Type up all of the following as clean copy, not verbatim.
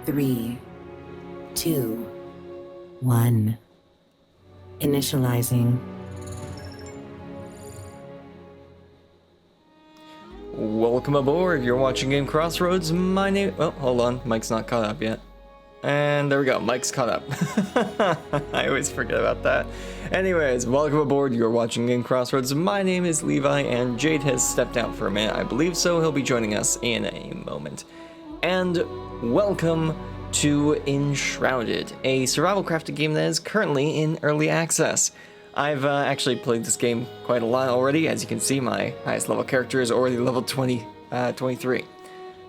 3, 2, 1. Initializing. Welcome aboard. You're watching GameCrossRoads. My name. Oh, hold on. Mike's not caught up yet. And there we go. Mike's caught up. I always forget about that. Anyways, welcome aboard. You're watching GameCrossRoads. My name is Levi, and Jade has stepped out for a minute. I believe so. He'll be joining us in a moment. And welcome to Enshrouded, a survival crafting game that is currently in early access. I've actually played this game quite a lot already. As you can see, my highest level character is already level 23.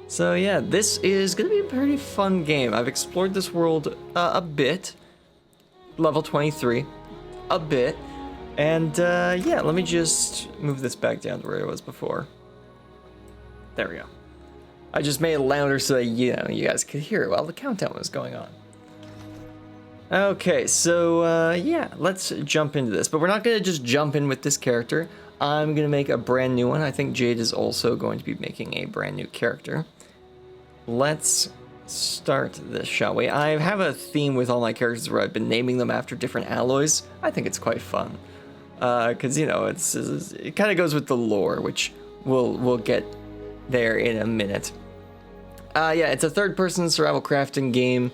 So yeah, this is going to be a pretty fun game. I've explored this world a bit. Level 23. A bit. And yeah, let me just move this back down to where it was before. There we go. I just made it louder so that, you guys could hear it while the countdown was going on. Okay, so yeah, let's jump into this. But we're not going to just jump in with this character. I'm going to make a brand new one. I think Jade is also going to be making a brand new character. Let's start this, shall we? I have a theme with all my characters where I've been naming them after different alloys. I think it's quite fun. Because, it kind of goes with the lore, which we'll get there in a minute. Yeah, it's a third-person survival crafting game.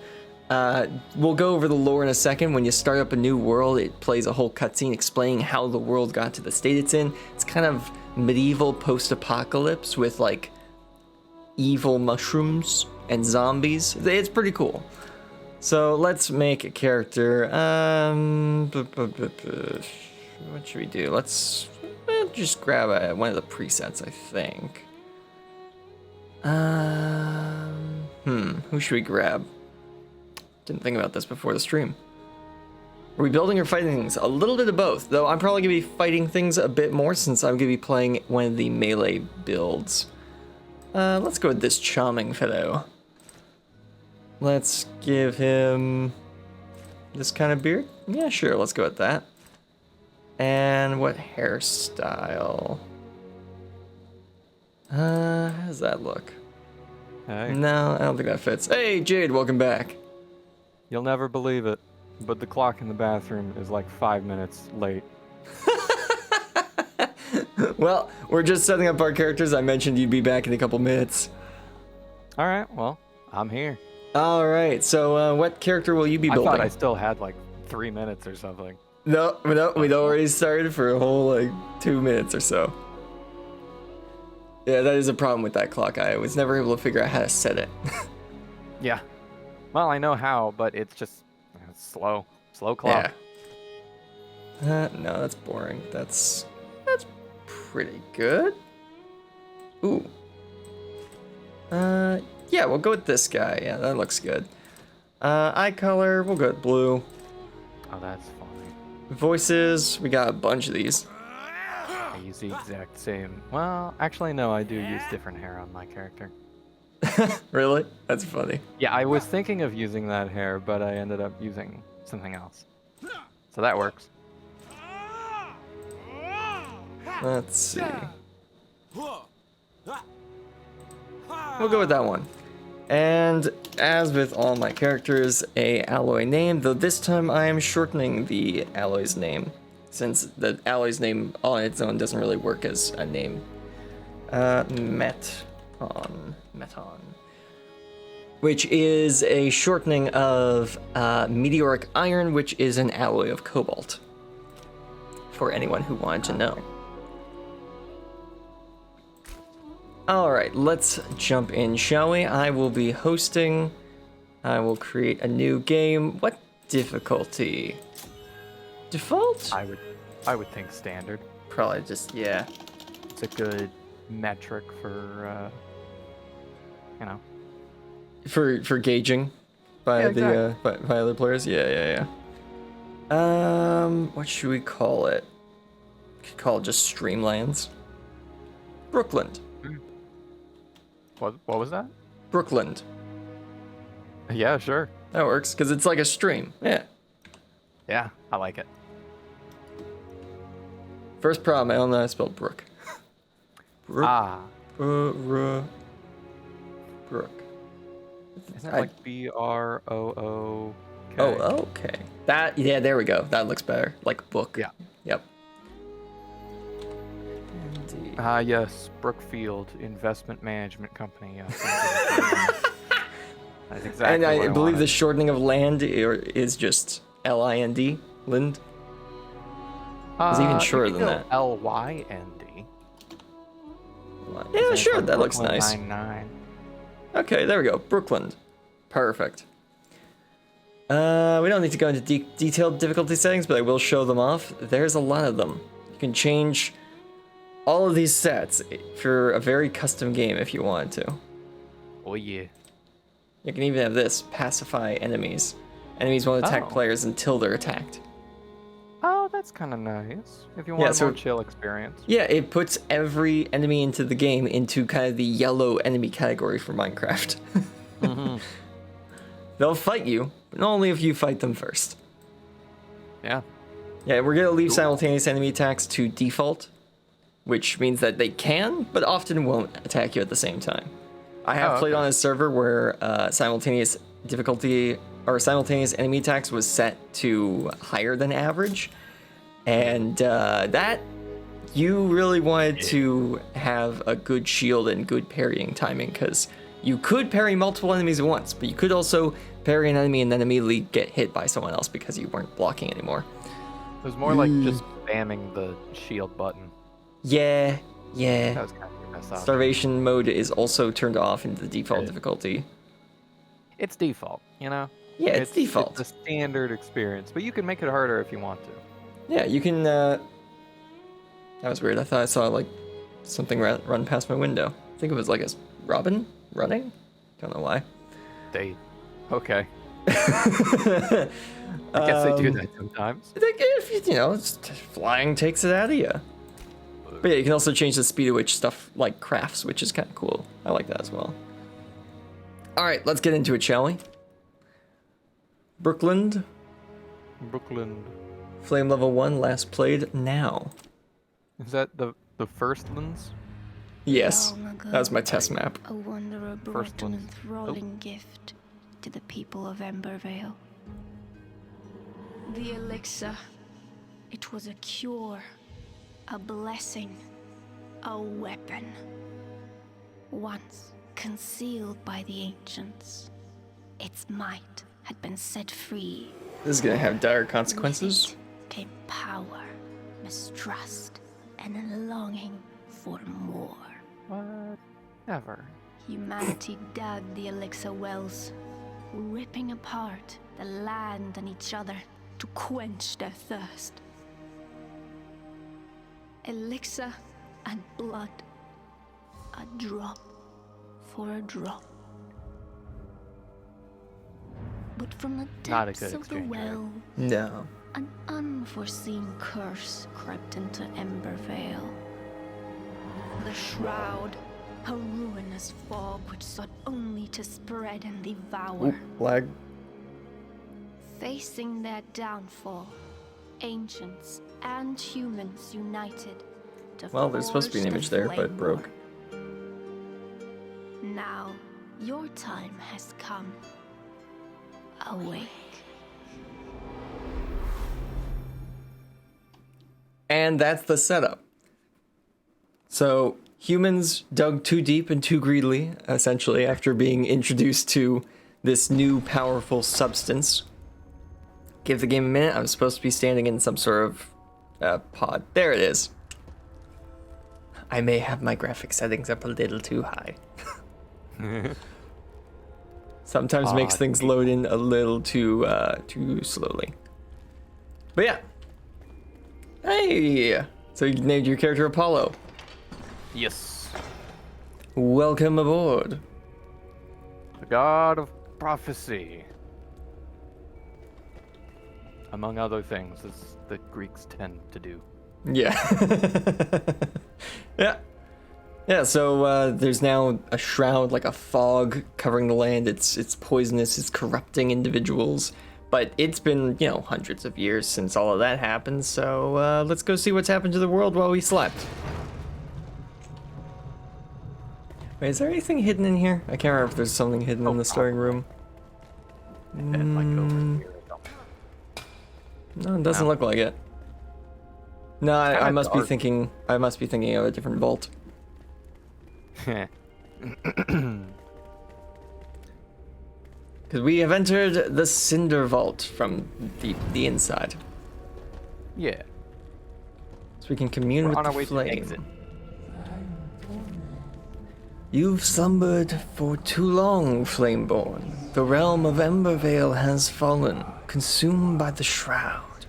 We'll go over the lore in a second. When you start up a new world, it plays a whole cutscene explaining how the world got to the state it's in. It's kind of medieval post-apocalypse with, like, evil mushrooms and zombies. It's pretty cool. So let's make a character. What should we do? Let's just grab one of the presets, I think. Who should we grab? Didn't think about this before the stream. Are we building or fighting things? A little bit of both, though I'm probably going to be fighting things a bit more since I'm going to be playing one of the melee builds. Let's go with this charming fellow. Let's give him this kind of beard. Yeah, sure, let's go with that. And what hairstyle? How does that look? Hey. No, I don't think that fits. Hey, Jade, welcome back. You'll never believe it, but the clock in the bathroom is like 5 minutes late. Well, we're just setting up our characters. I mentioned you'd be back in a couple minutes. All right, well, I'm here. All right, so what character will you be building? I thought I still had like 3 minutes or something. No, we'd already started for a whole 2 minutes or so. Yeah, that is a problem with that clock. I was never able to figure out how to set it. Yeah. Well, I know how, but it's just slow clock. Yeah. No, that's boring. That's pretty good. Ooh. Yeah, we'll go with this guy. Yeah, that looks good. Eye color, we'll go with blue. Oh, that's funny. Voices, we got a bunch of these. I use the exact same. Well, actually, no, I do use different hair on my character. Really? That's funny. Yeah, I was thinking of using that hair, but I ended up using something else. So that works. Let's see. We'll go with that one. And as with all my characters, a alloy name, though this time I am shortening the alloy's name, since the alloy's name on its own doesn't really work as a name. Meton, which is a shortening of meteoric iron, which is an alloy of cobalt, for anyone who wanted to know. Alright, let's jump in, shall we? I will be hosting. I will create a new game. What difficulty? Default? I would think standard. Probably just, yeah. It's a good metric for, For gauging by by other players. Yeah. What should we call it? Could call it just Streamlands. Brookland. What was that? Brookland. Yeah, sure. That works because it's like a stream. Yeah. Yeah, I like it. First problem, I don't know how to spell Brook. Brook. Ah. Brook. Isn't it I- like BROO? Oh, okay. That, yeah, there we go. That looks better. Like book. Yeah. Yep. Indeed. Ah, yes, Brookfield Investment Management Company. Yes. That's exactly And what I believe the wanted. shortening of land is just LIND. Lind. It's even shorter you than could that. go LYND. Yeah, sure. From That looks Brooklyn nice. Nine-Nine. Okay, there we go. Brooklyn. Perfect. We don't need to go into detailed difficulty settings, but I will show them off. There's a lot of them. You can change all of these sets for a very custom game if you wanted to. Oh yeah. You can even have this, pacify enemies. Enemies won't attack Oh. players until they're attacked. Oh, that's kind of nice. If you want a so- more chill experience. Yeah, it puts every enemy into the game into kind of the yellow enemy category for Minecraft. Mm-hmm. They'll fight you, but only if you fight them first. Yeah. Yeah, we're gonna leave simultaneous enemy attacks to default, which means that they can, but often won't attack you at the same time. I have played okay. on a server where simultaneous difficulty or simultaneous enemy attacks was set to higher than average, and that you really wanted to have a good shield and good parrying timing, because you could parry multiple enemies at once, but you could also parry an enemy and then immediately get hit by someone else because you weren't blocking anymore. It was more like just spamming the shield button. Yeah. That was kind of messed up. Starvation mode is also turned off into the default difficulty. It's default, you know? Yeah, it's default. It's a standard experience, but you can make it harder if you want to. Yeah, you can. That was weird. I thought I saw like something run past my window. I think it was like a robin running. Don't know why. Okay. I guess they do that sometimes. I think if flying takes it out of you. But yeah, you can also change the speed at which stuff like crafts, which is kind of cool. I like that as well. All right, let's get into it, shall we? Brooklyn, Flame level 1, last played now. Is that the first lens? Yes, Long ago, that was my test map. A wanderer First brought an one. enthralling gift to the people of Embervale. The elixir. It was a cure, a blessing, a weapon. Once concealed by the ancients, its might had been set free. This is gonna have dire With consequences. it came power, mistrust, and a longing for more. Whatever. Humanity dug the elixir wells, ripping apart the land and each other to quench their thirst. Elixir and blood, a drop for a drop. But from the Not a depths good of the exchange, right? well, No. an unforeseen curse crept into Embervale. The Shroud, a ruinous fog which sought only to spread and devour. Oop, lag. Facing their downfall, ancients and humans united to Well, there's supposed to be an forge image the there, but it broke. Flameborn. Now, your time has come. Awake. And that's the setup. So humans dug too deep and too greedily, essentially, after being introduced to this new powerful substance. Give the game a minute. I'm supposed to be standing in some sort of pod. There it is. I may have my graphic settings up a little too high. Sometimes makes things load in a little too slowly. But yeah. Hey! So you named your character Apollo. Yes. Welcome aboard. The god of prophecy. Among other things, as the Greeks tend to do. Yeah. Yeah. Yeah, so there's now a shroud, like a fog covering the land. It's poisonous, it's corrupting individuals. But it's been, hundreds of years since all of that happened, so let's go see what's happened to the world while we slept. Wait, is there anything hidden in here? I can't remember if there's something hidden in the storing room. And like over here. No, it doesn't No. look like it. No, I kinda must be dark. thinking. I must be thinking of a different vault. Because we have entered the Cinder Vault from the inside, Yeah. so we can commune We're with on the our way to flame. exit. You've slumbered for too long, Flameborn. The realm of Embervale has fallen, consumed by the shroud.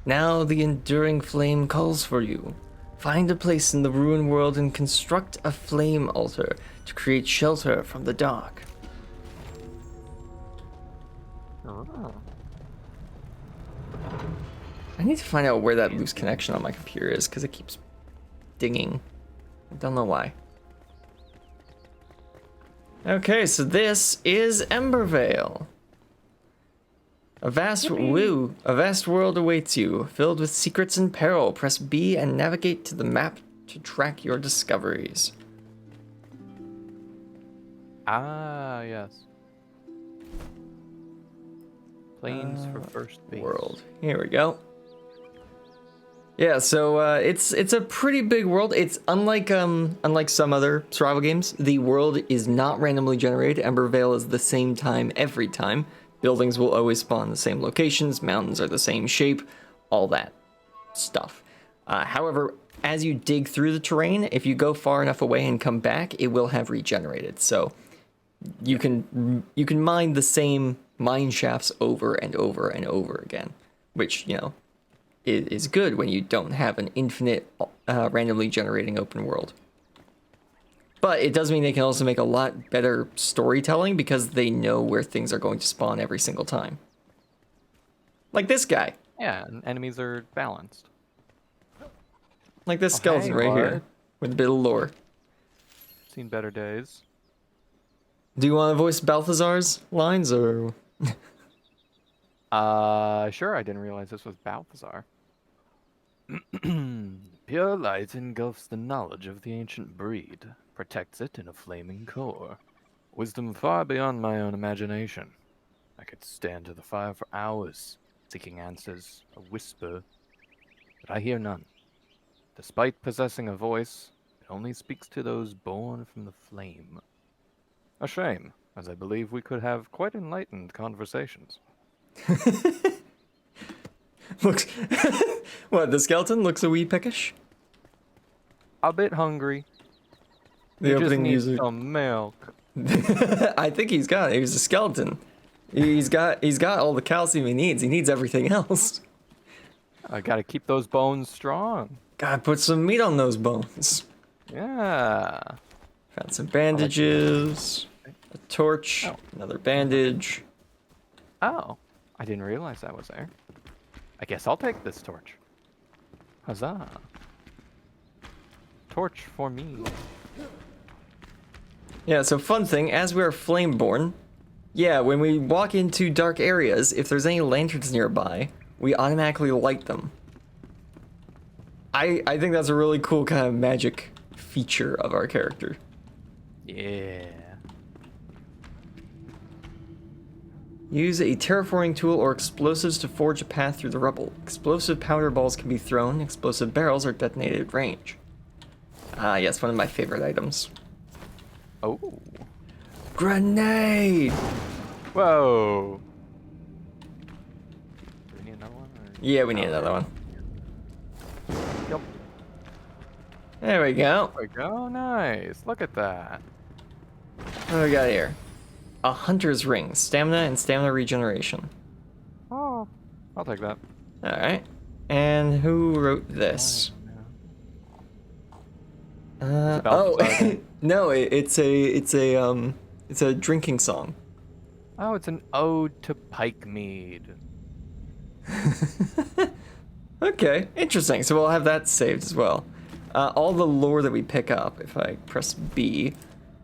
Now the enduring flame calls for you. Find a place in the ruined world and construct a flame altar to create shelter from the dark. Oh. I need to find out where that loose connection on my computer is, because it keeps dinging. I don't know why. Okay, so this is Embervale. A vast world awaits you, filled with secrets and peril. Press B and navigate to the map to track your discoveries. Ah, yes. Planes for first base. World. Here we go. Yeah, so it's a pretty big world. It's unlike some other survival games. The world is not randomly generated. Embervale is the same time every time. Buildings will always spawn in the same locations. Mountains are the same shape. All that stuff. However, as you dig through the terrain, if you go far enough away and come back, it will have regenerated. So you can mine the same mine shafts over and over and over again, which, you know, is good when you don't have an infinite randomly generating open world. But it does mean they can also make a lot better storytelling because they know where things are going to spawn every single time. Like this guy. Yeah, and enemies are balanced. Like this Oh, skeleton hey, right bud. here. With a bit of lore. Seen better days. Do you want to voice Balthazar's lines or... Sure, I didn't realize this was Balthazar. Pure light engulfs the knowledge of the ancient breed, protects it in a flaming core. Wisdom far beyond my own imagination. I could stand to the fire for hours, seeking answers, a whisper, but I hear none. Despite possessing a voice, it only speaks to those born from the flame. A shame, as I believe we could have quite enlightened conversations. Looks... What, the skeleton looks a wee peckish? A bit hungry. The You just opening need music. some milk. I think he's got it. He's a skeleton. He's got all the calcium he needs. He needs everything else. I gotta keep those bones strong. Gotta put some meat on those bones. Yeah. Found some bandages, a torch, Oh. another bandage. Oh, I didn't realize that was there. I guess I'll take this torch. Huzzah. Torch for me. Yeah, so fun thing, as we are Flameborn, yeah, when we walk into dark areas, if there's any lanterns nearby, we automatically light them. I think that's a really cool kind of magic feature of our character. Yeah. Use a terraforming tool or explosives to forge a path through the rubble. Explosive powder balls can be thrown. Explosive barrels are detonated at range. Ah, yes, one of my favorite items. Oh. Grenade! Whoa. Do we need another one? Or... Yeah, we need another one. Yep. There we go. There we go. Nice. Look at that. What do we got here? A hunter's ring. Stamina and stamina regeneration. Oh. I'll take that. Alright. And who wrote this? Oh, Balthazar. no, it's a drinking song. Oh, it's an ode to pike mead. Okay, interesting. So we'll have that saved as well. All the lore that we pick up, if I press B,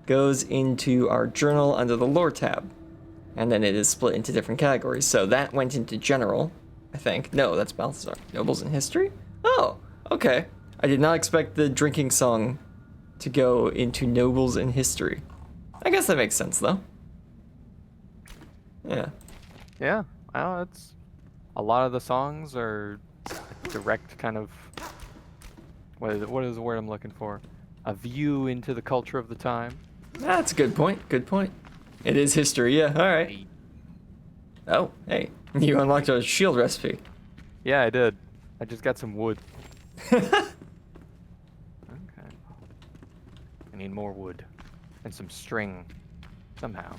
goes into our journal under the lore tab. And then it is split into different categories. So that went into general, I think. No, that's Balthazar. Nobles in history? Oh, okay. I did not expect the drinking song to go into nobles in history. I guess that makes sense, though. Yeah. Yeah, well, it's a lot of the songs are direct kind of what is the word I'm looking for? A view into the culture of the time. That's a good point. Good point. It is history, yeah. All right. Oh, hey. You unlocked a shield recipe. Yeah, I did. I just got some wood. Okay. I need more wood. And some string. Somehow.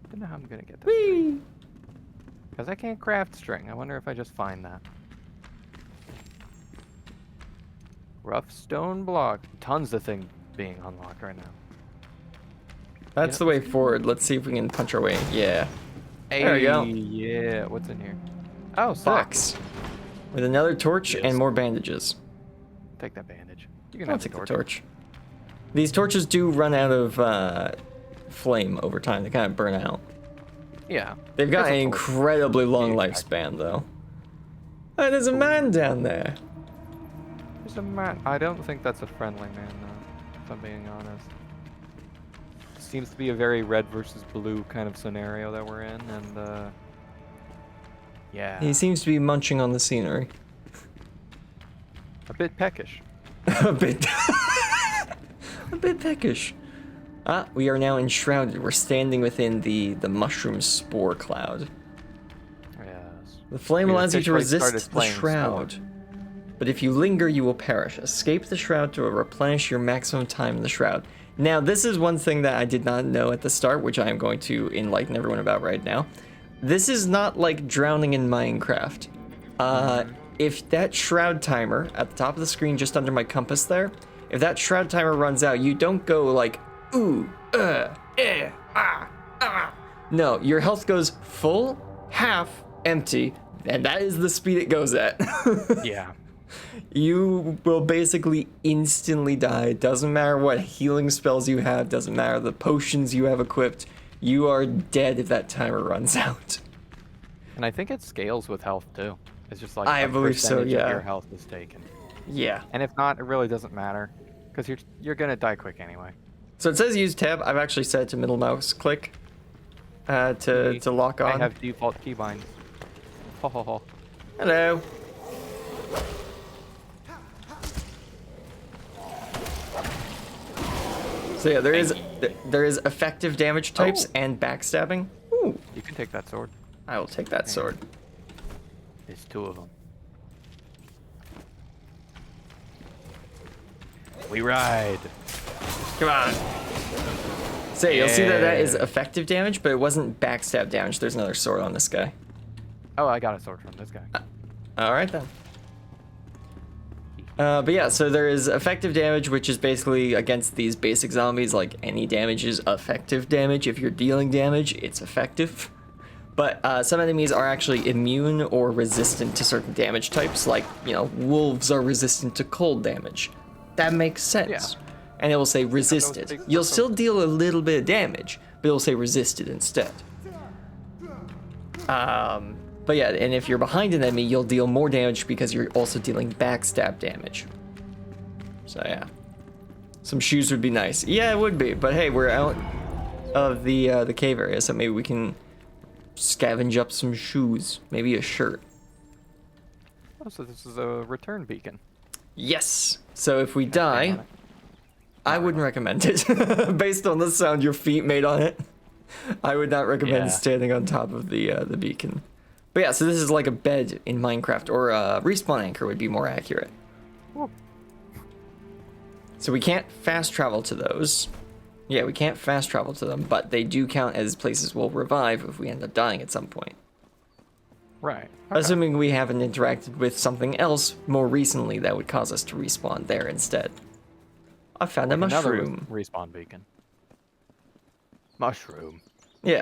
Don't know how I'm gonna get this. Whee! Because I can't craft string. I wonder if I just find that. Rough stone block. Tons of things being unlocked right now. That's the way forward. Let's see if we can punch our way. Yeah. Hey, There we go. Yeah, what's in here? Oh, sick. Box. With another torch Yes. and more bandages. Take that bandage. You can I'll have take the the torch. torch. These torches do run out of flame over time. They kind of burn out. Yeah. They've got It's a an torch. incredibly long Yeah. lifespan, though. Oh, there's a man down there. There's a man. I don't think that's a friendly man, though, if I'm being honest. Seems to be a very red versus blue kind of scenario that we're in, and yeah, He seems to be munching on the scenery. a bit peckish. A bit. A bit peckish. Ah, we are now enshrouded. We're standing within the mushroom spore cloud. Yes. The flame We allows you to officially started resist the playing shroud. Spore. But if you linger, you will perish. Escape the shroud to replenish your maximum time in the shroud. Now, this is one thing that I did not know at the start, which I am going to enlighten everyone about right now. This is not like drowning in Minecraft. If that shroud timer at the top of the screen, just under my compass there, if that shroud timer runs out, you don't go like, ooh, ah. No, your health goes full, half, empty, and that is the speed it goes at. Yeah. You will basically instantly die. Doesn't matter what healing spells you have, doesn't matter the potions you have equipped. You are dead if that timer runs out. And I think it scales with health too. It's just like I a believe so, percentage of yeah. your health is taken. Yeah. And if not, it really doesn't matter, because you're gonna die quick anyway. So it says use tab. I've actually set it to middle mouse click to lock on. I have default keybinds. Ho ho ho. Hello. So yeah, there is effective damage types and backstabbing. Ooh, You can take that sword. I will take that sword. There's two of them. We ride. Come on. So you'll see that is Yeah. effective damage, but it wasn't backstab damage. There's another sword on this guy. Oh, I got a sword from this guy. All right then. But yeah, so there is effective damage, which is basically against these basic zombies. Like any damage is effective damage. If you're dealing damage, it's effective. But some enemies are actually immune or resistant to certain damage types. Like, you know, wolves are resistant to cold damage. That makes sense. Yeah. And it will say resisted. You'll still deal a little bit of damage, but it'll say resisted instead. But yeah, and if you're behind an enemy, you'll deal more damage because you're also dealing backstab damage. So yeah. Some shoes would be nice. Yeah, it would be, but hey, we're out of the cave area, so maybe we can scavenge up some shoes. Maybe a shirt. Oh, so this is a return beacon. Yes! So if we die, on it. I wouldn't recommend it. Based on the sound your feet made on it, I would not recommend Yeah. standing on top of the beacon. But yeah, so this is like a bed in Minecraft, or a respawn anchor would be more accurate. Ooh. So we can't fast travel to those. Yeah, we can't fast travel to them, but they do count as places we'll revive if we end up dying at some point. Right. Assuming we haven't interacted with something else more recently that would cause us to respawn there instead. I found a Another mushroom. respawn beacon. Mushroom. Yeah.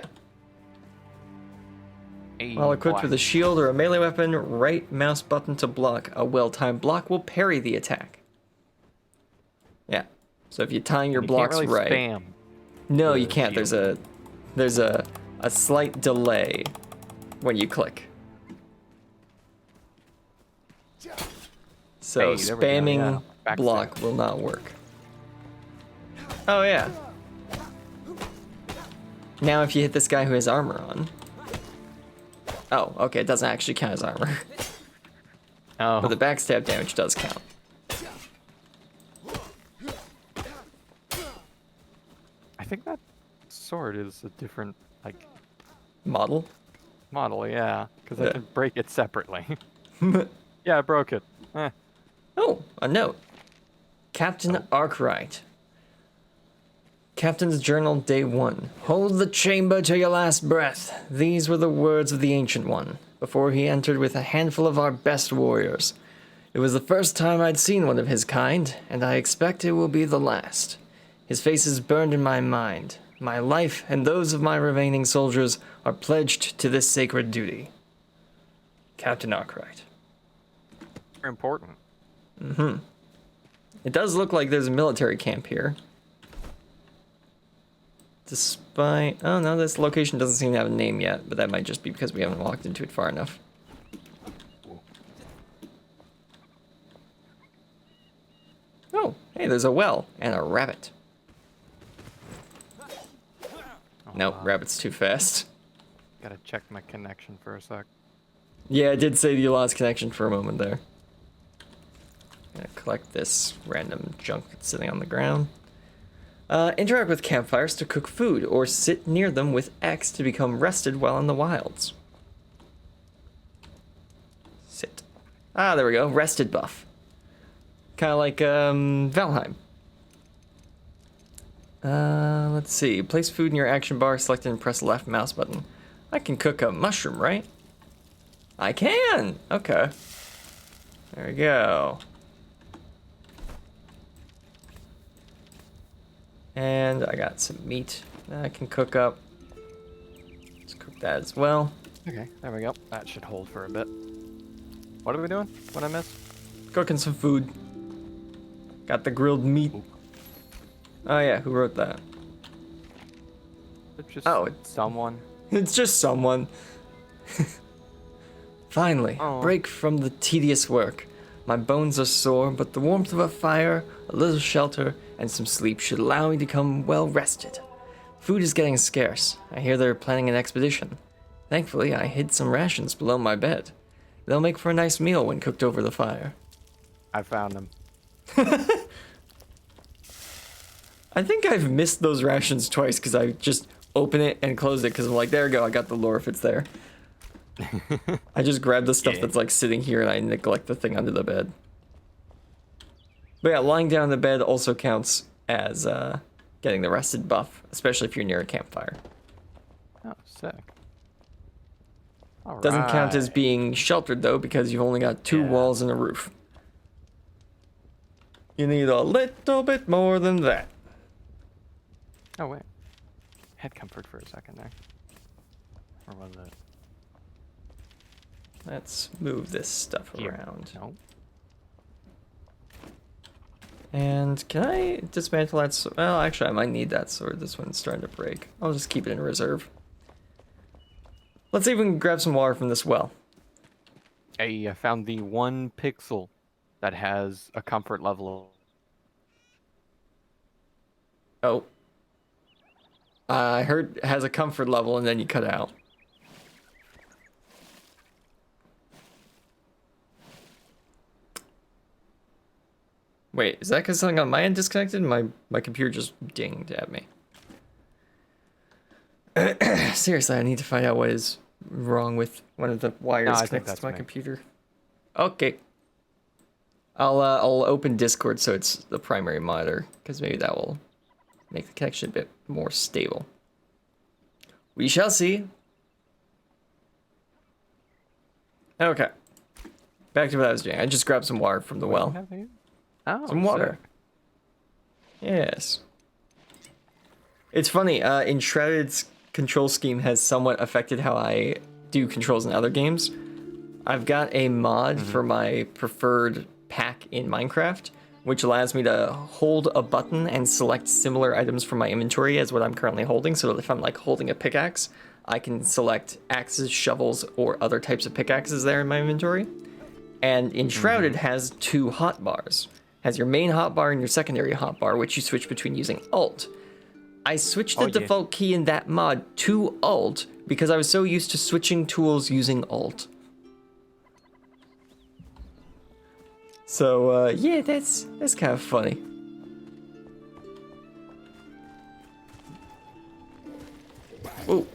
Hey, While equipped black. with a shield or a melee weapon, right mouse button to block. A well-timed block will parry the attack. Yeah. So if you time your You blocks can't really right. spam. No, the you can't. shield. There's a slight delay when you click. So Hey, there we go, spamming yeah. Backstab. block will not work. Oh, yeah. Now if you hit this guy who has armor on. Oh, okay, it doesn't actually count as armor. Oh. But the backstab damage does count. I think that sword is a different, like, Model? model, yeah. Because I Yeah. can break it separately. Yeah, I broke it. Oh, a note. Captain Arkwright. Captain's Journal, Day 1. Hold the chamber to your last breath. These were the words of the Ancient One, before he entered with a handful of our best warriors. It was the first time I'd seen one of his kind, and I expect it will be the last. His face is burned in my mind. My life and those of my remaining soldiers are pledged to this sacred duty. Captain Arkwright. Very important. It does look like there's a military camp here. Despite... Oh no, this location doesn't seem to have a name yet, but that might just be because we haven't walked into it far enough. Oh, hey, there's a well and a rabbit. Nope, rabbit's too fast. Gotta check my connection for a sec. Yeah, I did say you lost connection for a moment there. Gonna collect this random junk that's sitting on the ground. Interact with campfires to cook food, or sit near them with X to become rested while in the wilds. Sit. Ah, there we go. Rested buff. Kind of like Valheim. Let's see. Place food in your action bar, select it and press the left mouse button. I can cook a mushroom, right? I can! Okay. There we go. And I got some meat that I can cook up. Let's cook that as well. Okay, there we go. That should hold for a bit. What are we doing? What I missed? Cooking some food. Got the grilled meat. Ooh. Oh yeah, who wrote that? It's just it's someone. It's just someone. Finally, Oh. break from the tedious work. My bones are sore, but the warmth of a fire, a little shelter, and some sleep should allow me to come well rested. Food is getting scarce. I hear they're planning an expedition. Thankfully, I hid some rations below my bed. They'll make for a nice meal when cooked over the fire. I found them. I think I've missed those rations twice because I just open it and close it because I'm like, there we go, I got the lore if it's there. I just grab the stuff that's like sitting here and I neglect the thing under the bed. But yeah, lying down in the bed also counts as getting the rested buff, especially if you're near a campfire. Oh, sick. All Doesn't count as right. being sheltered though because you've only got two Yeah. walls and a roof. You need a little bit more than that. Oh, wait. Head comfort for a second there. Or was it? Let's move this stuff Here. around. No. And can I dismantle that sword? Well, actually, I might need that sword. This one's starting to break. I'll just keep it in reserve. Let's see if we can grab some water from this well. Hey, I found the 1 pixel that has a comfort level. Oh. I heard it has a comfort level and then you cut out. Wait, is that because something on my end disconnected? My computer just dinged at me. Seriously, I need to find out what is wrong with one of the wires No, I think connected that's to my me. computer. Okay. I'll open Discord so it's the primary monitor, because maybe that will make the connection a bit more stable. We shall see. Okay. Back to what I was doing. I just grabbed some water from the What do you well. have here? Oh, Some water. sick. Yes. It's funny, Enshrouded's control scheme has somewhat affected how I do controls in other games. I've got a mod for my preferred pack in Minecraft, which allows me to hold a button and select similar items from my inventory as what I'm currently holding, so that if I'm like holding a pickaxe, I can select axes, shovels, or other types of pickaxes there in my inventory. And Enshrouded has 2 hotbars. has your main hotbar and your secondary hotbar, which you switch between using Alt. I switched the default key in that mod to Alt because I was so used to switching tools using Alt. So, yeah, that's kind of funny. Ooh.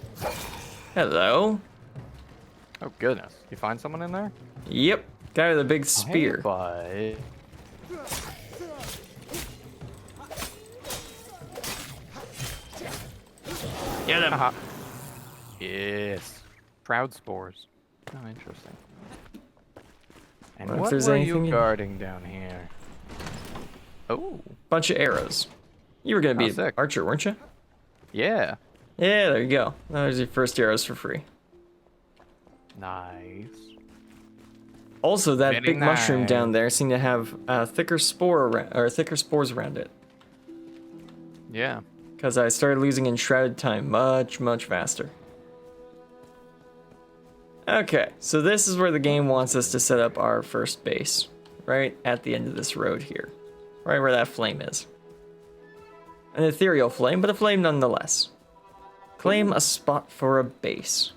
Hello. Oh goodness, you find someone in there? Yep, guy with a big spear. But Get him. yes, proud spores. Oh, interesting. And Well, if what there's were anything you in- guarding down here? Oh, Bunch of arrows. You were gonna be Oh, an sick. archer, weren't you? yeah, Yeah, there you go. There's your first arrows for free. nice. Also, that Very big mushroom nice. down there seemed to have thicker thicker spores around it. Yeah. Because I started losing Enshrouded time much faster. Okay, so this is where the game wants us to set up our first base. Right at the end of this road here. Right where that flame is. An ethereal flame, but a flame nonetheless. Claim a spot for a base.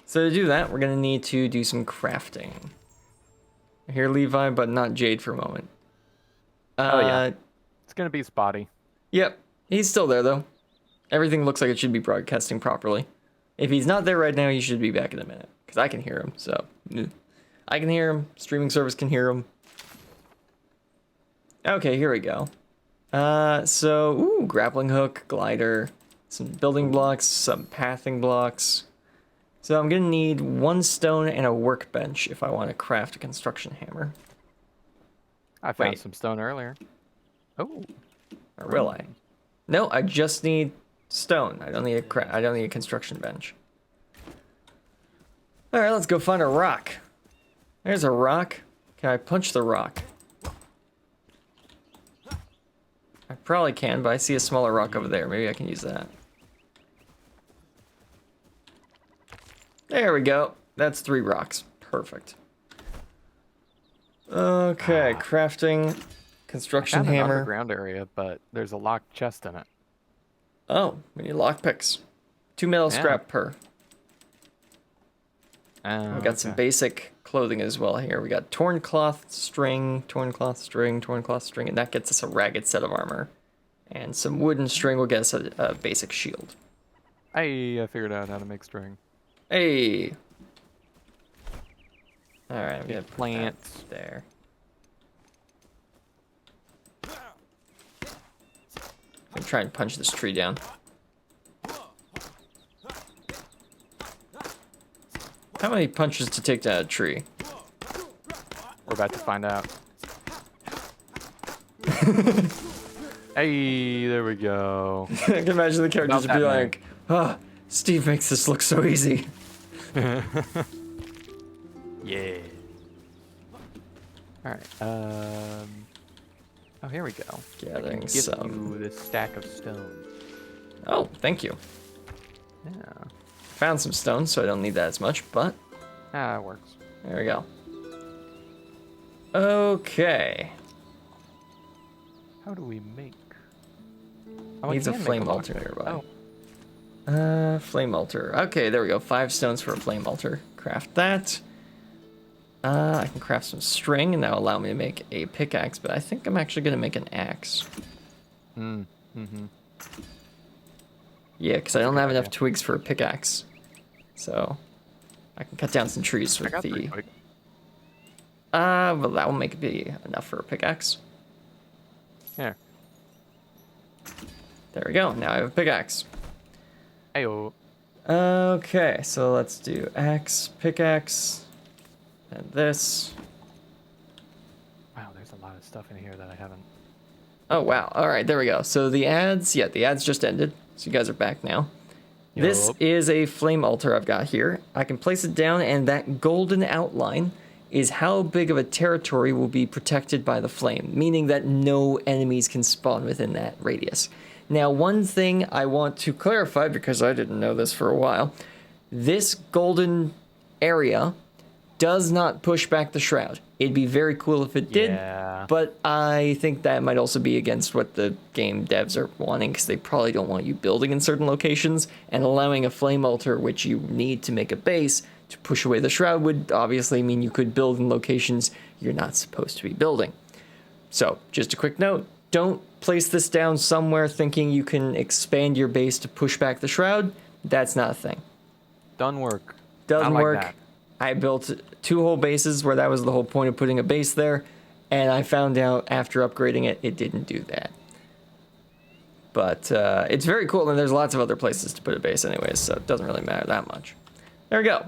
So to do that, we're going to need to do some crafting. I hear Levi, but not Jade for a moment. Oh, yeah. It's gonna be spotty. Yep, he's still there though. Everything looks like it should be broadcasting properly. If he's not there right now, he should be back in a minute. Because I can hear him, so... I can hear him, streaming service can hear him. Okay, here we go. So, grappling hook, glider, some building blocks, some pathing blocks. So I'm gonna need 1 stone and a workbench if I want to craft a construction hammer. I found Wait. some stone earlier. Oh, Or will I? No, I just need stone. I don't need I don't need a construction bench. All right, let's go find a rock. There's a rock. Can I punch the rock? I probably can, but I see a smaller rock over there. Maybe I can use that. There we go. That's 3 rocks. Perfect. Okay, crafting, construction found an hammer. underground area, but there's a locked chest in it. Oh, we need lockpicks. 2 metal Yeah. scrap per. We got some Okay. basic clothing as well here. We got torn cloth string, torn cloth string, torn cloth string, and that gets us a ragged set of armor. And some wooden string will get us a basic shield. Hey, I figured out how to make string. Hey! Alright, I'm gonna put that Plants. there. I'm trying to punch this tree down. How many punches to take down a tree? We're about to find out. Hey, there we go. I can imagine the characters About would be that like, "Ah, Steve makes this look so easy." Yeah. All right. Oh, here we go. Gathering Give some. you this stack of stone. Oh, thank you. Yeah. Found some stone, so I don't need that as much, but Ah, it works. there we go. Okay. How do we make? Oh, I Needs a can make flame lockpick. altar nearby. Oh, Flame altar. Okay, there we go. 5 stones for a flame altar. Craft that. I can craft some string, and that'll allow me to make a pickaxe, but I think I'm actually going to make an axe. Mm-hmm. Yeah, because I don't have enough idea. twigs for a pickaxe. So, I can cut down some trees I with got 3 the... quick. Well, that will make it be enough for a pickaxe. Here. There we go. Now I have a pickaxe. Ayo. Okay, so let's do axe, pickaxe, and this. Wow, there's a lot of stuff in here that I haven't. Oh, wow. All right, there we go. So the ads, the ads just ended. So you guys are back now. This Yup. is a flame altar I've got here. I can place it down, and that golden outline is how big of a territory will be protected by the flame, meaning that no enemies can spawn within that radius. Now, one thing I want to clarify, because I didn't know this for a while, this golden area does not push back the shroud. It'd be very cool if it did, Yeah. but I think that might also be against what the game devs are wanting, because they probably don't want you building in certain locations, and allowing a flame altar, which you need to make a base, to push away the shroud would obviously mean you could build in locations you're not supposed to be building. So, just a quick note, don't place this down somewhere thinking you can expand your base to push back the shroud. That's not a thing. Done work. Doesn't Not like work. that. I built 2 whole bases where that was the whole point of putting a base there, and I found out after upgrading it, it didn't do that. But it's very cool, and there's lots of other places to put a base anyways, so it doesn't really matter that much. There we go.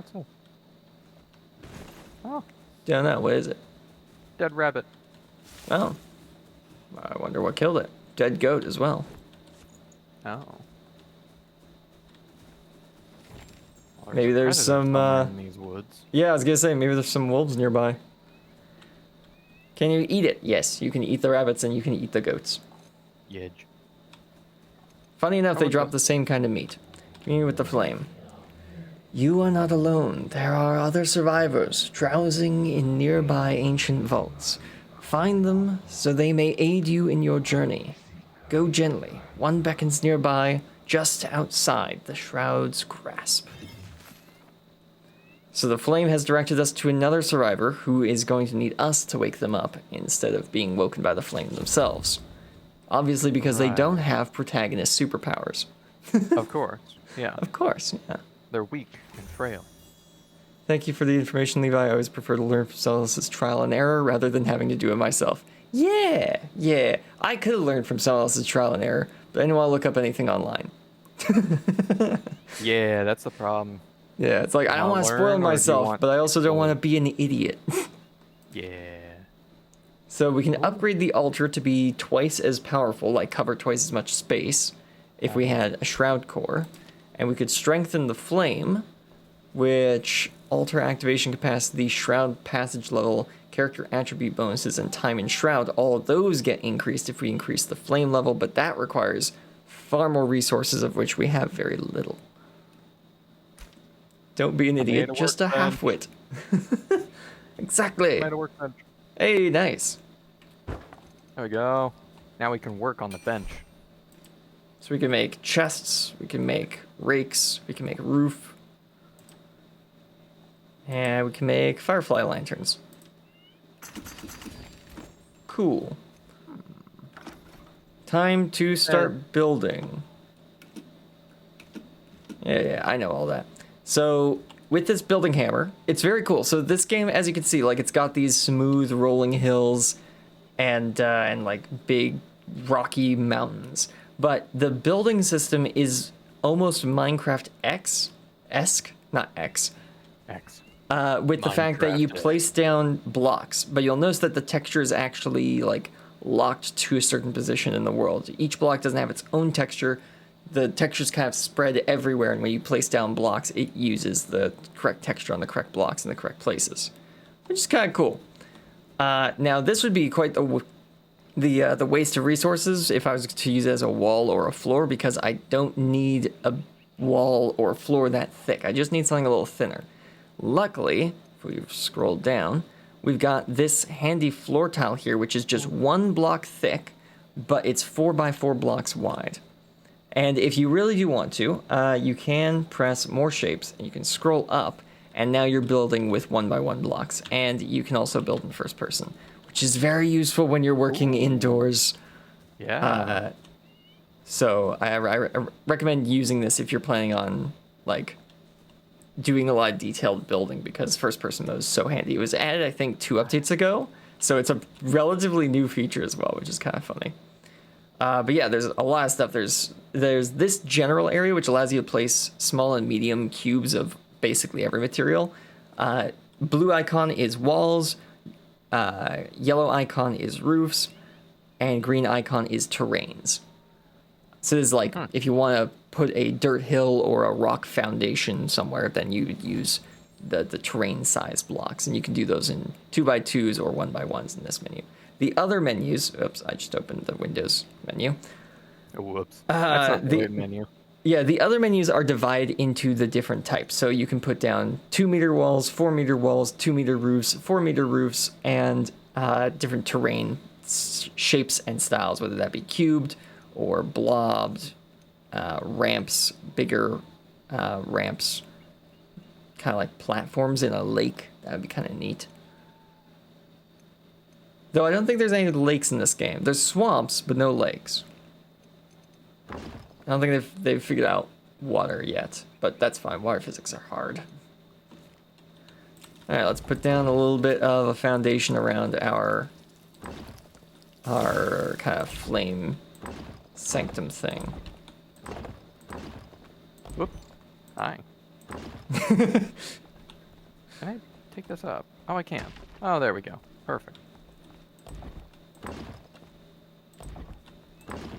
Oh, Don't know, what is it? dead rabbit. Oh. I wonder what killed it. Dead goat as well. Oh. Well, Maybe there's predators some, somewhere in these woods. Yeah, I was gonna say, maybe there's some wolves nearby. Can you eat it? Yes, you can eat the rabbits and you can eat the goats. Yedge. Funny enough, they would drop go- the same kind of meat. Community with the flame. You are not alone. There are other survivors drowsing in nearby ancient vaults. Find them so they may aid you in your journey. Go gently. One beckons nearby, just outside the shroud's grasp. So the flame has directed us to another survivor who is going to need us to wake them up instead of being woken by the flame themselves. Obviously because they Right. don't have protagonist superpowers. Of course. Yeah. Of course, yeah. They're weak and frail. Thank you for the information, Levi. I always prefer to learn from Solis's trial and error rather than having to do it myself. Yeah. I could have learned from Solis's trial and error, but I didn't want to look up anything online. Yeah, that's the problem. Yeah, it's like, I don't Wanna want to learn, spoil or do you myself, want but I also don't to- want to be an idiot. Yeah. So we can upgrade the altar to be twice as powerful, like cover twice as much space, if we had a shroud core. And we could strengthen the flame, which altar activation capacity, shroud passage level, character attribute bonuses, and time in shroud. All of those get increased if we increase the flame level, but that requires far more resources, of which we have very little. Don't be an idiot, a just a workbench. half-wit. Exactly. Made a workbench. Hey, nice. There we go. Now we can work on the bench. So we can make chests, we can make rakes, we can make a roof, and we can make firefly lanterns. Cool. Time to start building. Yeah, I know all that. So with this building hammer, it's very cool. So this game, as you can see, like it's got these smooth rolling hills and like big rocky mountains. But the building system is almost Minecraft X-esque, not X, X. with the fact that you Minecraft-esque. place down blocks. But you'll notice that the texture is actually like locked to a certain position in the world. Each block doesn't have its own texture. The texture's kind of spread everywhere, and when you place down blocks, it uses the correct texture on the correct blocks in the correct places, which is kind of cool. Now, this would be quite the waste of resources if I was to use it as a wall or a floor, because I don't need a wall or a floor that thick. I just need something a little thinner. Luckily, if we've scrolled down, we've got this handy floor tile here, which is just 1 block thick, but it's 4x4 blocks wide. And if you really do want to, you can press more shapes, and you can scroll up, and now you're building with 1x1 blocks. And you can also build in first person, which is very useful when you're working indoors. Yeah. So I recommend using this if you're planning on like doing a lot of detailed building, because first person mode is so handy. It was added, I think, 2 updates ago, so it's a relatively new feature as well, which is kind of funny. But yeah, there's a lot of stuff. There's this general area which allows you to place small and medium cubes of basically every material. Blue icon is walls, yellow icon is roofs, and green icon is terrains. So there's like, if you want to put a dirt hill or a rock foundation somewhere, then you would use the terrain size blocks, and you can do those in 2x2s or 1x1s in this menu. The other menus, oops, I just opened the Windows menu. Oh, whoops. That's not the the- right menu. Yeah, the other menus are divided into the different types. So you can put down 2-meter walls, 4-meter walls, 2-meter roofs, 4-meter roofs, and different terrain shapes and styles, whether that be cubed or blobbed, ramps, bigger ramps, kind of like platforms in a lake. That would be kind of neat. Though I don't think there's any lakes in this game. There's swamps, but no lakes. I don't think they've figured out water yet, but that's fine. Water physics are hard. All right, let's put down a little bit of a foundation around our kind of flame sanctum thing. Whoop. Hi. Can I take this up? Oh, I can. Oh, there we go. Perfect.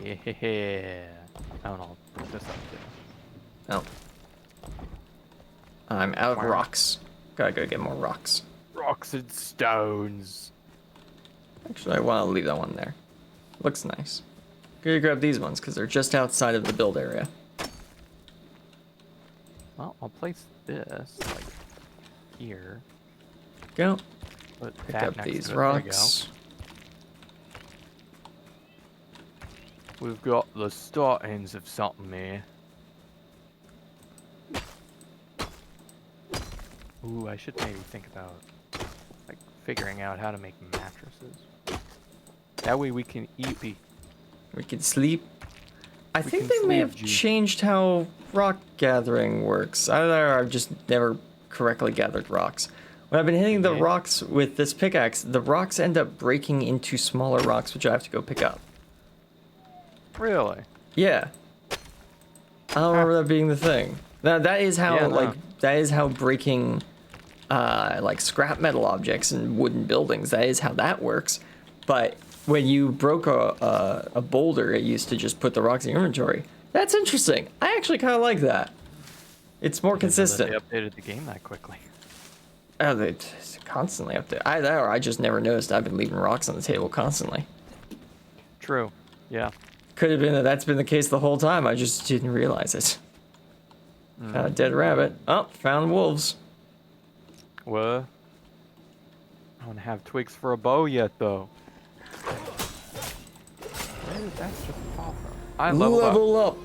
Yeah. Oh, and I'll pick this up too. Oh. I'm out of rocks. Gotta go get more rocks. Rocks and stones. Actually, I want to leave that one there. Looks nice. Gotta grab these ones because they're just outside of the build area. Well, I'll place this like here. Go. Put Pick that up next these to it. There we go. rocks. We've got the startings of something here. Ooh, I should maybe think about like figuring out how to make mattresses. That way we can eat the. We can sleep. I think can they may sleep, have G. changed how rock gathering works. I don't know, I've just never correctly gathered rocks. When I've been hitting the Okay. rocks with this pickaxe, the rocks end up breaking into smaller rocks, which I have to go pick up. Really? Yeah. I don't remember that being the thing. Now that is how Yeah, no. that is how breaking like scrap metal objects and wooden buildings, that is how that works. But when you broke a boulder, it used to just put the rocks in your inventory. That's interesting. I actually kind of like that. It's more consistent. They updated the game that quickly. Oh, they constantly update. I just never noticed. I've been leaving rocks on the table constantly. True. Yeah. Could have been that that's been the case the whole time. I just didn't realize it. Found a dead rabbit. Oh, found wolves. What? I don't have twigs for a bow yet, though. Where did that just fall from? I leveled up. Level up.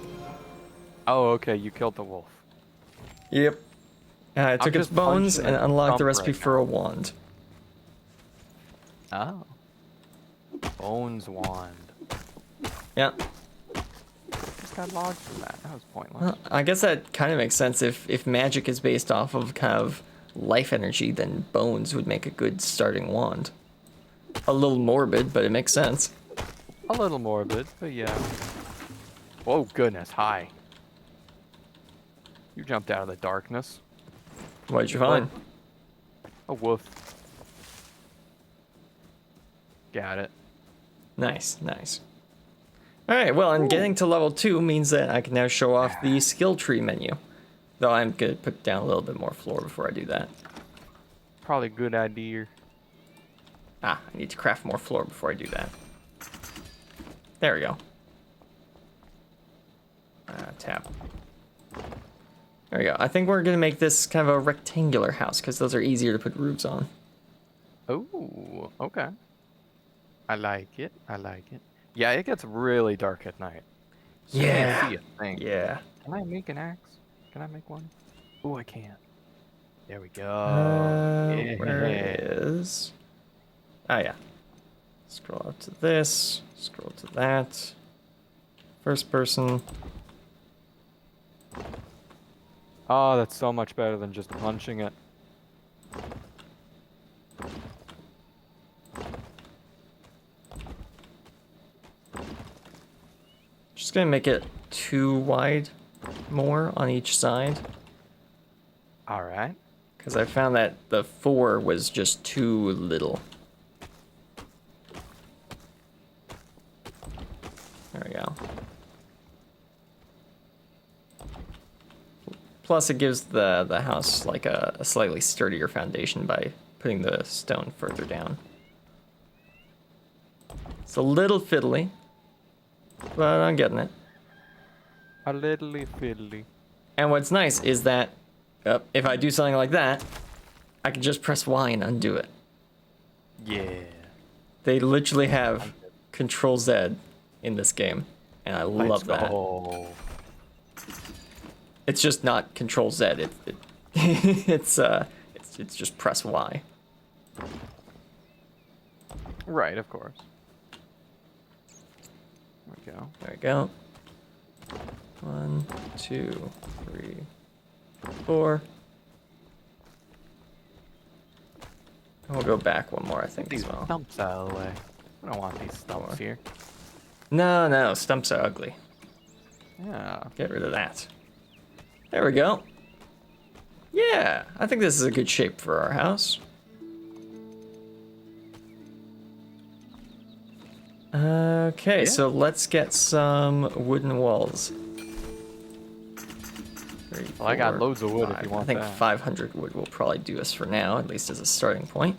Oh, okay. You killed the wolf. Yep. I took its just bones punching and a unlocked the stump recipe right for now. a wand. Oh. Bones wand. Yeah. Just got logs from that. That was pointless. Well, I guess that kind of makes sense. If magic is based off of kind of life energy, then bones would make a good starting wand. A little morbid, but it makes sense. A little morbid, but yeah. Oh, goodness. Hi. You jumped out of the darkness. What'd you find? A wolf. Got it. Nice, nice. Alright, well, and getting to level 2 means that I can now show off the skill tree menu. Though I'm gonna put down a little bit more floor before I do that. Probably a good idea. Ah, I need to craft more floor before I do that. There we go. Tap. There we go. I think we're gonna make this kind of a rectangular house because those are easier to put roofs on. Oh, okay. I like it. I like it. Yeah, it gets really dark at night. You can't see a thing. Yeah. Can I make an axe? Can I make one? Oh, I can. There we go. Where is? Oh yeah. Scroll up to this. Scroll to that. First person. Oh, that's so much better than just punching it. Just gonna make it 2 wide more on each side. All right. Because I found that the 4 was just too little. There we go. Plus it gives the house like a slightly sturdier foundation by putting the stone further down. It's a little fiddly, but I'm getting it. A little fiddly. And what's nice is that if I do something like that, I can just press Y and undo it. Yeah. They literally have Control Z in this game, and I love that. Go. It's just not Control Z. It's just press Y. Right, of course. There we go. There we go. 1, 2, 3, 4. And we'll go back one more, I think, These as well. stumps out of the way. I don't want these stumps here. No, stumps are ugly. Yeah. Get rid of that. There we go. Yeah, I think this is a good shape for our house. Okay, so let's get some wooden walls. 3, Well, I got 4, loads of wood if 5. you want I think that. 500 wood will probably do us for now, at least as a starting point.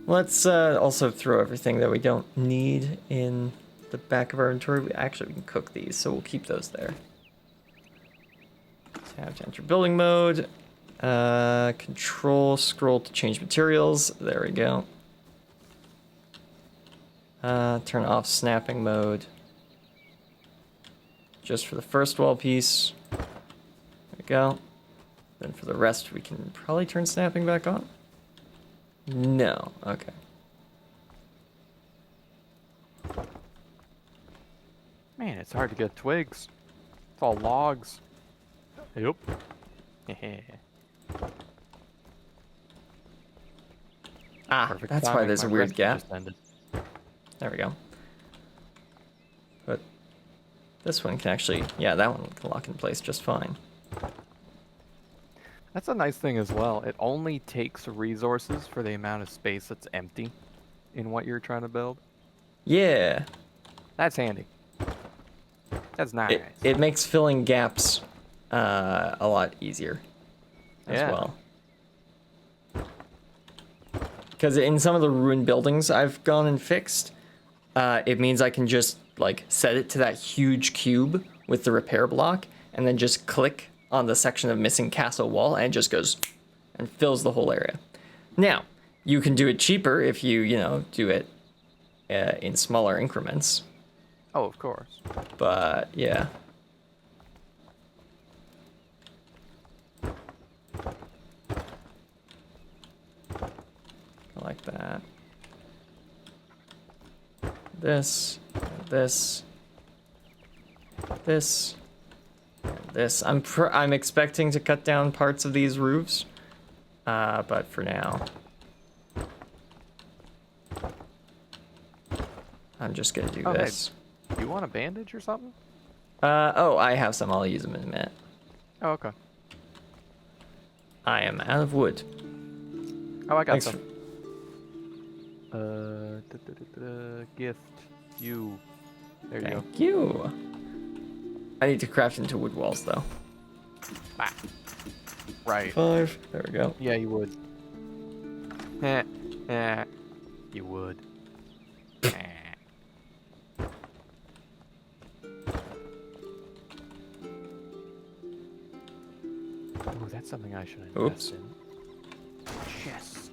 Let's also throw everything that we don't need in the back of our inventory. Actually, we can cook these, so we'll keep those there. Tab to enter building mode. Control scroll to change materials. There we go. Turn off snapping mode. Just for the first wall piece. There we go. Then for the rest, we can probably turn snapping back on. No. Okay. Man, it's hard to get twigs. It's all logs. Yep. Perfect That's why timing, there's a my weird rest gap. just ended. There we go. But this one can actually, yeah, that one can lock in place just fine. That's a nice thing as well. It only takes resources for the amount of space that's empty in what you're trying to build. Yeah. That's handy. That's nice. It makes filling gaps a lot easier as Yeah. well. Because in some of the ruined buildings I've gone and fixed, it means I can just like set it to that huge cube with the repair block and then just click on the section of missing castle wall and it just goes and fills the whole area. Now, you can do it cheaper if you do it in smaller increments. Oh, of course. But yeah. Like that. This, this, this, and this. I'm expecting to cut down parts of these roofs, but for now, I'm just gonna do this. Hey, you want a bandage or something? Oh, I have some. I'll use them in a minute. Oh, okay. I am out of wood. Oh, I got Thanks some. Gift you. There you go. Thank you. I need to craft into wood walls though. Ah. Right. 5. There we go. Yeah, you would. You would. Ooh, that's something I should invest in. Chest.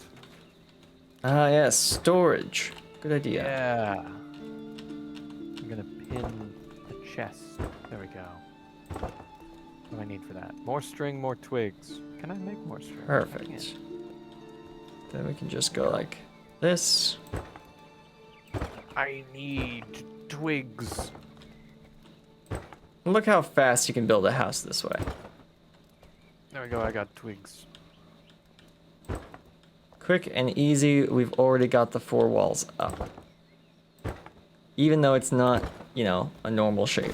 Ah, yes, storage. Good idea. Yeah. I'm gonna pin the chest. There we go. What do I need for that? More string, more twigs. Can I make more string? Perfect. Then we can just go like this. I need twigs. Look how fast you can build a house this way. There we go, I got twigs. Quick and easy, we've already got the 4 walls up. Even though it's not, a normal shape.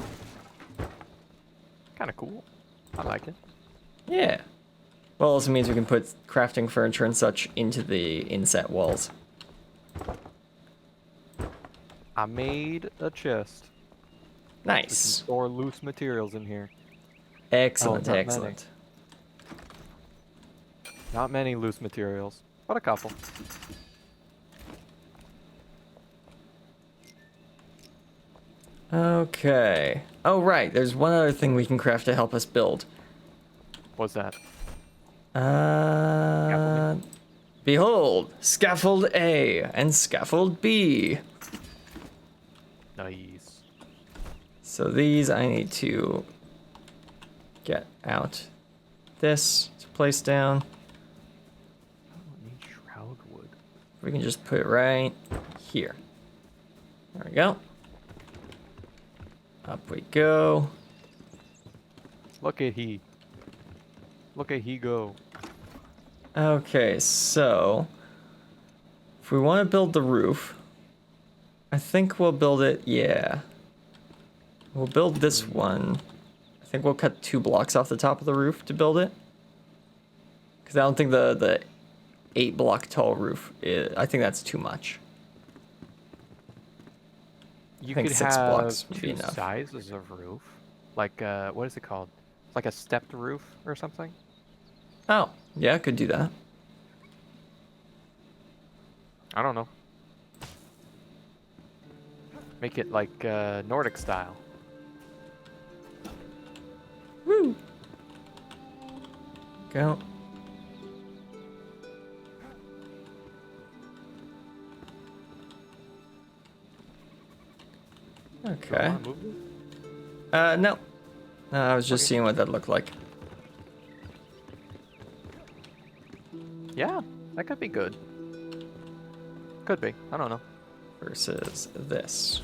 Kinda cool. I like it. Yeah. Well, also means we can put crafting furniture and such into the inset walls. I made a chest. We can Nice. store loose materials in here. Excellent, not many. excellent. Not many loose materials, but a couple. Okay. Oh, right. There's one other thing we can craft to help us build. What's that? Behold, scaffold A and scaffold B. Nice. So these I need to get out. This to place down. I need shroud wood. We can just put it right here. There we go. Up we go. Look at he go. Okay, so if we want to build the roof, I think we'll build it, yeah. We'll build this one. I think we'll cut 2 blocks off the top of the roof to build it. Because I don't think the 8 block tall roof I think that's too much. You think could 6 have blocks would be 2 enough. sizes of roof. Like, what is it called? It's like a stepped roof or something? Oh, yeah, I could do that. I don't know. Make it like Nordic style. Woo! Go. Okay. No. No, I was just Okay. seeing what that looked like. Yeah, that could be good. Could be. I don't know. Versus this.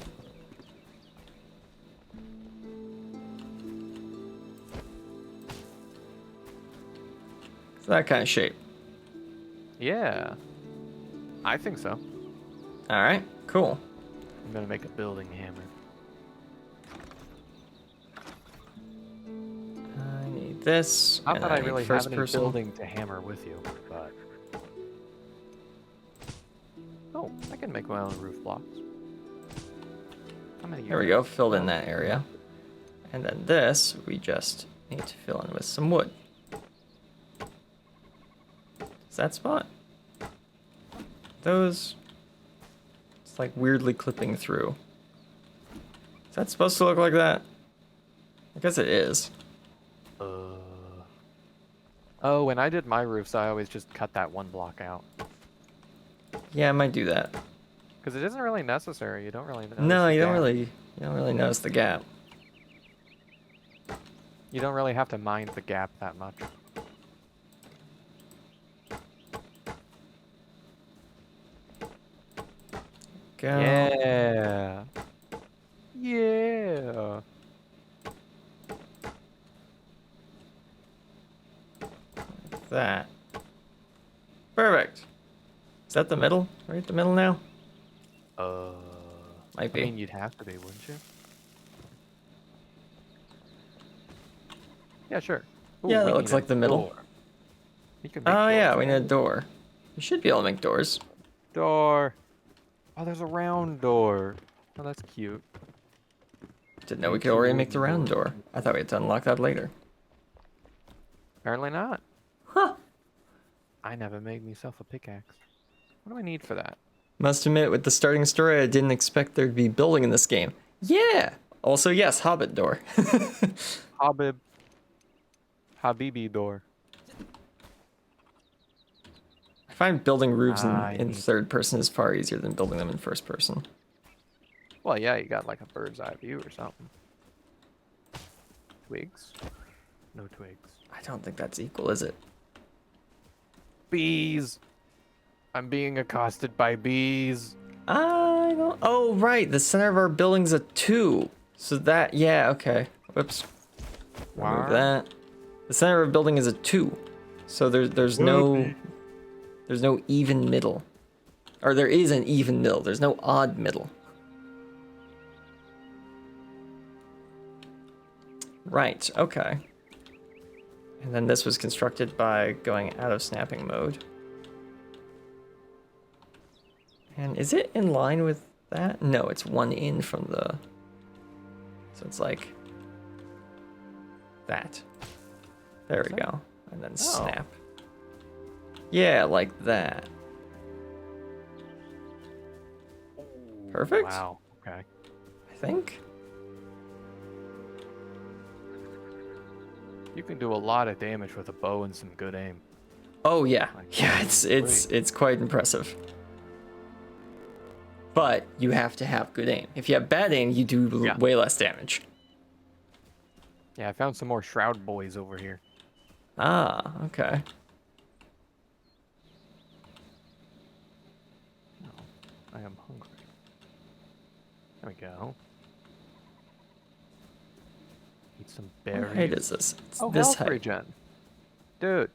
It's that kind of shape. Yeah. I think so. Alright, cool. I'm gonna make a building hammer. I need this. Not and that I need really first have any person. building to hammer with you, but... Oh, I can make my own roof blocks. How many? There we go, filled in that area. And then this, we just need to fill in with some wood. Is that spot? Those... It's like weirdly clipping through. Is that supposed to look like that? I guess it is. Oh, when I did my roofs, I always just cut that 1 block out. Yeah, I might do that. Because it isn't really necessary. You don't really notice No, the you don't gap. really notice the gap. You don't really have to mind the gap that much. Go. Yeah. Yeah. That. Perfect. Is that the middle? Right at the middle now? Might I be. mean, you'd have to be, wouldn't you? Yeah, sure. Ooh, Yeah, we that need looks a like the middle. door. You can make Oh yeah, doors we need a again. door. We should be able to make doors. Door. Oh, there's a round door. Oh, that's cute. Didn't know we Make could you already wooden make the round door. door. I thought we had to unlock that later. Apparently not. Huh. I never made myself a pickaxe. What do I need for that? Must admit, with the starting story, I didn't expect there to be building in this game. Yeah! Also, yes, Hobbit door. Habibi door. I find building roofs I in need- third person is far easier than building them in first person. Well, yeah, you got like a bird's eye view or something. Twigs? No twigs. I don't think that's equal, is it? Bees! I'm being accosted by bees. I don't... Oh, right. The center of our building's a 2. So that... Yeah, okay. Whoops. Remove Wow. that. The center of our building is a 2. So there's no... There's no even middle. Or there is an even middle. There's no odd middle. Right, okay. And then this was constructed by going out of snapping mode. And is it in line with that? No, it's 1 in from the... So it's like... That. There we go. And then snap. Yeah, like that. Perfect? Wow. Okay. I think. You can do a lot of damage with a bow and some good aim. Oh yeah, Like, yeah, it's quite impressive. But you have to have good aim. If you have bad aim, you do Yeah. way less damage. Yeah, I found some more Shroud boys over here. Ah, okay. No, I am hungry. There we go. Eat some What berries. height is this? It's Oh, this health height. regen. Dude.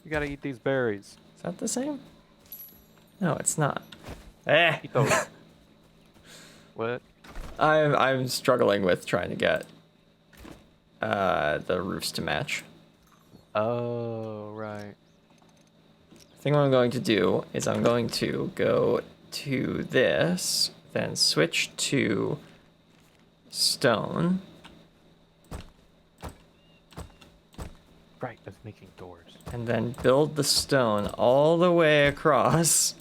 You gotta eat these berries. Is that the same? No, it's not. Eh. Eat those. What? I'm struggling with trying to get the roofs to match. Oh, right. I think what I'm going to do is I'm going to go to this, then switch to stone, Right, that's making doors. and then build the stone all the way across,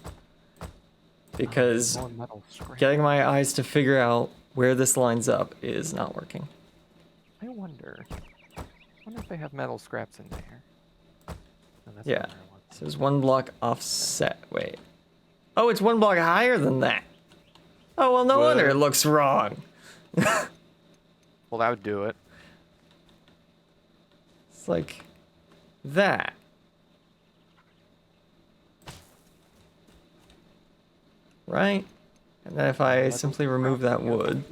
because More metal scrap. getting my eyes to figure out where this lines up is not working. I wonder if they have metal scraps in there. No, that's Yeah. not where I want. So it's 1 block offset. Wait. Oh, it's 1 block higher than that. Oh, well, no wonder it What? looks wrong. Well, that would do it. It's like that. Right? And then if I Metal simply remove that scraps, yeah. wood.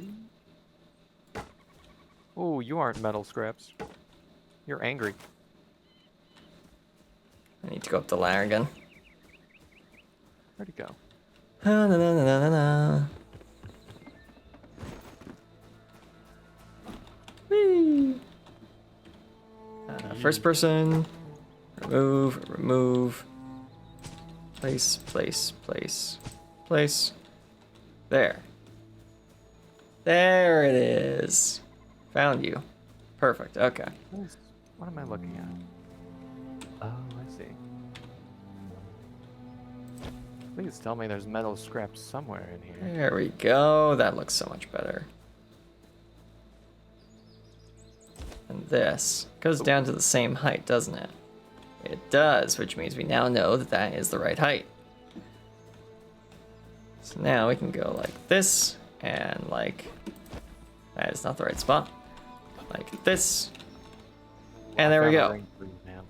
Oh, you aren't metal scraps. You're angry. I need to go up the ladder again. Where'd it go? Na, na, na, na, na, na. Whee! First person. Remove. Place. There. There it is. Found you. Perfect. Okay. What am I looking at? Oh, I see. Please tell me there's metal scraps somewhere in here. There we go. That looks so much better. And this goes down to the same height, doesn't it? It does, which means we now know that that is the right height. So now we can go like this, and like, that is not the right spot. Like this. And there we Found a go. ring for you, man.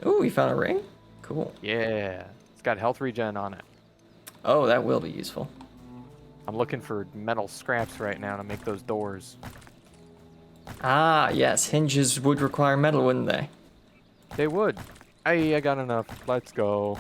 Ooh, we found a ring? Cool. Yeah, it's got health regen on it. Oh, that will be useful. I'm looking for metal scraps right now to make those doors. Ah, yes, hinges would require metal, wouldn't they? They would. Hey, I got enough. Let's go.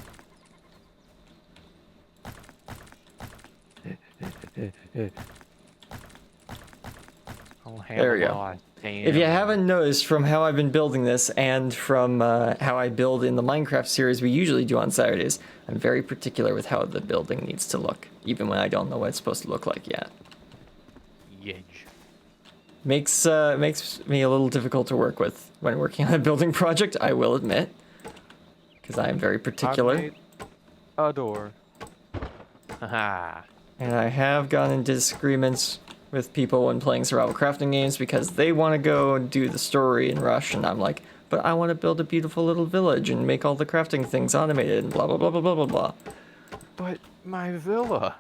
There we go. If you haven't noticed from how I've been building this and from how I build in the Minecraft series we usually do on Saturdays, I'm very particular with how the building needs to look, even when I don't know what it's supposed to look like yet. Yedge. Makes me a little difficult to work with when working on a building project, I will admit, because I am very I particular. made a door. Haha. And I have gotten into disagreements with people when playing survival crafting games because they want to go and do the story and rush, and I'm like, but I want to build a beautiful little village and make all the crafting things automated and blah blah blah blah blah blah blah. But my villa,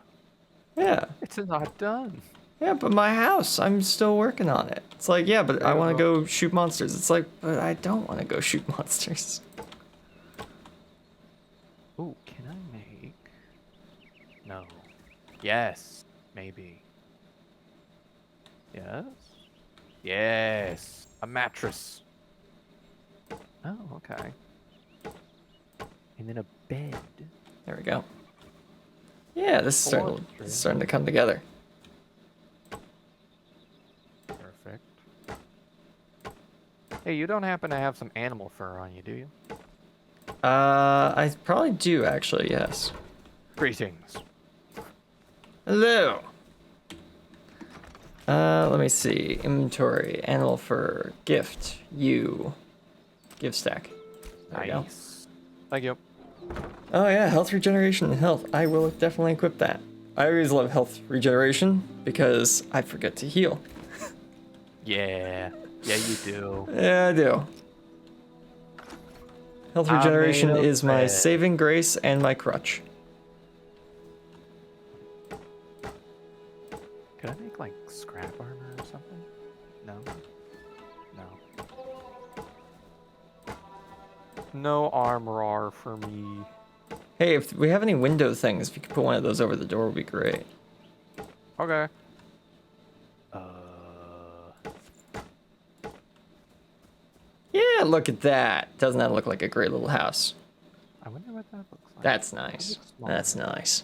Yeah, it's not done. yeah, but my house, I'm still working on it. It's like, yeah, but I want to go shoot monsters. It's like, but I don't want to go shoot monsters. Ooh, can I make? No. Yes, maybe. Yes. Yes. A mattress. Oh, okay. And then a bed. There we go. Yeah, this is starting to come together. Perfect. Hey, you don't happen to have some animal fur on you, do you? I probably do actually, yes. Greetings. Hello. Let me see. Inventory, animal fur, gift, you, gift stack. There we go. Nice. Thank you. Oh yeah, health regeneration and health. I will definitely equip that. I always love health regeneration because I forget to heal. Yeah. Yeah, you do. Yeah, I do. Health I'm regeneration made of is my bread. saving grace and my crutch. Could I make like scrap armor or something? No. No. No armor for me. Hey, if we have any window things, if you could put one of those over the door, would be great. Okay. Yeah, look at that. Doesn't that look like a great little house? I wonder what that looks like. That's nice. looks small. That's nice.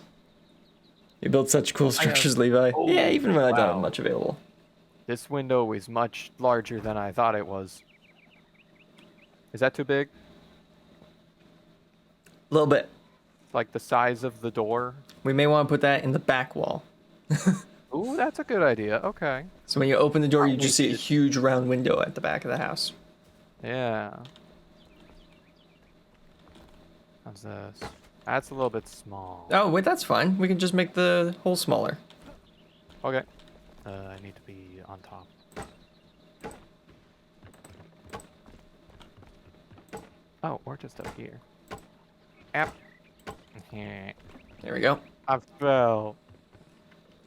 You build such cool I have- structures, Levi. Oh, Yeah, even when I don't have wow. much available. This window is much larger than I thought it was. Is that too big? A little bit. Like the size of the door? We may want to put that in the back wall. Ooh, that's a good idea. Okay. So when you open the door, I'll you just make see a it- huge round window at the back of the house. Yeah. How's this? That's a little bit small. Oh, wait, that's fine. We can just make the hole smaller. Okay. I need to be on top. Oh, or just up here. App. There we go. I fell.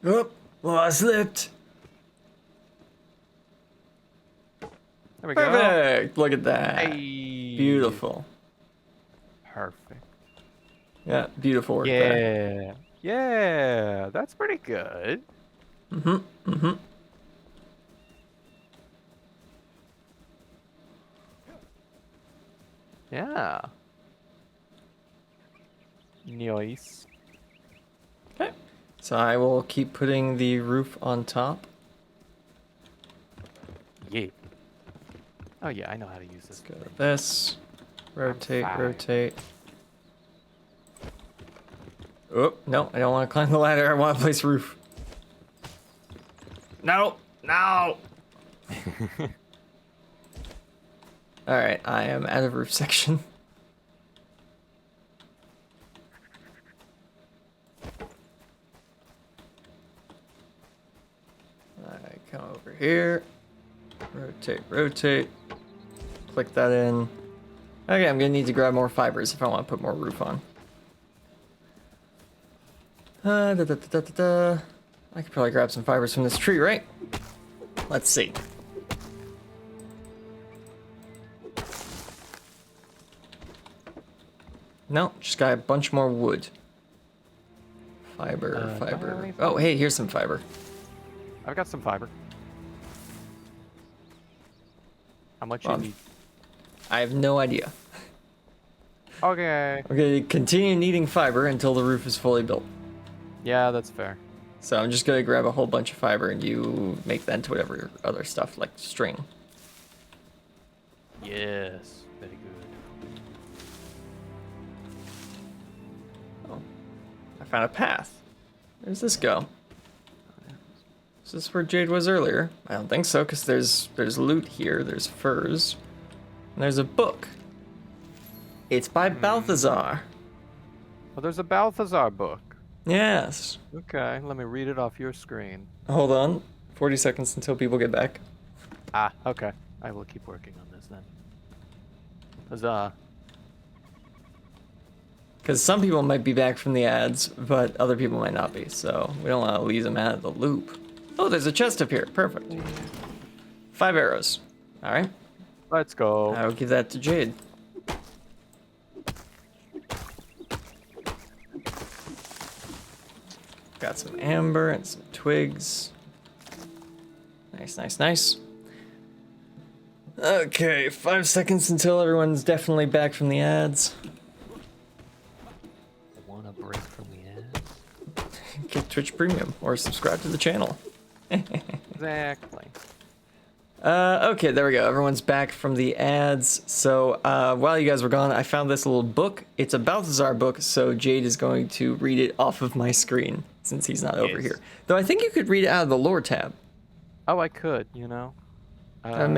Oh, well, I slipped. There we go. Perfect. Look at that. Hey. Beautiful. Perfect. Yeah, beautiful work there. Yeah. Yeah. That's pretty good. Mm-hmm. Mm-hmm. Yeah. Nice. Okay. So I will keep putting the roof on top. Yeah. Oh yeah, I know how to use this. Go to this. Rotate, fine. rotate. Oh, no, I don't want to climb the ladder. I want to place roof. No, no. All right, I am out of roof section. I come over here. Rotate, rotate. Click that in. Okay, I'm gonna need to grab more fibers if I want to put more roof on. Da, da, da, da, da, da. I could probably grab some fibers from this tree, right? Let's see. No, just got a bunch more wood. Fiber, fiber. anything? Oh, hey, here's some fiber. I've got some fiber. How much you Well, need? I have no idea. Okay. I'm gonna continue needing fiber until the roof is fully built. Yeah, that's fair. So I'm just gonna grab a whole bunch of fiber and you make that into whatever other stuff, like string. Yes. Very good. Oh, I found a path. Where does this go? Is this where Jade was earlier? I don't think so, because there's loot here, there's furs, and there's a book. It's by Balthazar. Well, there's a Balthazar book. Yes. Okay, let me read it off your screen. Hold on. 40 seconds until people get back. Ah, okay. I will keep working on this then. Huzzah. Because some people might be back from the ads, but other people might not be, so we don't want to leave them out of the loop. Oh, there's a chest up here. Perfect. 5 arrows. All right. Let's go. I will give that to Jade. Got some amber and some twigs. Nice, nice, nice. Okay, 5 seconds until everyone's definitely back from the ads. Want a break from the ads? Get Twitch Premium or subscribe to the channel. Exactly. Okay, there we go. Everyone's back from the ads. So while you guys were gone, I found this little book. It's a Balthazar book, so Jade is going to read it off of my screen since he's not over Yes. here. Though I think you could read it out of the lore tab. Oh, I could, you know. That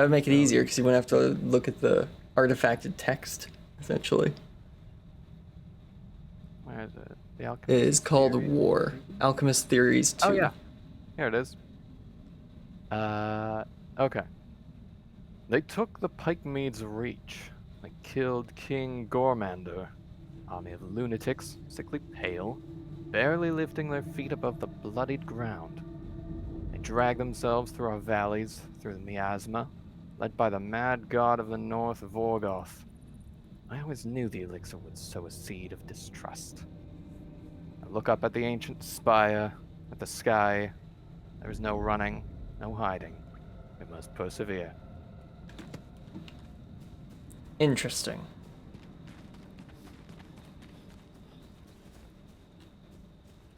would make it easier because you wouldn't have to look at the artifacted text, essentially. Where is it? The It Alchemist is called Theory? War. Alchemist Theories 2. Oh, yeah. Here it is. Okay. They took the Pikemead's Reach. They killed King Gormander. Army of lunatics, sickly pale, barely lifting their feet above the bloodied ground. They dragged themselves through our valleys, through the miasma, led by the mad god of the north, Vorgoth. I always knew the elixir would sow a seed of distrust. I look up at the ancient spire, at the sky. There is no running, no hiding. We must persevere. Interesting.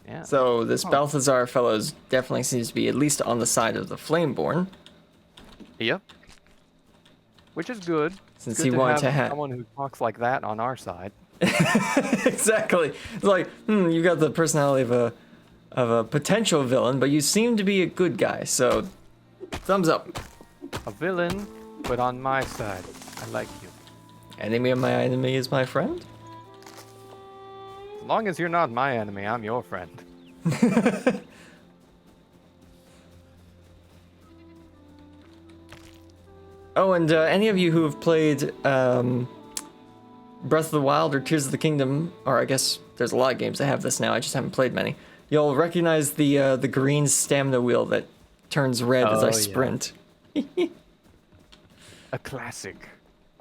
Yeah. So this Balthazar fellows definitely seems to be at least on the side of the Flameborn. Yep. Which is good. Since Good he wanted to have have someone who talks like that on our side. exactly. It's like, you got the personality of a potential villain, but you seem to be a good guy. So, thumbs up. A villain, but on my side. I like you. Enemy of my enemy is my friend. As long as you're not my enemy, I'm your friend. Oh, and any of you who have played Breath of the Wild or Tears of the Kingdom, or I guess there's a lot of games that have this now, I just haven't played many. You'll recognize the green stamina wheel that turns red as I yeah. sprint. A classic.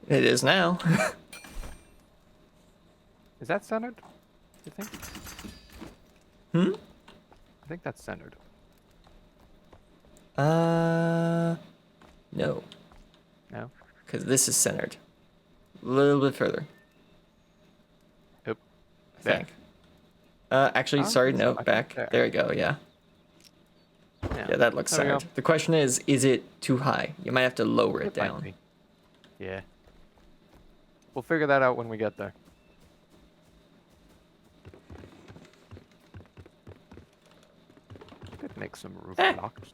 It is now. Is that centered? You think? I think that's centered. No. No? Because this is centered. A little bit further. Oop. I There. think. Actually, Huh? sorry, no, I think back. there. There we go, yeah. Yeah, that looks There we go. centered. The question is it too high? You might have to lower it Might down. be. Yeah. We'll figure that out when we get there. Could make some roof blocks.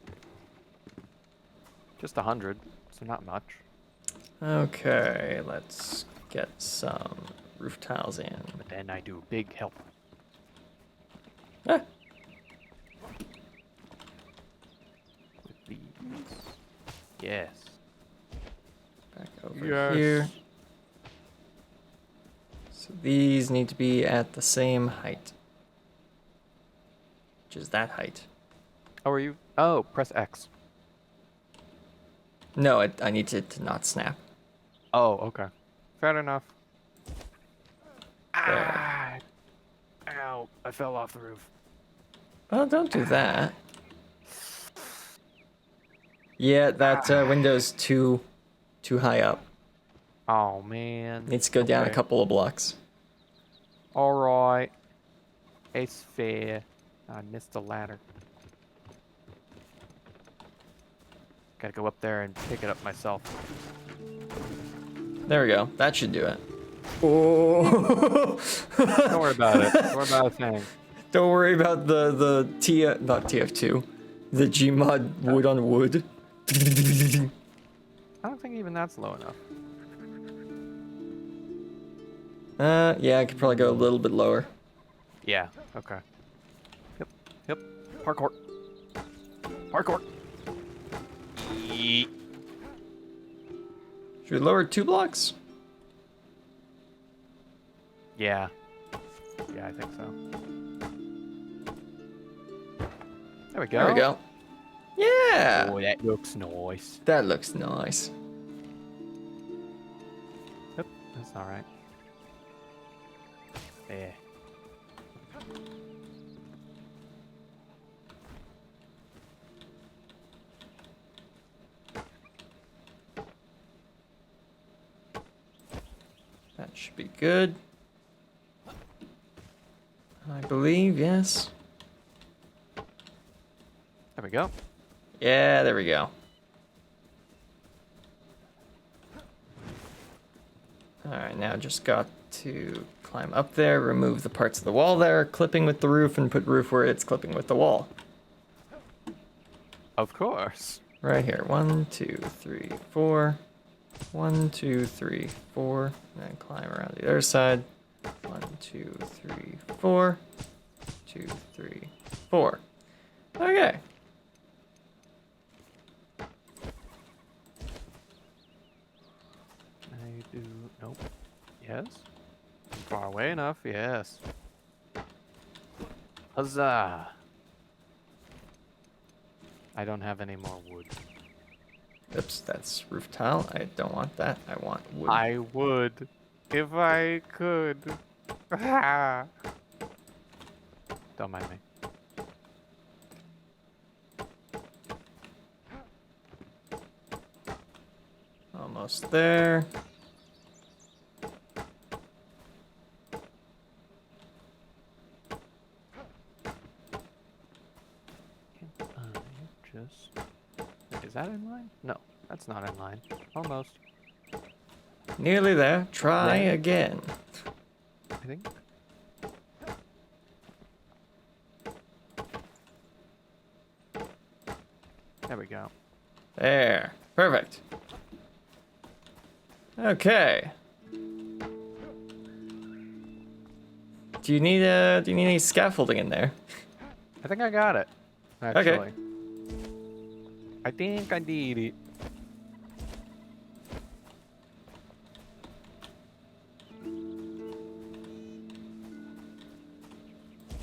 Just 100, so not much. Okay, let's get some roof tiles in. But then I do big help. Ah, With these. Yes. back over Yes. here. So these need to be at the same height. Which is that height. How are you? Oh, press X. No, I need it to not snap. Oh, okay. Fair enough. There. Ah! Ow, I fell off the roof. Well, don't do that. Yeah, that window's too high up. Oh, man. Needs to go down a Okay. couple of blocks. Alright. It's fair. I missed the ladder. Gotta go up there and pick it up myself. There we go. That should do it. Oh. Don't worry about it. Don't worry about a thing. Don't worry about the not TF2, the Gmod wood on wood. I don't think even that's low enough. Yeah, I could probably go a little bit lower. Yeah, okay. Yep, yep. Parkour. Parkour. Yeet. Should we lower 2 blocks? Yeah. Yeah, I think so. There we go. There we go. Yeah, Oh, that looks nice. that looks nice. Yep, that's alright. Yeah. That should be good. I believe, yes. There we go. Yeah, there we go. Alright, now just got to climb up there, remove the parts of the wall there, clipping with the roof, and put roof where it's clipping with the wall. Of course. Right here. 1, 2, 3, 4. 1, 2, 3, 4. And then climb around the other side. 1, 2, 3, 4. 2, 3, 4. Okay. Yes. Far away enough, yes. Huzzah! I don't have any more wood. Oops, that's roof tile. I don't want that. I want wood. I would, if I could. Don't mind me. Almost there. Is that in line? No, that's not in line. Almost. Nearly there. Try again. I think. There we go. There. Perfect. Okay. Do you need any scaffolding in there? I think I got it. Actually. Okay. I think I did it.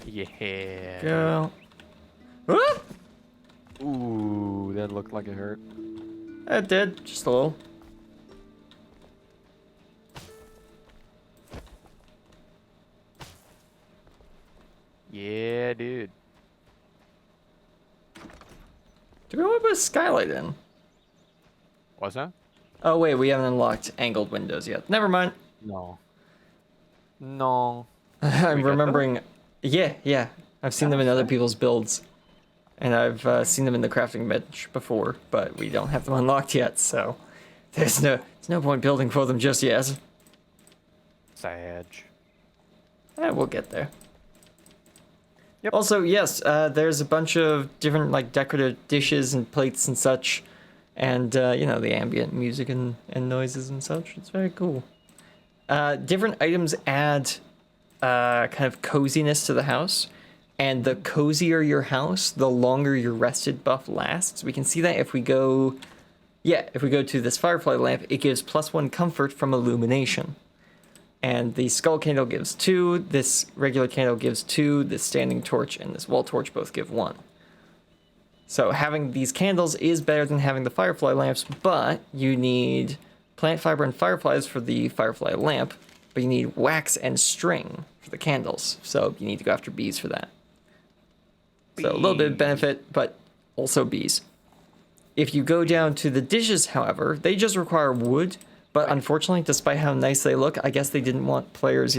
Yeah. Go. Woo! Ooh, that looked like it hurt. It did, just a little. Yeah, dude. Do we want to put a skylight in? What's that? Oh wait, we haven't unlocked angled windows yet. Never mind. No. No. I'm We got remembering. Yeah. I've seen them in other people's builds, and I've seen them in the crafting bench before, but we don't have them unlocked yet, so there's no point building for them just yet. Sage. We'll get there. Yep. Also, yes, there's a bunch of different like decorative dishes and plates and such, and you know, the ambient music and noises and such. It's very cool. Different items add kind of coziness to the house, and the cozier your house, the longer your rested buff lasts. We can see that if we go to this firefly lamp, it gives +1 comfort from illumination. And the skull candle gives 2, this regular candle gives 2, this standing torch and this wall torch both give 1. So having these candles is better than having the firefly lamps, but you need plant fiber and fireflies for the firefly lamp, but you need wax and string for the candles. So you need to go after bees for that. So a little bit of benefit, but also bees. If you go down to the dishes, however, they just require wood. But unfortunately, despite how nice they look, I guess they didn't want players,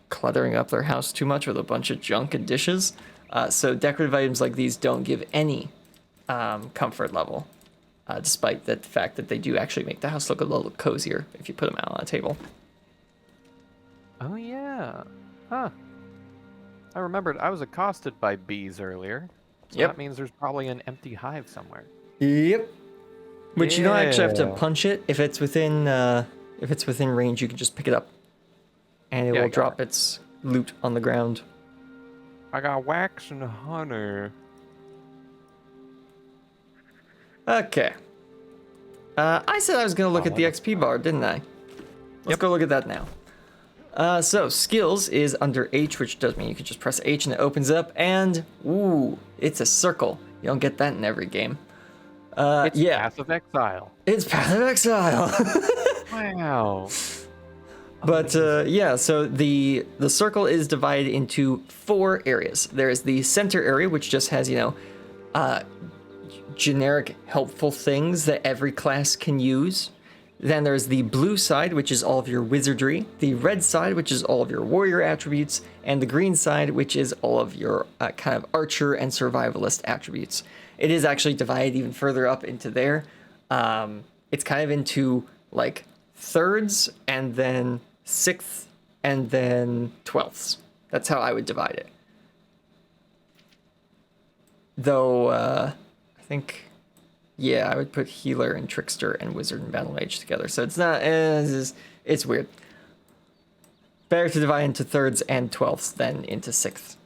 cluttering up their house too much with a bunch of junk and dishes. So decorative items like these don't give any comfort level, despite the fact that they do actually make the house look a little cozier if you put them out on a table. Oh, yeah. Huh. I remembered I was accosted by bees earlier. So Yep. that means there's probably an empty hive somewhere. Yep. Which you don't actually have to Yeah. punch it. If it's within range, you can just pick it up, and it Yeah, I will got drop it. its loot on the ground. I got wax and honey. Okay. I said I was going to look at the XP bar, didn't I? Let's go look at that now. So, skills is under H, which does mean you can just press H and it opens up, and, ooh, it's a circle. You don't get that in every game. It's yeah. Path of Exile. It's Path of Exile! Wow. But, yeah, so the circle is divided into 4 areas. There's the center area, which just has, generic helpful things that every class can use. Then there's the blue side, which is all of your wizardry, the red side, which is all of your warrior attributes, and the green side, which is all of your kind of archer and survivalist attributes. It is actually divided even further up into there. It's kind of into like thirds, and then sixths, and then twelfths. That's how I would divide it. Though, I think... yeah, I would put healer and trickster and wizard and battle mage together. So it's not, it's weird. Better to divide into thirds and twelfths than into sixths.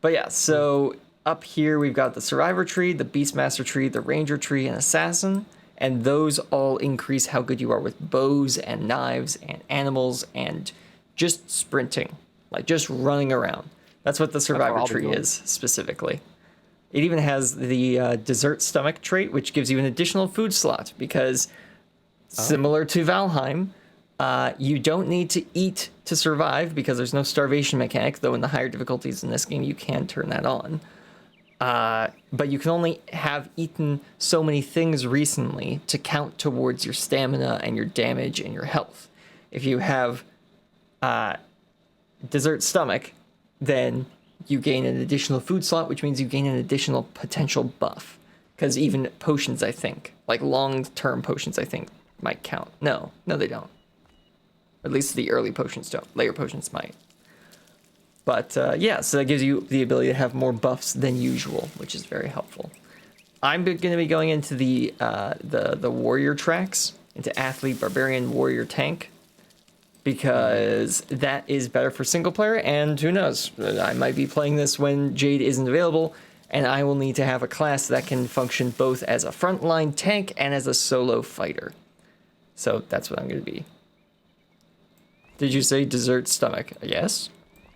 But yeah, so up here we've got the survivor tree, the beastmaster tree, the ranger tree, and assassin. and those all increase how good you are with bows and knives and animals and just sprinting, like just running around. That's what the survivor I'll be tree doing. is specifically. It even has the dessert stomach trait, which gives you an additional food slot because, similar to Valheim, you don't need to eat to survive because there's no starvation mechanic, though in the higher difficulties in this game, you can turn that on. But you can only have eaten so many things recently to count towards your stamina and your damage and your health. If you have dessert stomach, then you gain an additional food slot, which means you gain an additional potential buff. Because even potions, I think, like long-term potions, I think, might count. No, they don't. At least the early potions don't. Later potions might. But yeah, so that gives you the ability to have more buffs than usual, which is very helpful. I'm going to be going into the warrior tracks, into athlete, barbarian, warrior, tank, because that is better for single player, and who knows, I might be playing this when Jade isn't available, and I will need to have a class that can function both as a frontline tank and as a solo fighter. So that's what I'm going to be. Did you say dessert stomach? Yes?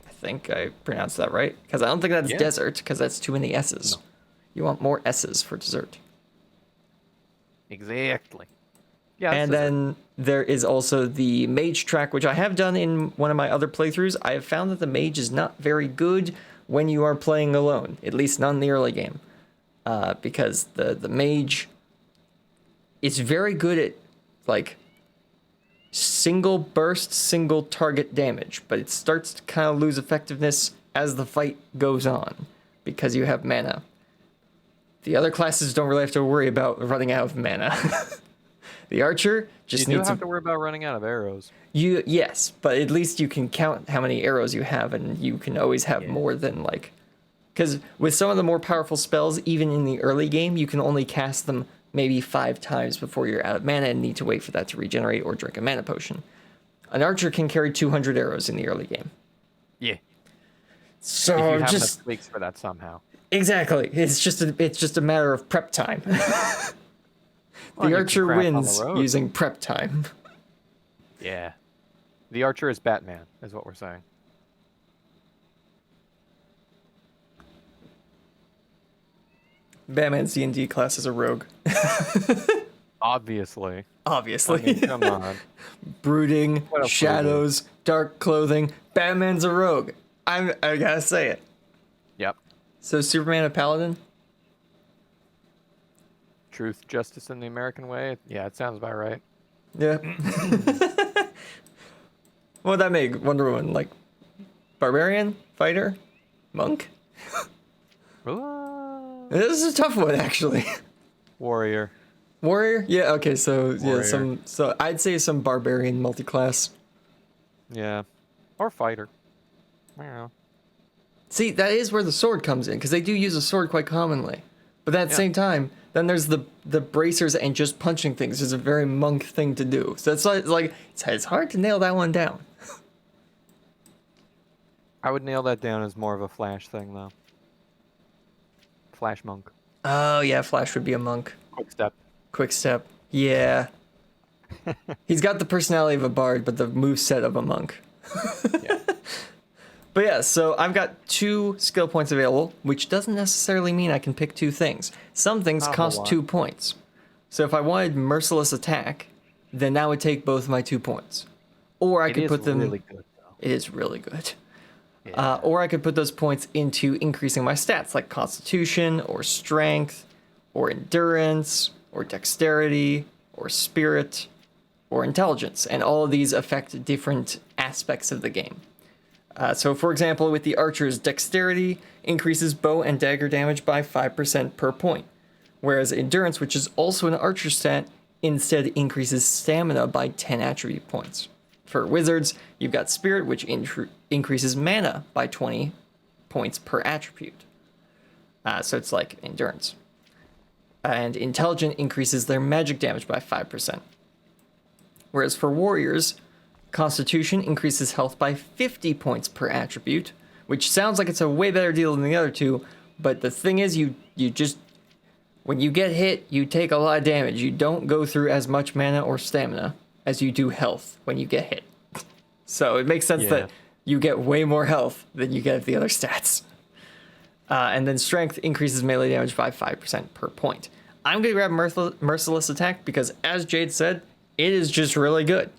I think I pronounced that right, because I don't think that's desert, because that's too many S's. No. You want more S's for dessert. Exactly. Yeah, and then there is also the mage track, which I have done in one of my other playthroughs. I have found that the mage is not very good when you are playing alone, at least not in the early game, because the mage is very good at like single burst, single target damage, but it starts to kind of lose effectiveness as the fight goes on because you have mana. The other classes don't really have to worry about running out of mana. The archer just you needs do have to worry about running out of arrows. Yes, but at least you can count how many arrows you have, and you can always have more than like, because with some of the more powerful spells, even in the early game, you can only cast them maybe 5 times before you're out of mana and need to wait for that to regenerate or drink a mana potion. An archer can carry 200 arrows in the early game. Yeah. So if you have just enough tweaks for that somehow. Exactly. It's just a matter of prep time. The archer wins using prep time. Yeah. The archer is Batman, is what we're saying. Batman's D&D class is a rogue. Obviously. I mean, come on. Brooding, shadows, dark clothing. Batman's a rogue. I gotta say it. Yep. So Superman a paladin? Truth, justice, in the American way? Yeah, it sounds about right. Yeah. What would that make Wonder Woman? Like, barbarian? Fighter? Monk? This is a tough one, actually. Warrior. Warrior? Yeah, okay, so Warrior. yeah, so I'd say some barbarian multi-class. Yeah. Or fighter. I don't know. See, that is where the sword comes in, because they do use a sword quite commonly. But at the same time, then there's the bracers and just punching things is a very monk thing to do. So it's hard to nail that one down. I would nail that down as more of a Flash thing, though. Flash monk. Oh yeah, Flash would be a monk. Quick step. Yeah. He's got the personality of a bard, but the moveset of a monk. Yeah. But yeah, so I've got 2 skill points available, which doesn't necessarily mean I can pick 2 things. Some things cost 2 points. So if I wanted merciless attack, then that would take both my 2 points. Or I could put them. Really good, though. It is really good. Yeah. Or I could put those points into increasing my stats, like constitution, or strength, or endurance, or dexterity, or spirit, or intelligence. And all of these affect different aspects of the game. So for example, with the archer's dexterity, increases bow and dagger damage by 5% per point. Whereas endurance, which is also an archer stat, instead increases stamina by 10 attribute points. For wizards, you've got spirit, which increases mana by 20 points per attribute. So it's like endurance. And intelligent increases their magic damage by 5%. Whereas for warriors, constitution increases health by 50 points per attribute, which sounds like it's a way better deal than the other 2, but the thing is you just When you get hit, you take a lot of damage. You don't go through as much mana or stamina as you do health when you get hit. So it makes sense that you get way more health than you get at the other stats. And then strength increases melee damage by 5% per point. I'm going to grab merciless attack because, as Jade said, it is just really good.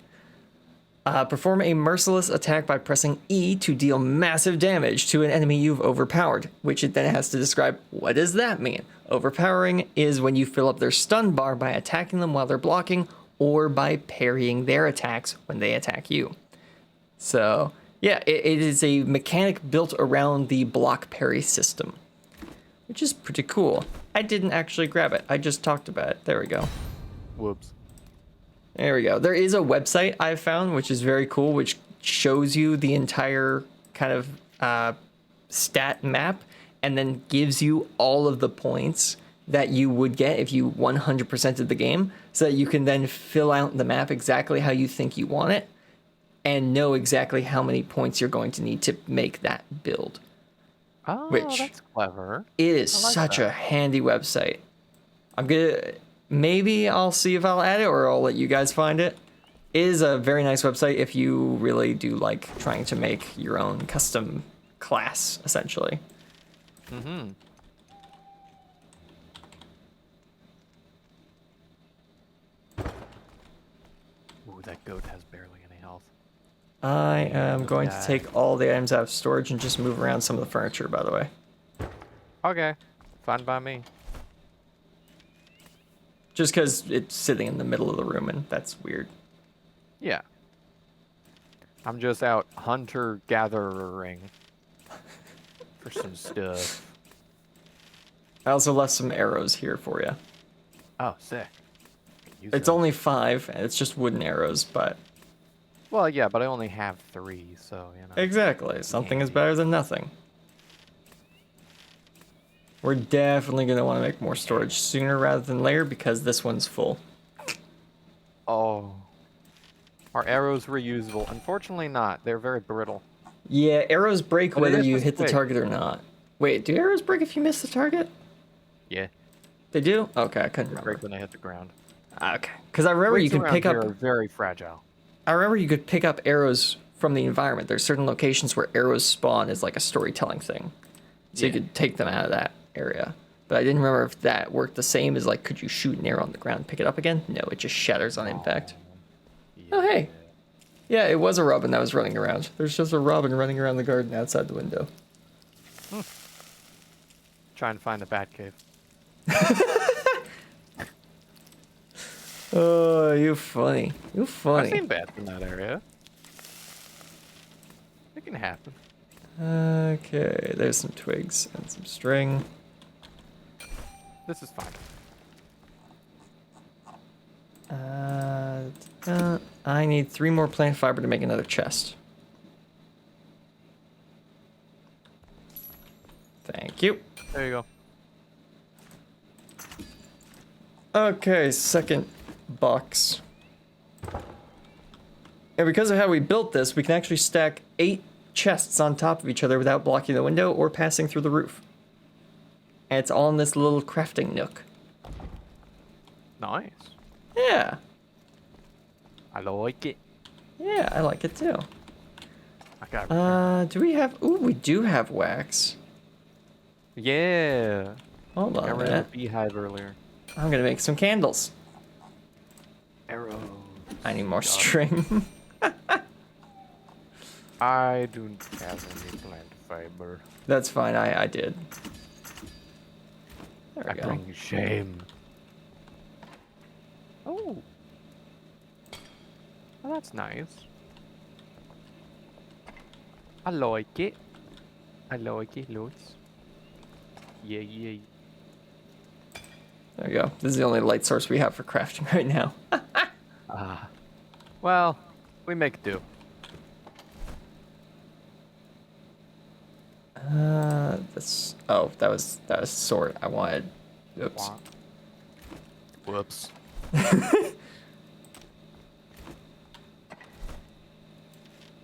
Perform a merciless attack by pressing E to deal massive damage to an enemy you've overpowered, which it then has to describe what does that mean. Overpowering is when you fill up their stun bar by attacking them while they're blocking or by parrying their attacks when they attack you. So, yeah, it is a mechanic built around the block parry system, which is pretty cool. I didn't actually grab it. I just talked about it. There we go. Whoops. There we go. There is a website I've found, which is very cool, which shows you the entire kind of stat map and then gives you all of the points that you would get if you 100%ed the game, so that you can then fill out the map exactly how you think you want it and know exactly how many points you're going to need to make that build. Oh, Which that's clever. It is such a handy website. Maybe I'll see if I'll add it or I'll let you guys find it. It is a very nice website if you really do like trying to make your own custom class, essentially. Mm-hmm. Ooh, that goat has barely any health. I am going to take all the items out of storage and just move around some of the furniture, by the way. Okay, fine by me. Just because it's sitting in the middle of the room and that's weird. Yeah. I'm just out hunter-gathering for some stuff. I also left some arrows here for you. Oh, sick. Use It's those. only 5, and it's just wooden arrows, but... Well, yeah, but I only have 3, so, you know. Exactly. Something is better than nothing. We're definitely going to want to make more storage sooner rather than later because this one's full. Oh. Are arrows reusable? Unfortunately not. They're very brittle. Yeah, arrows break But it whether is you just hit the quick. target or not. Wait, do arrows break if you miss the target? Yeah. They do? Okay, I couldn't remember. Break when they hit the ground. Okay. Because I remember you Weights could around pick here up... are very fragile. I remember you could pick up arrows from the environment. There's certain locations where arrows spawn as like a storytelling thing. So you Yeah. could take them out of that area. But I didn't remember if that worked the same as like, could you shoot an arrow on the ground and pick it up again? No, it just shatters on impact. Oh, hey. Yeah, it was a robin that was running around. There's just a robin running around the garden outside the window. Try and find the bat cave. Oh, you funny. You I've funny. seen bats in that area. It can happen. Okay, there's some twigs and some string. This is fine. I need 3 more plant fiber to make another chest. Thank you. There you go. Okay, second box. And because of how we built this, we can actually stack 8 chests on top of each other without blocking the window or passing through the roof. And it's all in this little crafting nook. Nice. Yeah. I like it. Yeah, I like it too. I got Do we have... Ooh, we do have wax. Yeah. Hold on I a ran a minute. beehive earlier. I'm gonna make some candles. Arrows. I need more string. I don't have any plant fiber. That's fine, I did. There I we go. bring you shame. Oh. Well, that's nice. I like it. I like it, loads. Yeah, yeah. There we go. This is the only light source we have for crafting right now. Ah. Well, we make do. This. Oh, that was sword. I wanted. Oops. Whoops.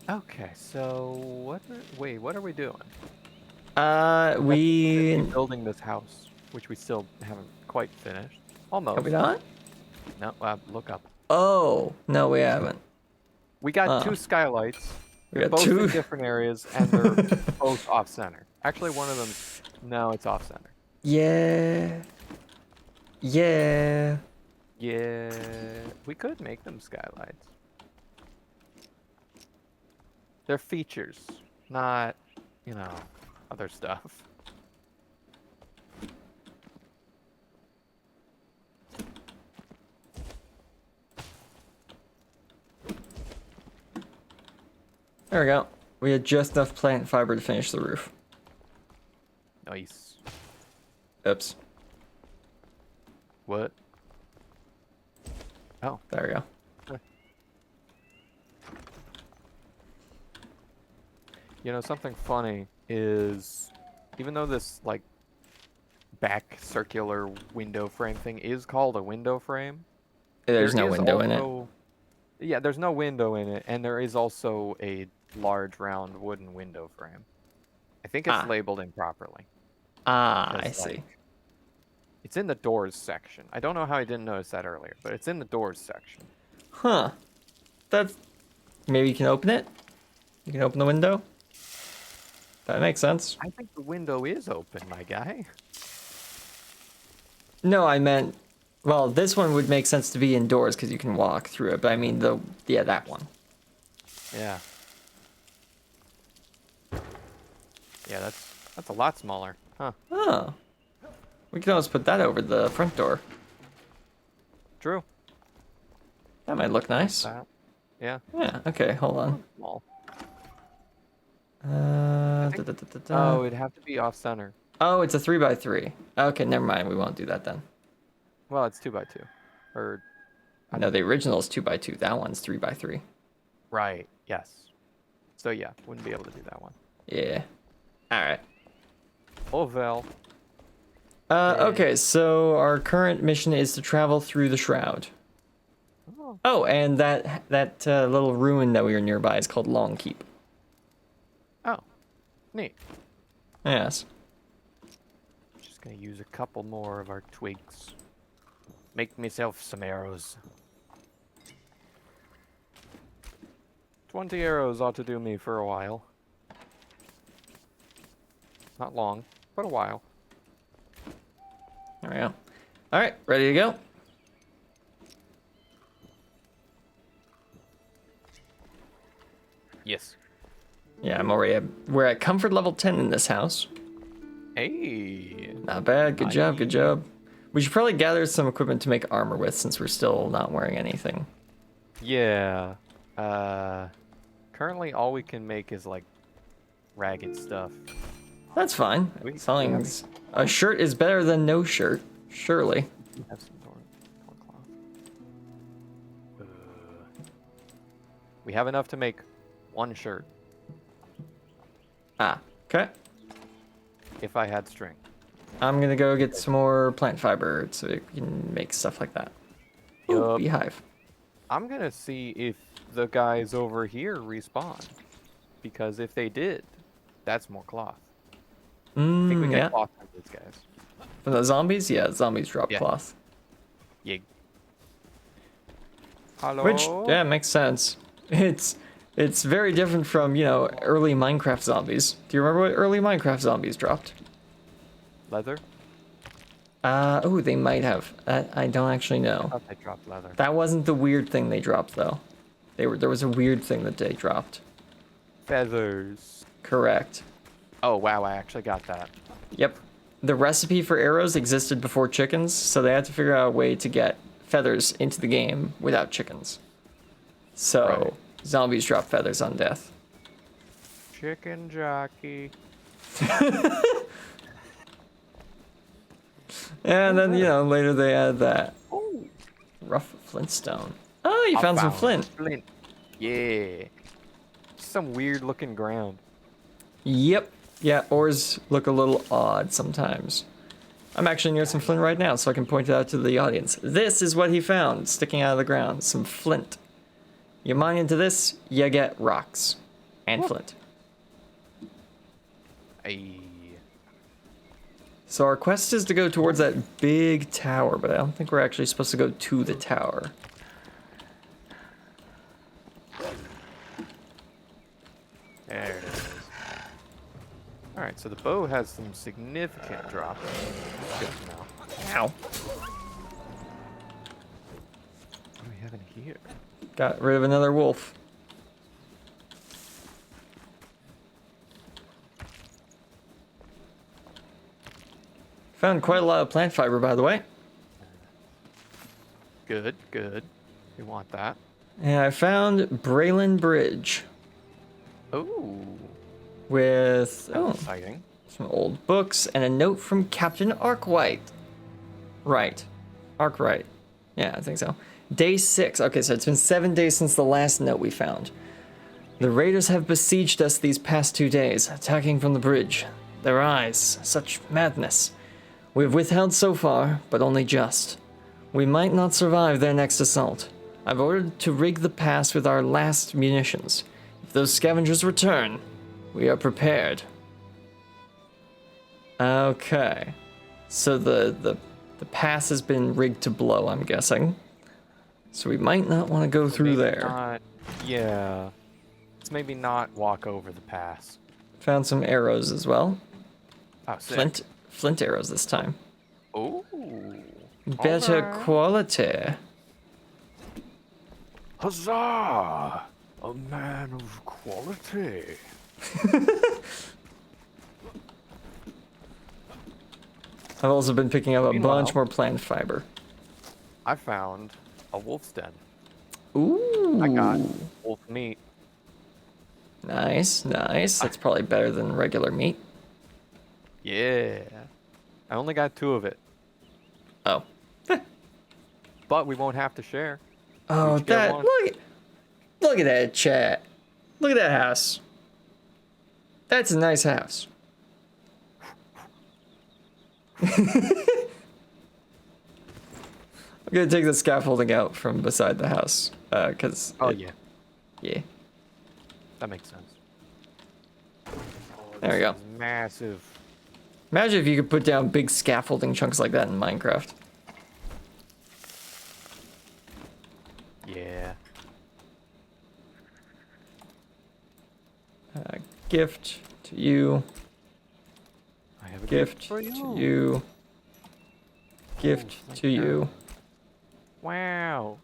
Okay, so what are we doing? We Building this house, which we still haven't quite finished. Almost. Have we not? No, look up. Oh, no, we haven't. We got Huh. 2 skylights. We They're got both 2. in different areas, and they're both off-center. Actually, one of them's... No, it's off-center. Yeah. Yeah. Yeah, we could make them skylights. They're features, not, you know, other stuff. There we go. We had just enough plant fiber to finish the roof. Nice. Oops. What? Oh. There we go. You know, something funny is, even though this, like, back circular window frame thing is called a window frame, There's there no is window in it. also- Yeah, there's no window in it, and there is also a large round wooden window frame. I think it's Ah. labeled improperly. Ah, I 'cause, see. like, it's in the doors section. I don't know how I didn't notice that earlier, but it's in the doors section. Huh. That's... Maybe you can open it? You can open the window? That makes sense. I think the window is open, my guy. No, I meant... Well, this one would make sense to be indoors because you can walk through it, but I mean yeah, that one. Yeah. Yeah, that's a lot smaller. Huh. Oh. We can always put that over the front door. True. That might look nice. That. Yeah. Yeah, okay, hold on. Small. Da, da, da, da, da. Oh, it'd have to be off center. Oh, it's a 3x3. Okay, never mind. We won't do that then. Well, it's 2x2. Or No, the original is 2x2. That one's 3x3. right, yes. So yeah, wouldn't be able to do that one. Yeah. All right. Oh well. Okay, so our current mission is to travel through the shroud. Oh, and that little ruin that we were nearby is called Long Keep. Oh, neat. Yes. Just gonna use a couple more of our twigs. Make myself some arrows. 20 arrows ought to do me for a while. Not long, but a while. There we go. All right, ready to go? Yes. Yeah, I'm already we're at comfort level 10 in this house. Hey. Not bad. Good job. Good job. We should probably gather some equipment to make armor with since we're still not wearing anything. Yeah. Currently all we can make is like ragged stuff. That's fine. We- Something's... A shirt is better than no shirt, surely. We have some torn cloth. We have enough to make one shirt Ah, okay. if I had string. I'm gonna go get some more plant fiber so we can make stuff like that. Ooh, Yup. beehive. I'm gonna see if the guys over here respawn. Because if they did, that's more cloth. I think we get Yeah. cloth from these guys. From the zombies? Yeah, zombies drop Yeah. cloth. Yeah. Hello? Which, yeah, makes sense. It's very different from, you know, early Minecraft zombies. Do you remember what early Minecraft zombies dropped? Leather? Oh, they might have. I don't actually I know. thought they dropped leather. That wasn't the weird thing they dropped, though. There was a weird thing that they dropped. Feathers. Correct. Oh, wow, I actually got that. Yep. The recipe for arrows existed before chickens, so they had to figure out a way to get feathers into the game without chickens. So, Right. zombies drop feathers on death. Chicken jockey. And then, you know, later they add that Oh, rough flintstone. Oh, you I found some flint. Flint. Yeah. Some weird looking ground. Yep. Yeah, ores look a little odd sometimes. I'm actually near some flint right now, so I can point it out to the audience. This is what he found sticking out of the ground. Some flint. You mine into this, you get rocks. And flint. Ay. So our quest is to go towards that big tower, but I don't think we're actually supposed to go to the tower. There it is. Alright, so the bow has some significant drops. Good to know. Ow. What do we have in here? Got rid of another wolf. Found quite a lot of plant fiber, by the way. Good, good. We want that. And I found Braylon Bridge Ooh, with exciting. some old books and a note from Captain Arkwright. Right. Arkwright. Yeah, I think so. Day 6. Okay, so it's been 7 days since the last note we found. The raiders have besieged us these past 2 days, attacking from the bridge. Their eyes, such madness. We have withheld so far, but only just. We might not survive their next assault. I've ordered to rig the pass with our last munitions. If those scavengers return, we are prepared. Okay. So the pass has been rigged to blow, I'm guessing. So we might not want to go through there. Yeah. Let's maybe not walk over the pass. Found some arrows as well. Oh, sick. Flint arrows this time. Ooh. Better Alright. quality. Huzzah! A man of quality. I've also been picking up a Meanwhile- bunch more plant fiber. I found a wolf's den. Ooh. I got wolf meat. Nice, nice. That's probably better than regular meat. Yeah. I only got 2 of it, Oh. but we won't have to share. Oh, each get that one. look at that chat. Look at that house. That's a nice house. I'm gonna take the scaffolding out from beside the house, cause Oh, yeah. yeah. That makes sense. There we go. This is massive. Imagine if you could put down big scaffolding chunks like that in Minecraft. Yeah. Gift to you. I have a Gift for to you. Gift Oh, to you. Wow.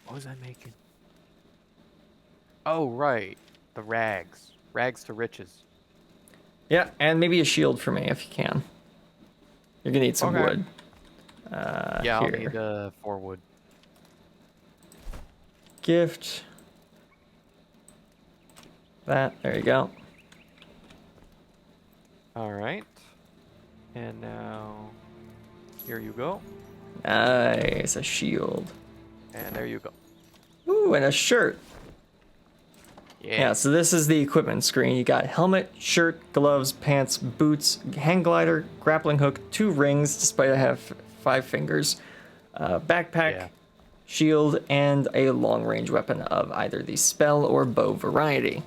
What was I making? Oh, right. The rags. Rags to riches. Yeah, and maybe a shield for me if you can. You're gonna need some Okay. wood. Yeah, I'll here. need 4 wood. Gift. That, there you go. Alright. And now, here you go. Nice, a shield. And there you go. Ooh, and a shirt. Yeah, so this is the equipment screen. You got helmet, shirt, gloves, pants, boots, hang glider, grappling hook, 2 rings, despite I have 5 fingers, backpack, Yeah. shield, and a long-range weapon of either the spell or bow variety.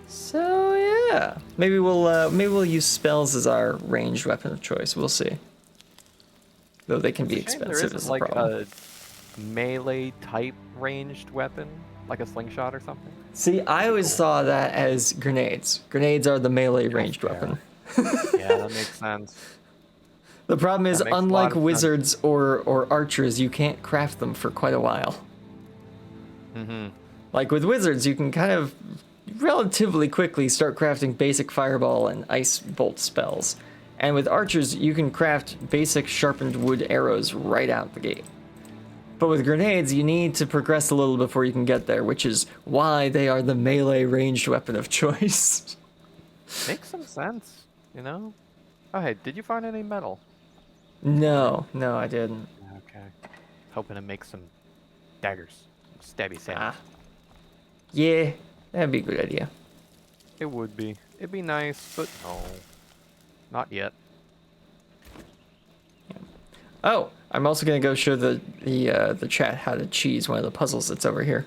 So yeah, maybe we'll use spells as our ranged weapon of choice. We'll see. Though they can be Shame there expensive isn't, is the like problem. a melee type ranged weapon, like a slingshot or something. See, I always saw that as grenades. Grenades are the melee ranged fair. weapon. Yeah, that makes sense. The problem is, That makes a lot unlike of sense. wizards or archers, you can't craft them for quite a while. Mm-hmm. Like with wizards, you can kind of relatively quickly start crafting basic fireball and ice bolt spells. And with archers, you can craft basic sharpened wood arrows right out the gate. But with grenades, you need to progress a little before you can get there, which is why they are the melee ranged weapon of choice. Makes some sense, you know? Oh, hey, did you find any metal? No, I didn't. Okay. Hoping to make some daggers. Stabby sandwich. Ah. Yeah, that'd be a good idea. It would be. It'd be nice, but no. Not yet. Oh, I'm also gonna go show the chat how to cheese one of the puzzles that's over here.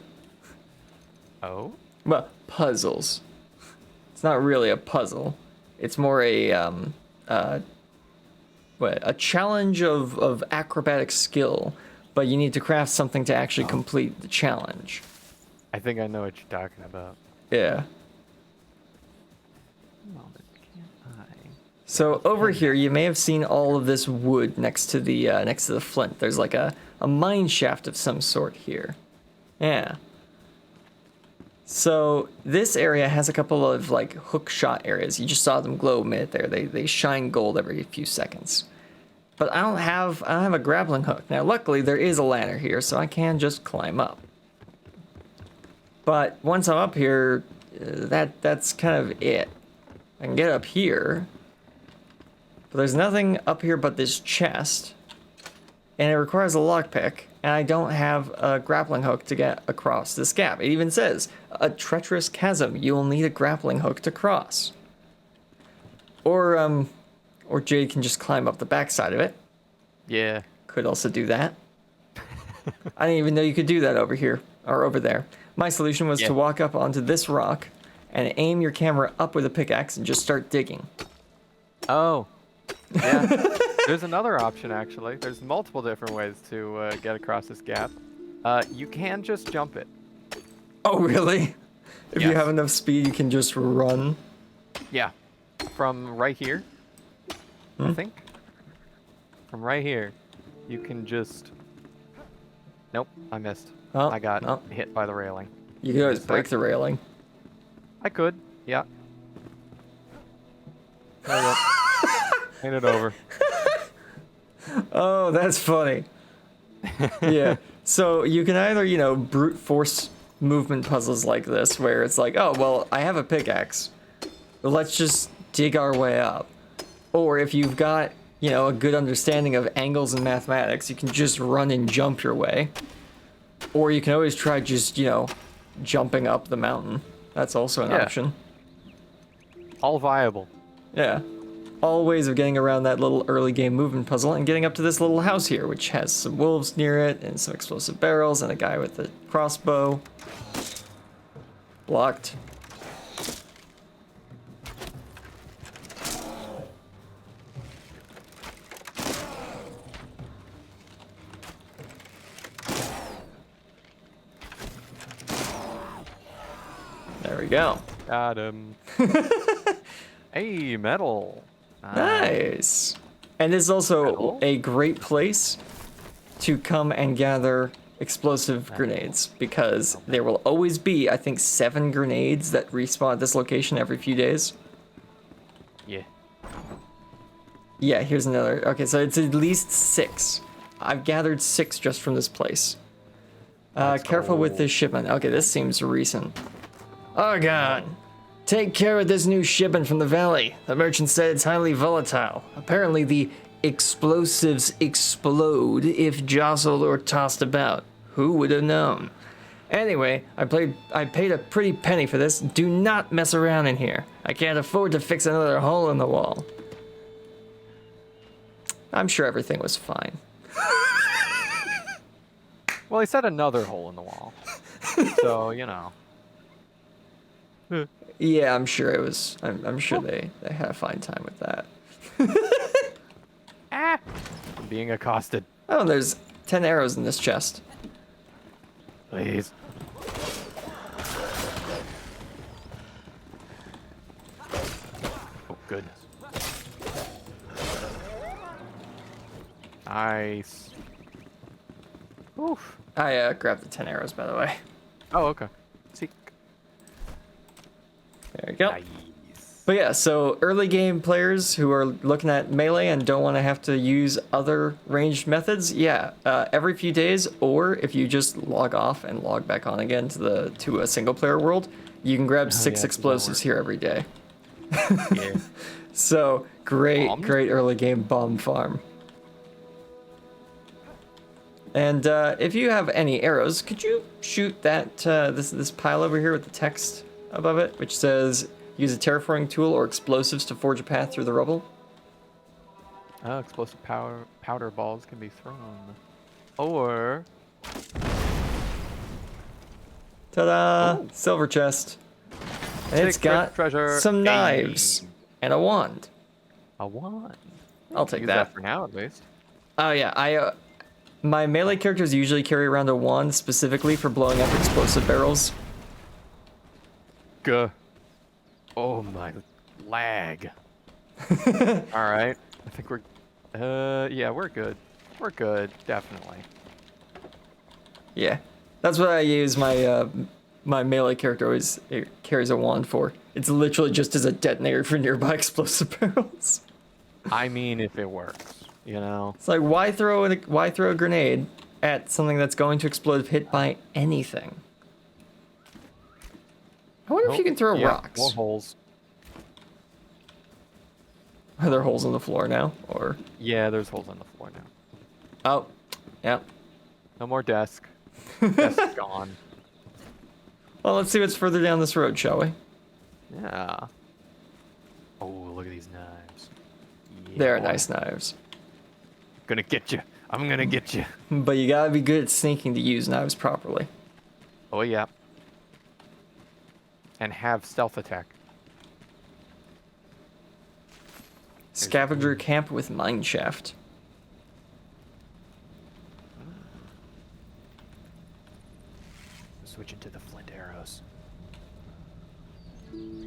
Oh? Well, puzzles. It's not really a puzzle. It's more a a challenge of acrobatic skill, but you need to craft something to actually complete the challenge. I think I know what you're talking about. Yeah. Moment, can't I? So over here, you may have seen all of this wood next to the flint. There's like a mine shaft of some sort here. Yeah. So this area has a couple of like hook shot areas. You just saw them glow a minute there. They shine gold every few seconds. But I don't have a grappling hook. Now luckily there is a ladder here, so I can just climb up. But once I'm up here, that's kind of it. I can get up here. But there's nothing up here but this chest. And it requires a lockpick. And I don't have a grappling hook to get across this gap. It even says, a treacherous chasm. You will need a grappling hook to cross. Or Jade can just climb up the backside of it. Yeah. Could also do that. I didn't even know you could do that over here. Or over there. My solution was to walk up onto this rock and aim your camera up with a pickaxe and just start digging. Oh. Yeah. There's another option, actually. There's multiple different ways to get across this gap. You can just jump it. Oh, really? If you Yes. have enough speed, you can just run? Yeah. From right here, I think. From right here, you can just... Nope, I missed. Oh, I got oh. hit by the railing. You can always Missed break that. the railing. I could, yeah. There we go. Hand it over. Oh, that's funny. Yeah. So you can either, brute force movement puzzles like this, where it's like, oh, well, I have a pickaxe. Let's just dig our way up. Or if you've got, a good understanding of angles and mathematics, you can just run and jump your way. Or you can always try just, jumping up the mountain. That's also an option. All viable. Yeah. All ways of getting around that little early game movement puzzle and getting up to this little house here, which has some wolves near it and some explosive barrels and a guy with a crossbow. Blocked. There we go. Got him. Hey, metal. Nice. And this is also Metal? a great place to come and gather explosive grenades, because there will always be, I think, 7 grenades that respawn at this location every few days. Yeah. Yeah, here's another. Okay, so it's at least 6. I've gathered 6 just from this place. Careful with this shipment. Okay, this seems recent. Oh god. Take care of this new shipment from the valley. The merchant said it's highly volatile. Apparently the explosives explode if jostled or tossed about. Who would have known? Anyway, I paid a pretty penny for this. Do not mess around in here. I can't afford to fix another hole in the wall. I'm sure everything was fine. Well, he said another hole in the wall. So, Yeah, I'm sure it was. I'm sure they had a fine time with that. I'm being accosted. Oh, there's 10 arrows in this chest. Please. Oh, goodness. Nice. Oof. I grabbed the 10 arrows, by the way. Oh, okay. See. There you go. Nice. But yeah, so early game players who are looking at melee and don't want to have to use other ranged methods, yeah, every few days, or if you just log off and log back on again to a single player world, you can grab 6 yeah, explosives here every day. Yeah. So great Bombs? early game bomb farm. And if you have any arrows, could you shoot that this pile over here with the text above it, which says use a terraforming tool or explosives to forge a path through the rubble? Explosive powder balls can be thrown. Or... Ta-da! Ooh. Silver chest. And it's Secret got treasure. some Hey. knives. and a wand. A wand. I'll take Use that. for now, at least. Oh yeah, my melee characters usually carry around a wand specifically for blowing up explosive barrels. Gah. Oh my lag. All right. I think we're. Yeah, we're good. We're good, definitely. Yeah, that's what I use my my melee character always carries a wand for. It's literally just as a detonator for nearby explosive barrels. I mean, if it works, you know. It's like why throw a grenade at something that's going to explode if hit by anything? I wonder if you can throw rocks. More holes. Are there holes in the floor now, or? Yeah, there's holes on the floor now. Oh, yeah. No more desk. Desk's gone. Well, let's see what's further down this road, shall we? Yeah. Oh, look at these knives. They're Yeah. nice knives. Gonna get you. I'm gonna get you. But you gotta be good at sneaking to use knives properly. Oh yeah. And have stealth attack. Scavenger camp with mine shaft. Switching to the flint arrows.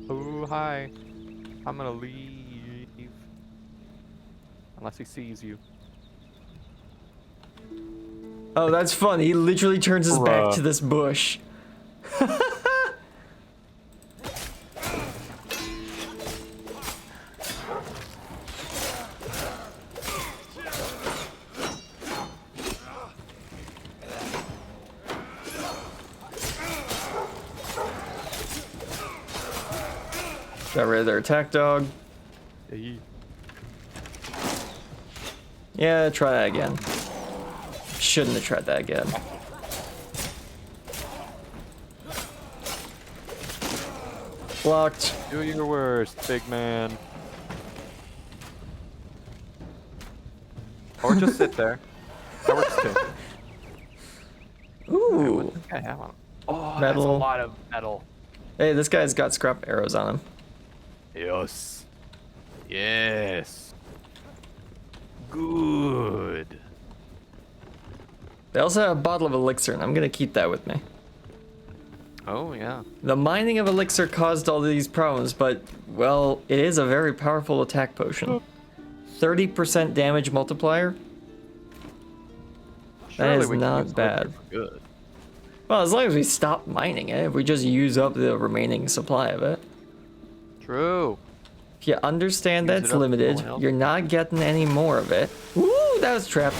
Oh hi. I'm gonna leave. Unless he sees you. Oh, that's fun. He literally turns his back Bruh. to this bush. Got rid of their attack dog. Hey. Yeah, try that again. Shouldn't have tried that again. Blocked. Do your worst, big man. Or just sit there. That works too. Ooh. What does this guy have on him? Oh, that's a Metal. lot of metal. Hey, this guy's got scrap arrows on him. Yes. Yes. Good. They also have a bottle of elixir, and I'm gonna keep that with me. Oh, yeah. The mining of elixir caused all these problems, but, well, it is a very powerful attack potion. 30% damage multiplier? That is we can not use bad. elixir for good. Well, as long as we stop mining it, if we just use up the remaining supply of it. True. If you understand that Use it's it up, limited, no one else. you're not getting any more of it. Ooh, that was trapped.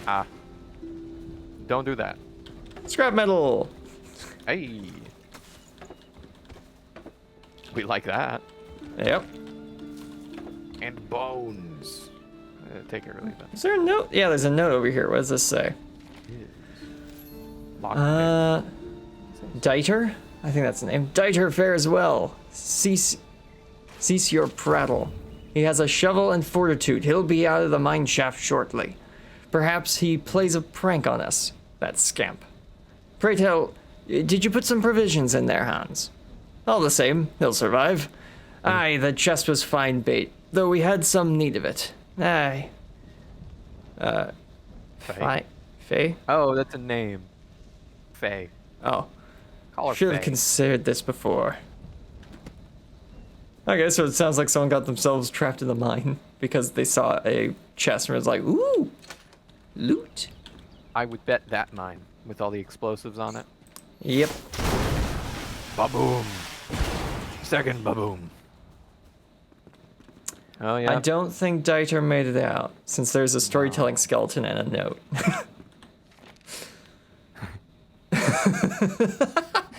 Ah. Don't do that. Scrap metal! Hey. We like that. Yep. And bones. Take it really bad. Is there a note? Yeah, there's a note over here. What does this say? Dieter? I think that's the name. Dieter fares well. Cease your prattle. He has a shovel and fortitude. He'll be out of the mine shaft shortly. Perhaps he plays a prank on us, that scamp. Pray tell, did you put some provisions in there, Hans? All the same, he'll survive. Aye, the chest was fine bait, though we had some need of it. Aye. Faye? Oh, that's a name. Faye. Oh. Call her Should have Faye. considered this before. Okay, so it sounds like someone got themselves trapped in the mine because they saw a chest and was like, ooh, loot. I would bet that mine with all the explosives on it. Yep. Ba-boom. Second ba-boom. Oh, yeah. I don't think Dieter made it out since there's a storytelling skeleton and a note.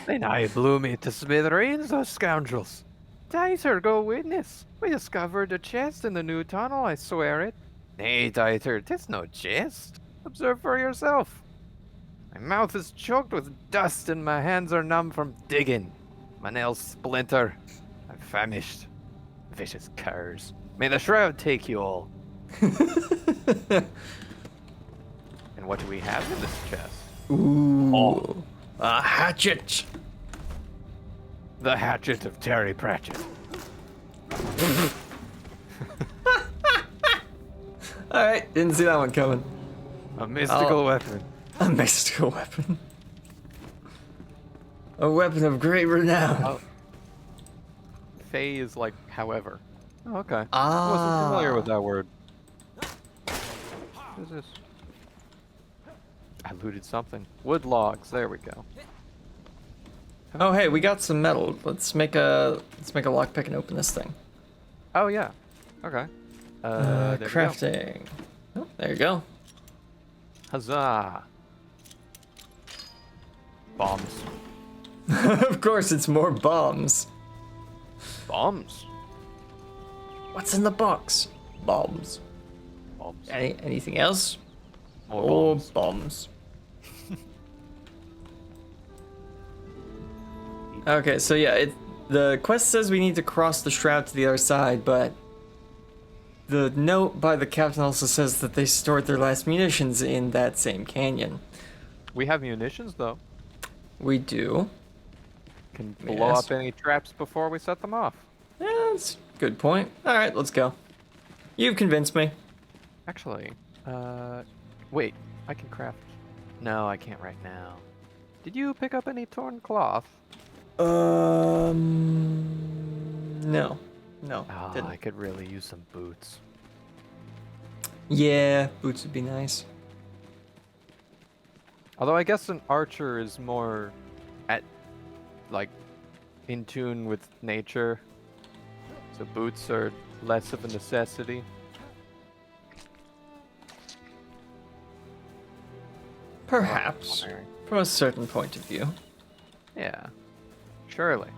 Then I blew me to smithereens, those scoundrels. Dieter, go witness. We discovered a chest in the new tunnel, I swear it. Nay, Dieter, 'tis no chest. Observe for yourself. My mouth is choked with dust and my hands are numb from digging. My nails splinter. I'm famished. Vicious curs. May the shroud take you all. And what do we have in this chest? Ooh. A hatchet. The hatchet of Terry Pratchett. Didn't see that one coming. A mystical weapon. A mystical weapon. A weapon of great renown. Oh. Fey is like, however. Oh, okay. I Ah. wasn't familiar with that word. What is this? I looted something. Wood logs. There we go. Oh, hey, we got some metal. Let's make a lockpick and open this thing. Oh yeah. Okay. There we go. Crafting. Oh, there you go. Huzzah! Bombs. Of course, it's more bombs. Bombs. What's in the box? Bombs. Bombs. Anything else? More Or bombs. Okay, so yeah, the quest says we need to cross the shroud to the other side, but the note by the captain also says that they stored their last munitions in that same canyon. We have munitions though. We do. Can blow Yes. up any traps before we set them off. Yeah, that's a good point. Alright, let's go. You've convinced me. Actually, wait, I can craft. No, I can't right now. Did you pick up any torn cloth? No. No, Ah, didn't. I could really use some boots. Yeah, boots would be nice. Although I guess an archer is more like, in tune with nature. So boots are less of a necessity. Perhaps, from a certain point of view. Yeah, surely.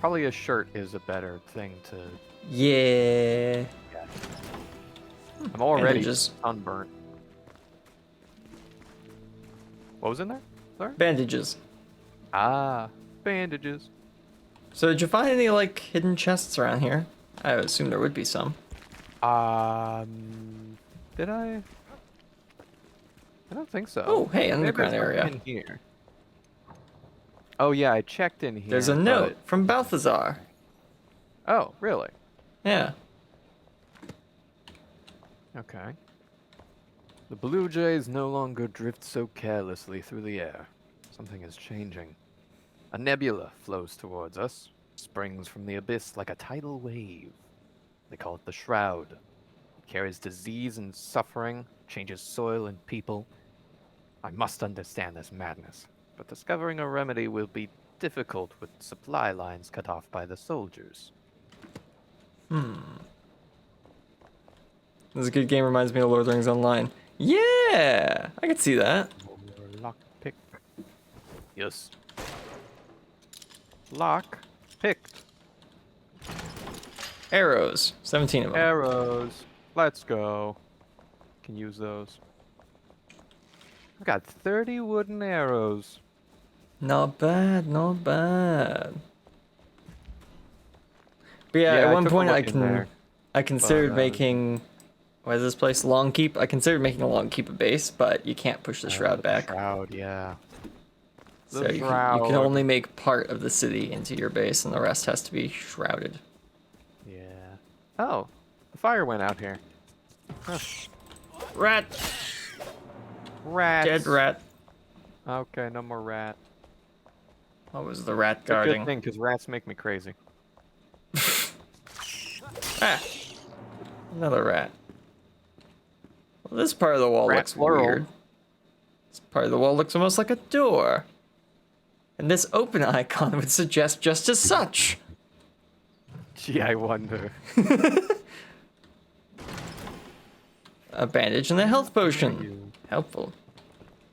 Probably a shirt is a better thing to... Yeah. I'm already Bandages. sunburnt. What was in there? Sorry? Bandages. Ah, bandages. So did you find any, like, hidden chests around here? I would assume there would be some. Did I? I don't think so. Oh, hey, Maybe underground there's area. something in here. Oh yeah, I checked in here. There's a but- note from Balthazar. Oh, really? Yeah. Okay. The blue jays no longer drift so carelessly through the air. Something is changing. A nebula flows towards us, springs from the abyss like a tidal wave. They call it the Shroud. It carries disease and suffering, changes soil and people. I must understand this madness, but discovering a remedy will be difficult with supply lines cut off by the soldiers. This is a good game, reminds me of Lord of the Rings Online. Yeah! I could see that. Lock pick. Yes. Lock picked. Arrows. 17 of them. Arrows. Let's go. Can use those. I got 30 wooden arrows. Not bad, not bad. But yeah, Yeah, at I one took a point look in there, I considered but, making, what is this place? Long Keep? I considered making a Long Keep a base, but you can't push the shroud back. Shroud, yeah. So The you can shroud. only make part of the city into your base, and the rest has to be shrouded. Yeah. Oh, the fire went out here. Huh. Rat! Rats. Dead rat. Okay, no more rat. What was the rat It's a good guarding? thing, because rats make me crazy. Ah! Another rat. Well, this part of the wall Rat looks plural. weird. This part of the wall looks almost like a door. And this open icon would suggest just as such. Gee, I wonder. A bandage and a health potion. Helpful.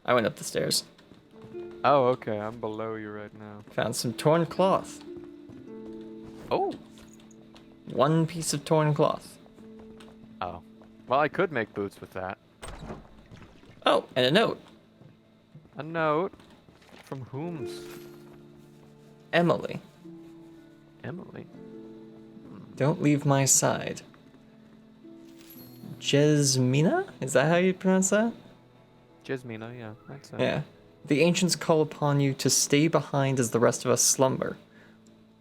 I went up the stairs. Oh, okay, I'm below you right now. Found some torn cloth. Oh! One piece of torn cloth. Oh. Well, I could make boots with that. Oh, and a note. A note? From whom? Emily, Emily? don't leave my side. Jesmina? Is that how you pronounce that? Jasmina, yeah, that's it. Yeah. The ancients call upon you to stay behind as the rest of us slumber.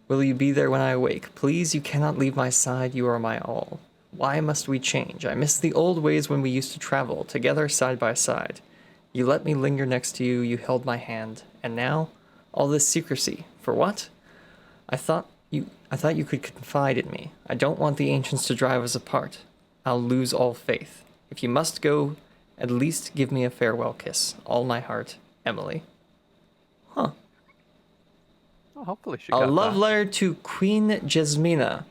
Will you be there when I awake? Please, you cannot leave my side. You are my all. Why must we change? I miss the old ways when we used to travel, together side by side. You let me linger next to you, you held my hand, and now, all this secrecy. For what? I thought you could confide in me. I don't want the ancients to drive us apart. I'll lose all faith. If you must go, at least give me a farewell kiss. All my heart, Emily. Huh. Oh, hopefully she A got love that. letter to Queen Jasmina.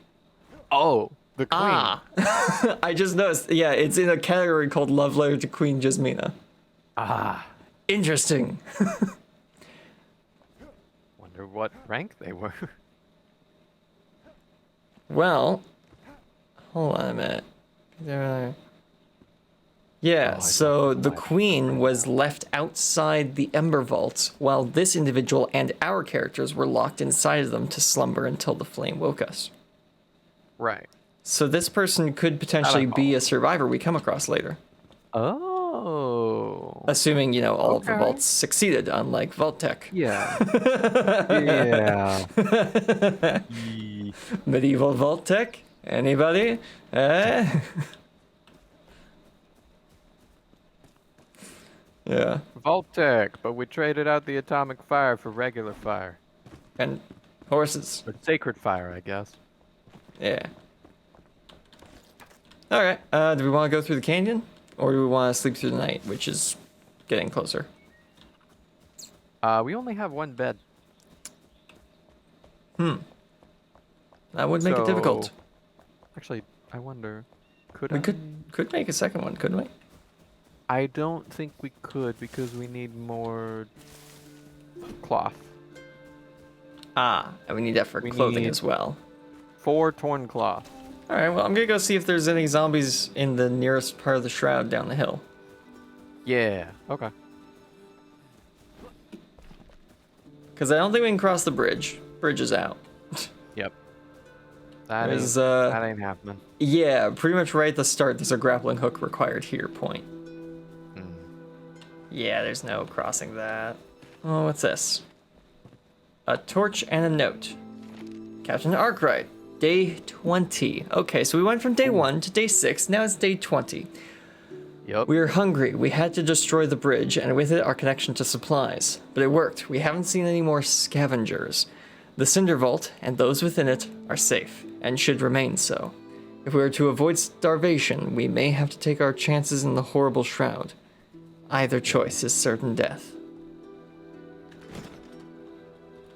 Oh, the queen. Ah. I just noticed. Yeah, it's in a category called love letter to Queen Jasmina. Ah. Interesting. Wonder what rank they were. Well, hold on a minute. Yeah, Oh, I so don't the know why. queen was left outside the Ember Vault, while this individual and our characters were locked inside of them to slumber until the flame woke us. Right. So this person could potentially be a survivor we come across later. Oh. Assuming, all of the Okay. vaults succeeded, unlike Vault Tech. Yeah. Yeah. Yee. Medieval Vault Tech? Anybody? Yeah. Vault-Tec, but we traded out the atomic fire for regular fire. And horses. Or sacred fire, I guess. Yeah. Alright, do we want to go through the canyon? Or do we want to sleep through the night, which is getting closer? We only have one bed. That would make it difficult. So- Actually, I wonder, could We I? could make a second one, couldn't we? I don't think we could because we need more cloth. Ah, and we need that for We clothing need- as well. 4 torn cloth. Alright, well, I'm gonna go see if there's any zombies in the nearest part of the shroud down the hill. Yeah. Okay. Because I don't think we can cross the bridge. Bridge is out. Yep. That There's, ain't happening. Yeah, pretty much right at the start, there's a grappling hook required here point. Yeah, there's no crossing that. Oh, what's this? A torch and a note. Captain Arkwright, day 20. Okay, so we went from day 1 to day 6, now it's day 20. Yep. We are hungry, we had to destroy the bridge, and with it our connection to supplies. But it worked, we haven't seen any more scavengers. The Cinder Vault, and those within it, are safe, and should remain so. If we are to avoid starvation, we may have to take our chances in the horrible shroud. Either choice is certain death.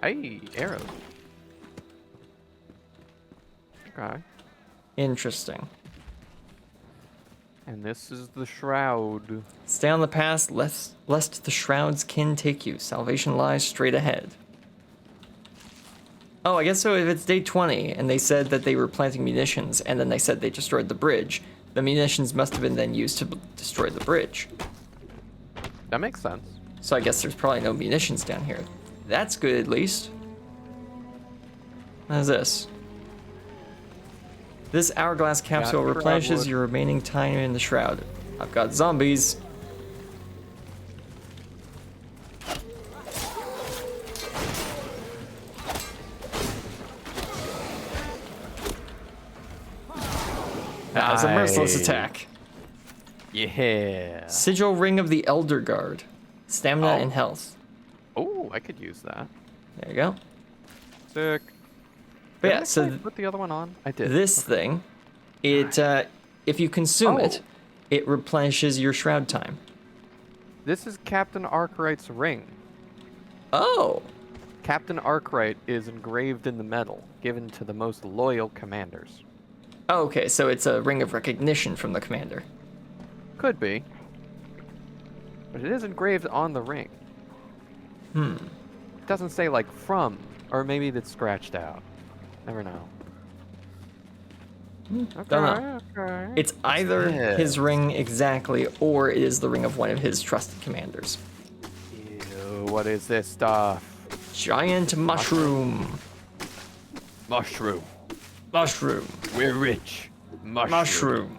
Hey, arrows. Okay. Interesting. And this is the shroud. Stay on the path, lest the shroud's kin take you. Salvation lies straight ahead. Oh, I guess so if it's day 20, and they said that they were planting munitions, and then they said they destroyed the bridge, the munitions must have been then used to destroy the bridge. That makes sense. So I guess there's probably no munitions down here. That's good, at least. What is this? This hourglass capsule Got replenishes shroudwood. your remaining time in the shroud. I've got zombies. That was a merciless Nice. attack. Yeah. Sigil Ring of the Elder Guard. Stamina Oh. and health. Oh, I could use that. There you go. Sick. But Did yeah, I so actually put the other one on? I did. this thing, it if you consume it, Oh. it replenishes your shroud time. This is Captain Arkwright's ring. Oh, Captain Arkwright is engraved in the metal, given to the most loyal commanders. okay, so it's a ring of recognition from the commander. Could be. But it is engraved on the ring. It doesn't say, like, from, or maybe it's scratched out. Never know. Don't know. Okay. It's either this? his ring exactly, or it is the ring of one of his trusted commanders. Ew, what is this stuff? Giant mushroom. Mushroom. Mushroom. We're rich. Mushroom.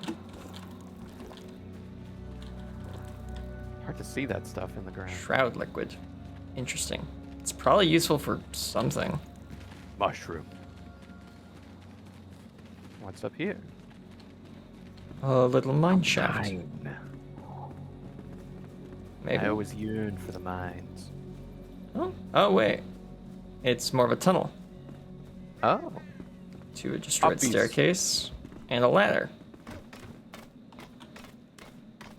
Hard to see that stuff in the ground. Shroud liquid. Interesting. It's probably useful for something. Mushroom. What's up here? A little mine shaft. Mine. Maybe. I always yearn for the mines. Oh, wait. It's more of a tunnel. Oh. To a destroyed Uppies. staircase and a ladder.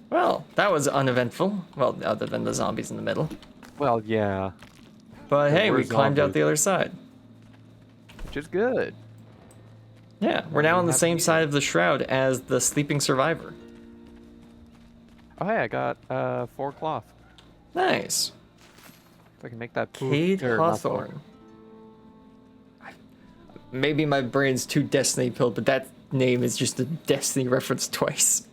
Well, that was uneventful. Well, other than the zombies in the middle. Well, yeah. But There hey, were we climbed out zombies. the other side. Which is good. Yeah, we're now we on the have same here? side of the shroud as the sleeping survivor. Oh, hey, I got 4 cloth. Nice. If I can make that Cade or not Thor. Hawthorne. Maybe my brain's too Destiny pilled, but that name is just a Destiny reference twice.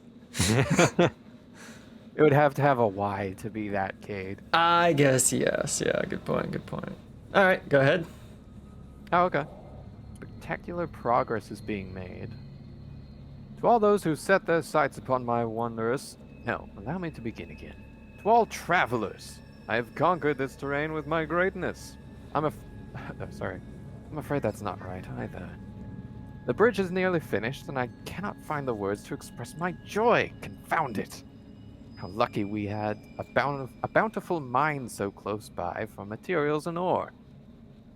It would have to have a Y to be that Cade. I guess, yes. Yeah, good point, good point. Alright, go ahead. Oh, okay. Spectacular progress is being made. To all those who set their sights upon my wondrous... No, allow me to begin again. To all travelers, I have conquered this terrain with my greatness. Sorry. I'm afraid that's not right either. The bridge is nearly finished, and I cannot find the words to express my joy. Confound it! How lucky we had a bountiful mine so close by for materials and ore.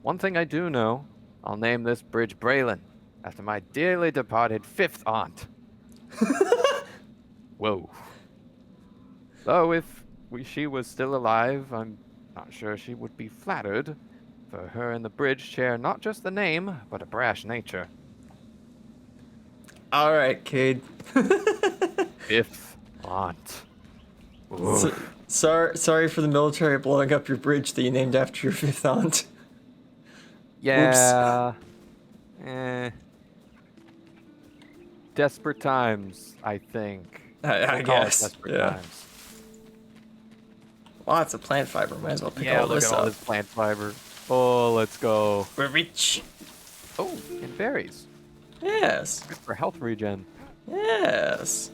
One thing I do know, I'll name this bridge Braylon, after my dearly departed 5th aunt. Whoa. Though if she was still alive, I'm not sure she would be flattered, for her and the bridge share not just the name, but a brash nature. Alright, Cade. 5th aunt. Oof. Sorry for the military blowing up your bridge that you named after your 5th aunt. Yeah. Desperate times, I think. I We'll call it guess. desperate Yeah. times. Lots of plant fiber. Might as well pick Yeah, all look this at all up. this plant fiber. Oh, let's go. We're rich. Oh, and berries. Yes. Good for health regen. Yes.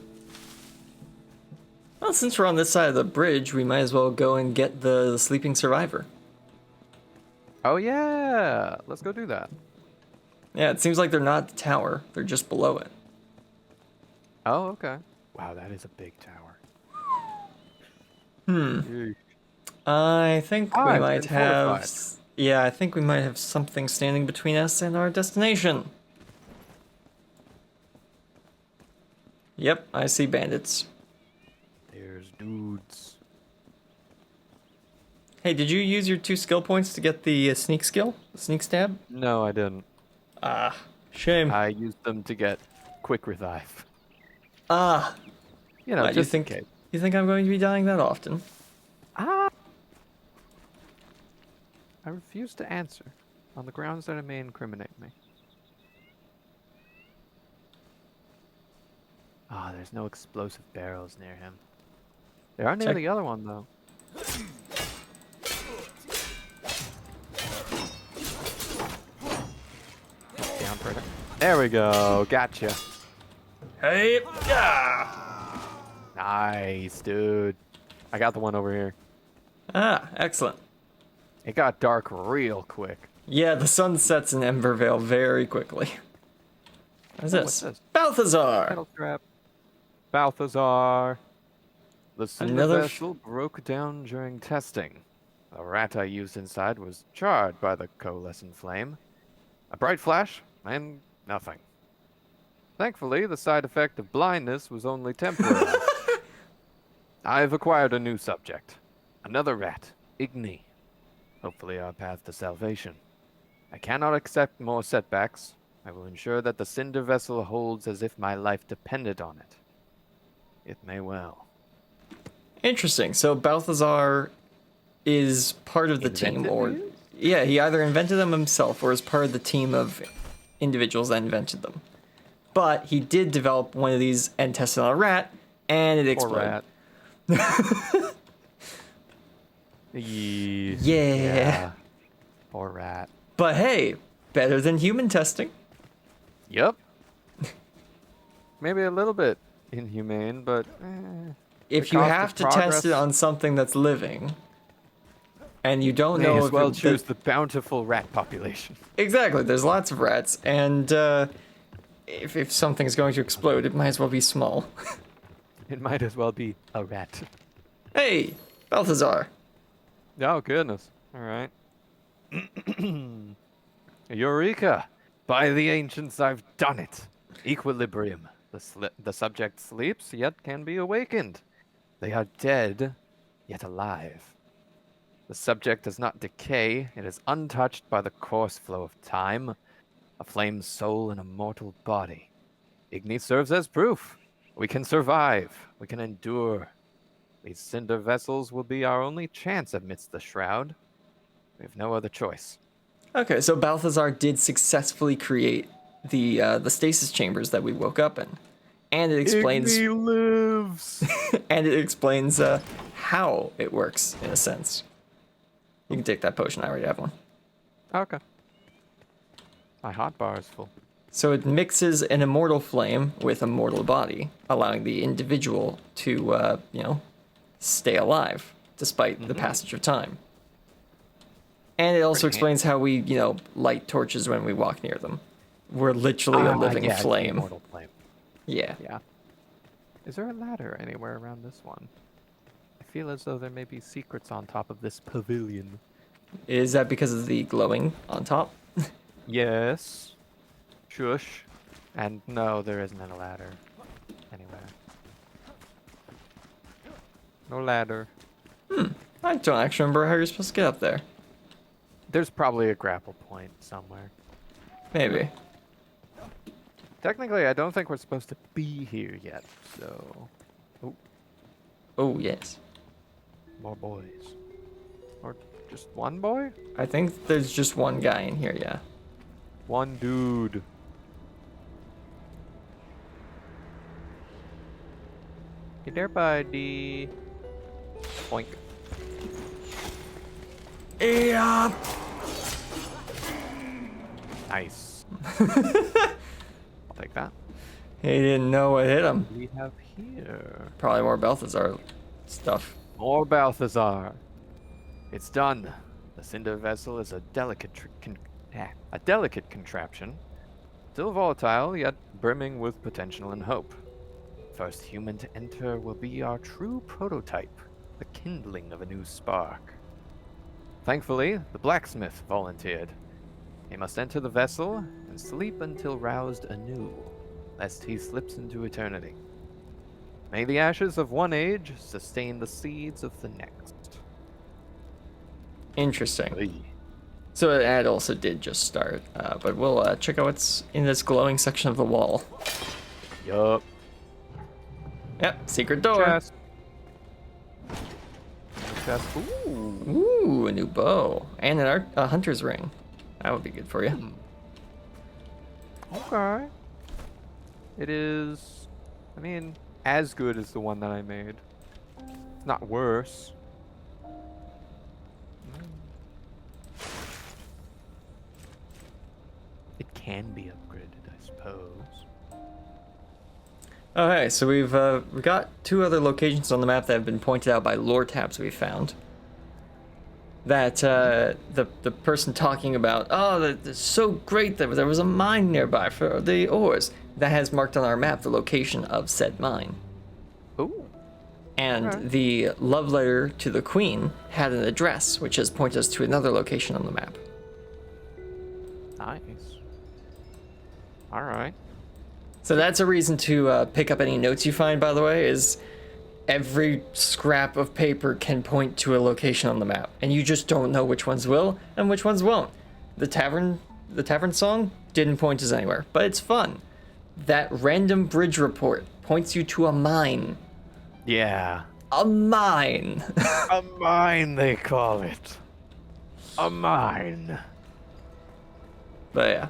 Well, since we're on this side of the bridge, we might as well go and get the sleeping survivor. Oh yeah, let's go do that. Yeah, it seems like they're not at the tower. They're just below it. Oh, okay. Wow, that is a big tower. Hmm. I think we it's might been have... fortified. Yeah, I think we might have something standing between us and our destination. Yep, I see bandits. There's dudes. Hey, did you use your 2 skill points to get the sneak skill? The sneak stab? No, I didn't. Ah, shame. I used them to get quick revive. Ah. You know, Why, just you in think case. you think I'm going to be dying that often? Ah. I refuse to answer on the grounds that it may incriminate me. Ah, there's no explosive barrels near him. There are near Check. the other one, though. Down further. There we go. Gotcha. Hey, yeah. Nice, dude. I got the one over here. Ah, excellent. It got dark real quick. Yeah, the sun sets in Embervale very quickly. What's Oh, this? what's this? Balthazar! Metal trap. Balthazar. The cinder Another vessel broke down during testing. The rat I used inside was charred by the coalescent flame. A bright flash, and nothing. Thankfully, the side effect of blindness was only temporary. I've acquired a new subject. Another rat, Igni. Hopefully our path to salvation. I cannot accept more setbacks. I will ensure that the cinder vessel holds as if my life depended on it. It may well. Interesting. So Balthazar is part of the team, Invented or these? yeah, he either invented them himself or is part of the team of individuals that invented them. But he did develop one of these and test it on a rat, and it Poor exploded. rat. Yeah. Poor rat. But hey, better than human testing. Yep. Maybe a little bit inhumane, but If The you cost have of to test progress- it on something that's living, and you don't may know as if well it- choose the bountiful rat population. Exactly, there's lots of rats, and if something's going to explode, it might as well be small. It might as well be a rat. Hey, Balthazar. Oh, goodness. All right. Eureka! By the ancients, I've done it. Equilibrium. The subject sleeps, yet can be awakened. They are dead, yet alive. The subject does not decay. It is untouched by the course flow of time. A flame soul in a mortal body. Igni serves as proof. We can survive. We can endure. These cinder vessels will be our only chance amidst the shroud. We have no other choice. Okay, so Balthazar did successfully create the stasis chambers that we woke up in, and it explains Igni lives. and it explains how it works in a sense. You can take that potion. I already have one. Okay. My hotbar is full. So it mixes an immortal flame with a mortal body, allowing the individual to stay alive despite the passage of time. And it also explains how we, light torches when we walk near them. We're literally a living yeah, flame. Immortal flame. Yeah. Yeah. Is there a ladder anywhere around this one? I feel as though there may be secrets on top of this pavilion. Is that because of the glowing on top? Yes. Shush. And no, there isn't a ladder anywhere. No ladder. I don't actually remember how you're supposed to get up there. There's probably a grapple point somewhere. Maybe. Technically, I don't think we're supposed to be here yet, so... Oh, yes. More boys. Or just one boy? I think there's just one guy in here, yeah. One dude. Hey there, buddy. Oink. Yeah. Nice. I'll take that. He didn't know what hit him. What do we have here? Probably more Balthazar stuff. More Balthazar. It's done. The cinder vessel is a delicate contraption. Still volatile, yet brimming with potential and hope. First human to enter will be our true prototype, the kindling of a new spark. Thankfully, the blacksmith volunteered. He must enter the vessel and sleep until roused anew, lest he slips into eternity. May the ashes of one age sustain the seeds of the next. Interesting. So the ad also did just start, but we'll check out what's in this glowing section of the wall. Yup. Yep, secret door. Chest. Ooh. Ooh, a new bow. And a hunter's ring. That would be good for you. Okay. It is, as good as the one that I made. It's not worse. It can be upgraded, I suppose. Okay, so we've got two other locations on the map that have been pointed out by lore tabs we found. That the person talking about, that's so great that there was a mine nearby for the ores. That has marked on our map the location of said mine. Ooh. And Okay. the love letter to the queen had an address, which has pointed us to another location on the map. Nice. Alright. So that's a reason to pick up any notes you find, by the way, is every scrap of paper can point to a location on the map, and you just don't know which ones will and which ones won't. The tavern song didn't point us anywhere, but it's fun. That random bridge report points you to a mine. Yeah. A mine. A mine, they call it. A mine. But yeah.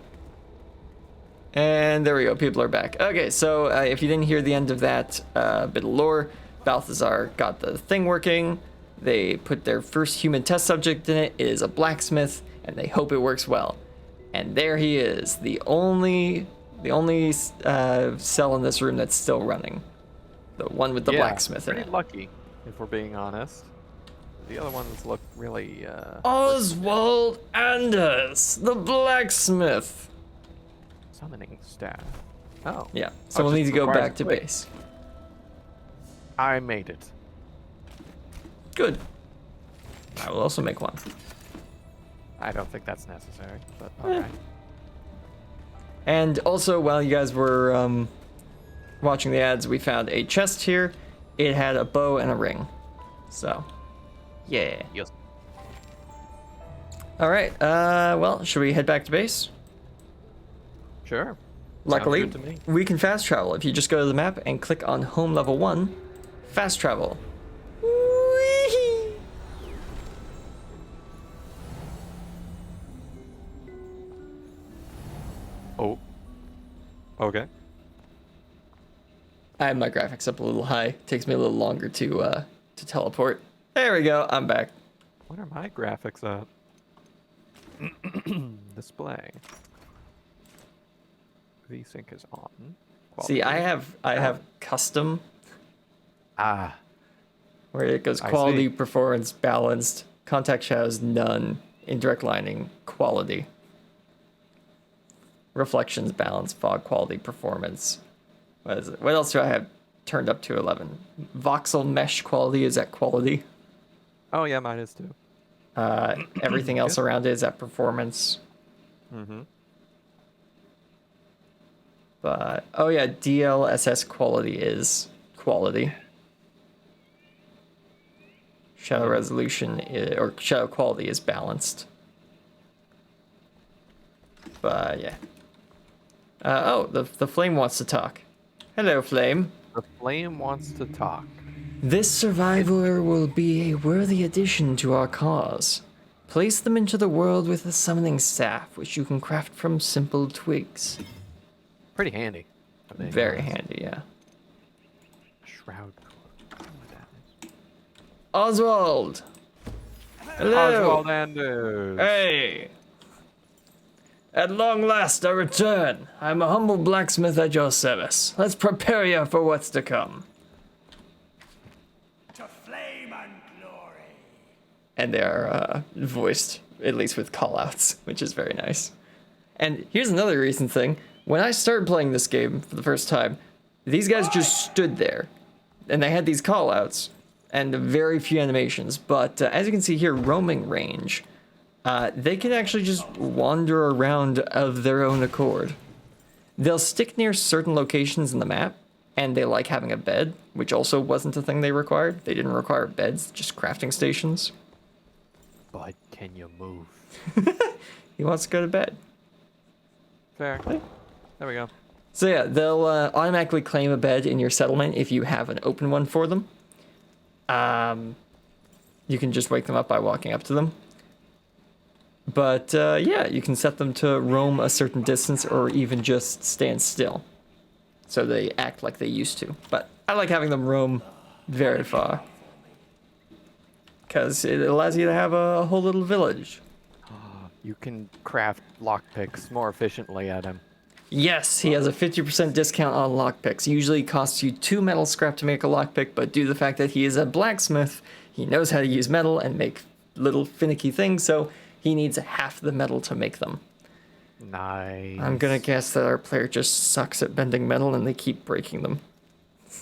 And there we go, people are back. Okay, so if you didn't hear the end of that bit of lore, Balthazar got the thing working. They put their first human test subject in it. It is a blacksmith, and they hope it works well. And there he is, the only cell in this room that's still running. The one with the blacksmith in pretty it. lucky, if we're being honest. The other ones look really, Oswald Anders, the blacksmith. summoning staff. Oh. Yeah. So Oh, we'll just need to go requires back a to twig. base. I made it. Good. I will also make one. I don't think that's necessary, but Eh. alright. And also, while you guys were watching the ads, we found a chest here. It had a bow and a ring. So, yeah. Yes. All right. Well, should we head back to base? Sure. Luckily, Sounds good to me. we can fast travel. If you just go to the map and click on home level 1, fast travel. Whee! Oh. Okay. I have my graphics up a little high. Takes me a little longer to teleport. There we go. I'm back. What are my graphics at? Display. VSync is on. See, I Quality. have custom Ah. where it goes I quality, see. performance, balanced, contact shadows, none, indirect lining, quality, reflections, balance, fog, quality, performance. What is it? What else do I have turned up to 11? Voxel mesh quality is at quality. Oh yeah, mine is too. Everything else Good. around it is at performance. Mm-hmm. But oh yeah, DLSS quality is quality. Shadow resolution or shadow quality is balanced. But yeah. Oh, the flame wants to talk. Hello, flame. The flame wants to talk. This survivor will be a worthy addition to our cause. Place them into the world with a summoning staff, which you can craft from simple twigs. Pretty handy. I think. Very handy, yeah. Shroud. I don't know what that is. Oswald! Hello! Oswald Anders. Hey! At long last I return. I'm a humble blacksmith at your service. Let's prepare you for what's to come. To flame and glory. And they are voiced, at least with callouts, which is very nice. And here's another recent thing. When I started playing this game for the first time, these guys just stood there. And they had these callouts and very few animations. But as you can see here, roaming range. They can actually just wander around of their own accord. They'll stick near certain locations in the map, and they like having a bed, which also wasn't a thing they required. They didn't require beds, just crafting stations. But can you move? He wants to go to bed. Fair. There we go. So yeah, they'll automatically claim a bed in your settlement if you have an open one for them. You can just wake them up by walking up to them. But yeah, you can set them to roam a certain distance or even just stand still. So they act like they used to. But I like having them roam very far. Because it allows you to have a whole little village. You can craft lockpicks more efficiently at him. Yes, he has a 50% discount on lockpicks. Usually it costs you 2 metal scrap to make a lockpick, but due to the fact that he is a blacksmith, he knows how to use metal and make little finicky things, so he needs half the metal to make them. Nice. I'm gonna guess that our player just sucks at bending metal and they keep breaking them.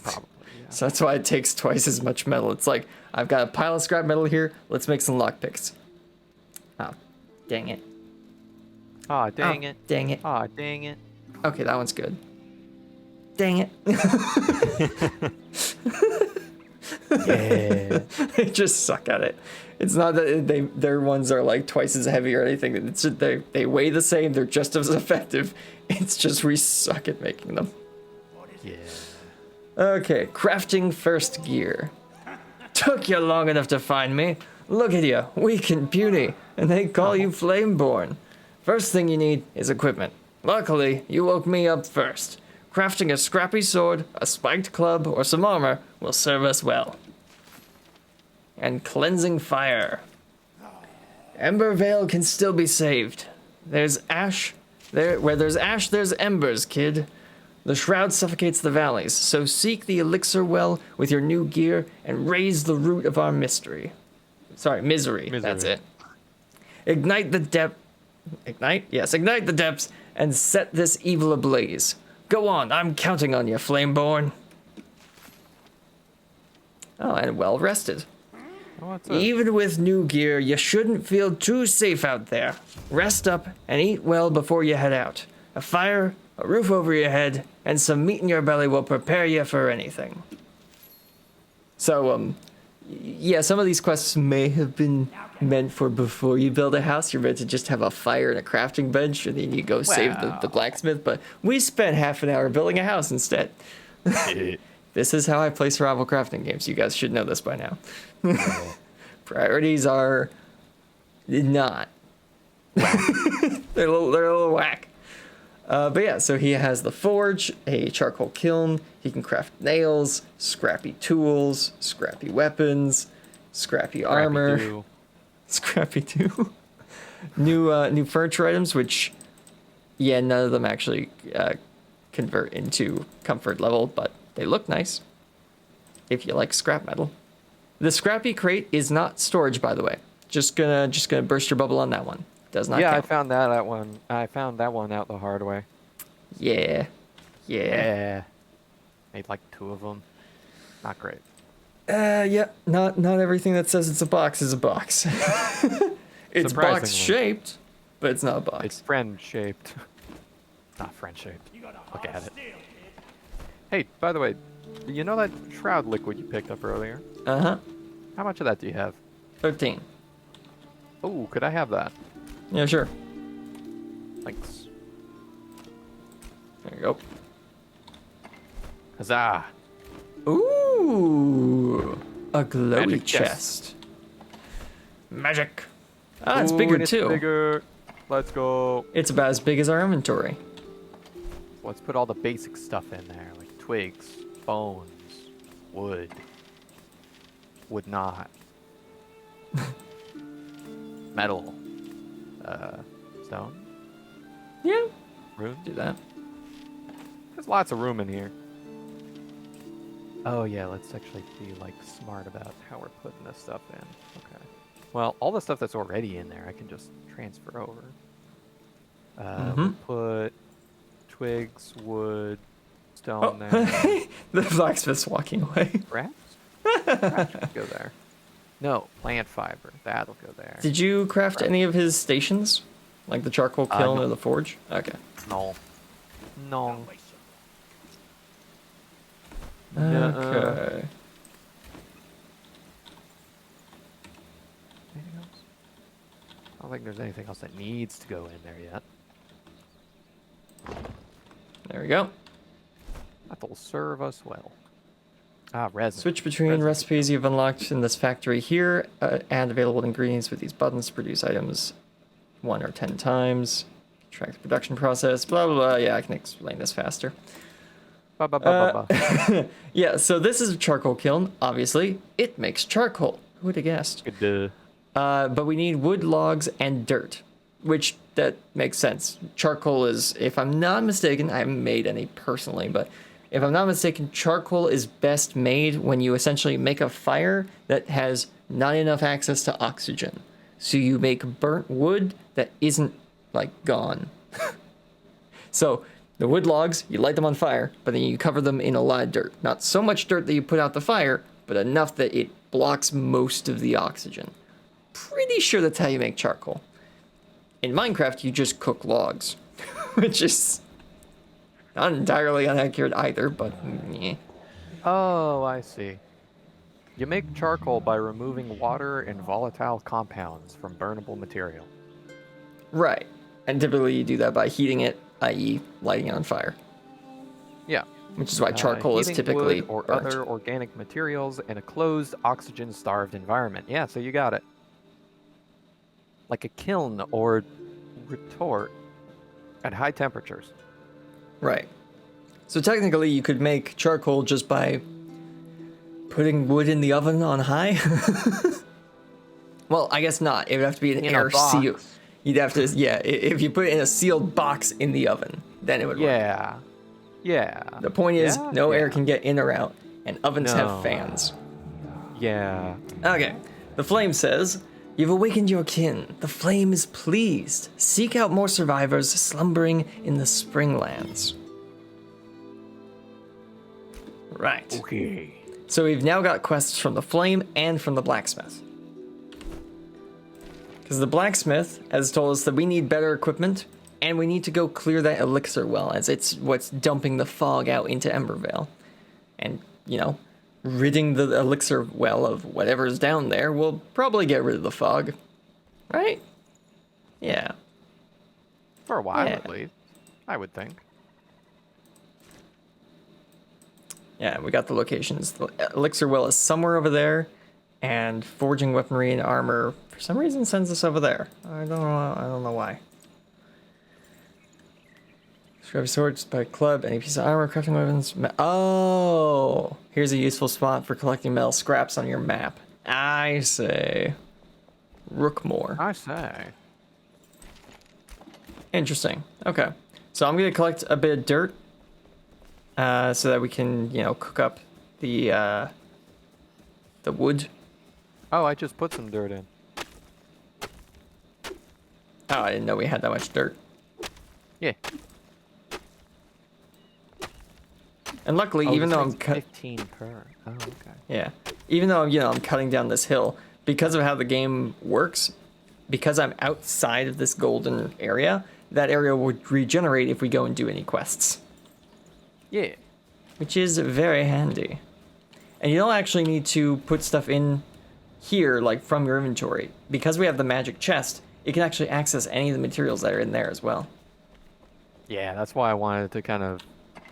Probably, yeah. So that's why it takes twice as much metal. It's like, I've got a pile of scrap metal here, let's make some lockpicks. Oh, dang it. Aw, dang Oh, it. Dang it. Aw, dang it. Okay, that one's good. Dang it. Yeah. They just suck at it. It's not that their ones are like twice as heavy or anything. It's just they weigh the same. They're just as effective. It's just we suck at making them. Yeah. Okay, crafting first gear. Took you long enough to find me. Look at you, weak in beauty, and they call you Flameborn. First thing you need is equipment. Luckily, you woke me up first. Crafting a scrappy sword, a spiked club, or some armor will serve us well. And cleansing fire. Ember Vale can still be saved. There's ash. Where there's ash, there's embers, kid. The shroud suffocates the valleys, so seek the elixir well with your new gear and raise the root of our misery. Misery. That's it. Ignite the depths and set this evil ablaze. Go on, I'm counting on you, Flameborn. Oh, and well rested. Oh, what's up? Even with new gear, you shouldn't feel too safe out there. Rest up and eat well before you head out. A fire, a roof over your head, and some meat in your belly will prepare you for anything. So, yeah, some of these quests may have been meant for before you build a house. You're meant to just have a fire and a crafting bench, and then you go save the blacksmith. But we spent half an hour building a house instead. This is how I play survival crafting games. You guys should know this by now. Priorities are not. They're a little whack. But yeah, so he has the forge, a charcoal kiln. He can craft nails, scrappy tools, scrappy weapons, scrappy armor, scrappy too. New furniture items, which, yeah, none of them actually convert into comfort level, but they look nice if you like scrap metal. The scrappy crate is not storage, by the way. Just gonna burst your bubble on that one. Does not count. I found that one. I found that one out the hard way. Yeah. Made like 2 of them. Not great. Yeah. Not everything that says it's a box is a box. It's box shaped, but it's not a box. It's friend shaped. Not friend shaped. Look at it. Hey, by the way, you know that shroud liquid you picked up earlier? Uh-huh. How much of that do you have? 13. Oh, could I have that? Yeah, sure. Thanks. There you go. Huzzah! Ooh, a glowy Magic chest. Magic. Ah, it's Ooh, bigger and it's too. Bigger. Let's go. It's about as big as our inventory. Let's put all the basic stuff in there, like twigs, bones, wood, wood not, metal, stone, Yeah, rune. do that. There's lots of room in here. Oh yeah, let's actually be like smart about how we're putting this stuff in. Okay. Well, all the stuff that's already in there, I can just transfer over. We'll put twigs, wood, stone there. The blacksmith's walking away. Scraps? Scraps should go there. No, plant fiber. That'll go there. Did you craft any of his stations? Like the charcoal kiln no. or the forge? Okay. No. No. Okay. Anything else? I don't think there's anything else that needs to go in there yet. There we go. That'll serve us well. Ah, resin. Switch between recipes you've unlocked in this factory here and available ingredients with these buttons to produce items 1 or 10 times. Track the production process, blah, blah, blah. Yeah, I can explain this faster. Ba, ba, ba, ba, ba. Yeah, so this is a charcoal kiln. Obviously, it makes charcoal. Who would have guessed? Good. But we need wood, logs, and dirt, which that makes sense. Charcoal is, if I'm not mistaken, I haven't made any personally, but if I'm not mistaken, charcoal is best made when you essentially make a fire that has not enough access to oxygen. So you make burnt wood that isn't, like, gone. So the wood logs, you light them on fire, but then you cover them in a lot of dirt. Not so much dirt that you put out the fire, but enough that it blocks most of the oxygen. Pretty sure that's how you make charcoal. In Minecraft, you just cook logs, which is not entirely inaccurate either, but yeah. Oh, I see. You make charcoal by removing water and volatile compounds from burnable material. Right. And typically you do that by heating it, i.e. lighting it on fire. Yeah. Which is why charcoal is Heating typically wood or burnt. other organic materials in a closed, oxygen-starved environment. Yeah, so you got it. Like a kiln or retort at high temperatures. Right. So technically you could make charcoal just by putting wood in the oven on high. Well, I guess not. It would have to be an In a air seal. box. You'd have to, yeah, if you put it in a sealed box in the oven, then it would work. Yeah. Yeah. The point is, Yeah? no air Yeah. can get in or out, and ovens No. have fans. Yeah. Okay, the flame says, "You've awakened your kin. The flame is pleased. Seek out more survivors slumbering in the springlands." Right. Okay. So we've now got quests from the Flame and from the Blacksmith. Because the Blacksmith has told us that we need better equipment, and we need to go clear that elixir well, as it's what's dumping the fog out into Embervale. And, you know, ridding the elixir well of whatever's down there will probably get rid of the fog. Right? Yeah. For a while, Yeah. at least. I would think. Yeah, we got the locations. The elixir well is somewhere over there, and forging weaponry and armor for some reason sends us over there. I don't know why. Scrappy swords by club, any piece of armor, crafting weapons. Oh, here's a useful spot for collecting metal scraps on your map. I say, Rookmore. I say. Interesting. Okay, so I'm gonna collect a bit of dirt, so that we can, you know, cook up the wood. Oh, I just put some dirt in. Oh, I didn't know we had that much dirt. Yeah. And luckily, Oh, even this though I'm makes 15 per. Oh, okay. yeah, even though, you know, I'm cutting down this hill, because of how the game works, because I'm outside of this golden area, that area would regenerate if we go and do any quests, Yeah. which is very handy. And you don't actually need to put stuff in here, like from your inventory. Because we have the magic chest, it can actually access any of the materials that are in there as well. Yeah, that's why I wanted to kind of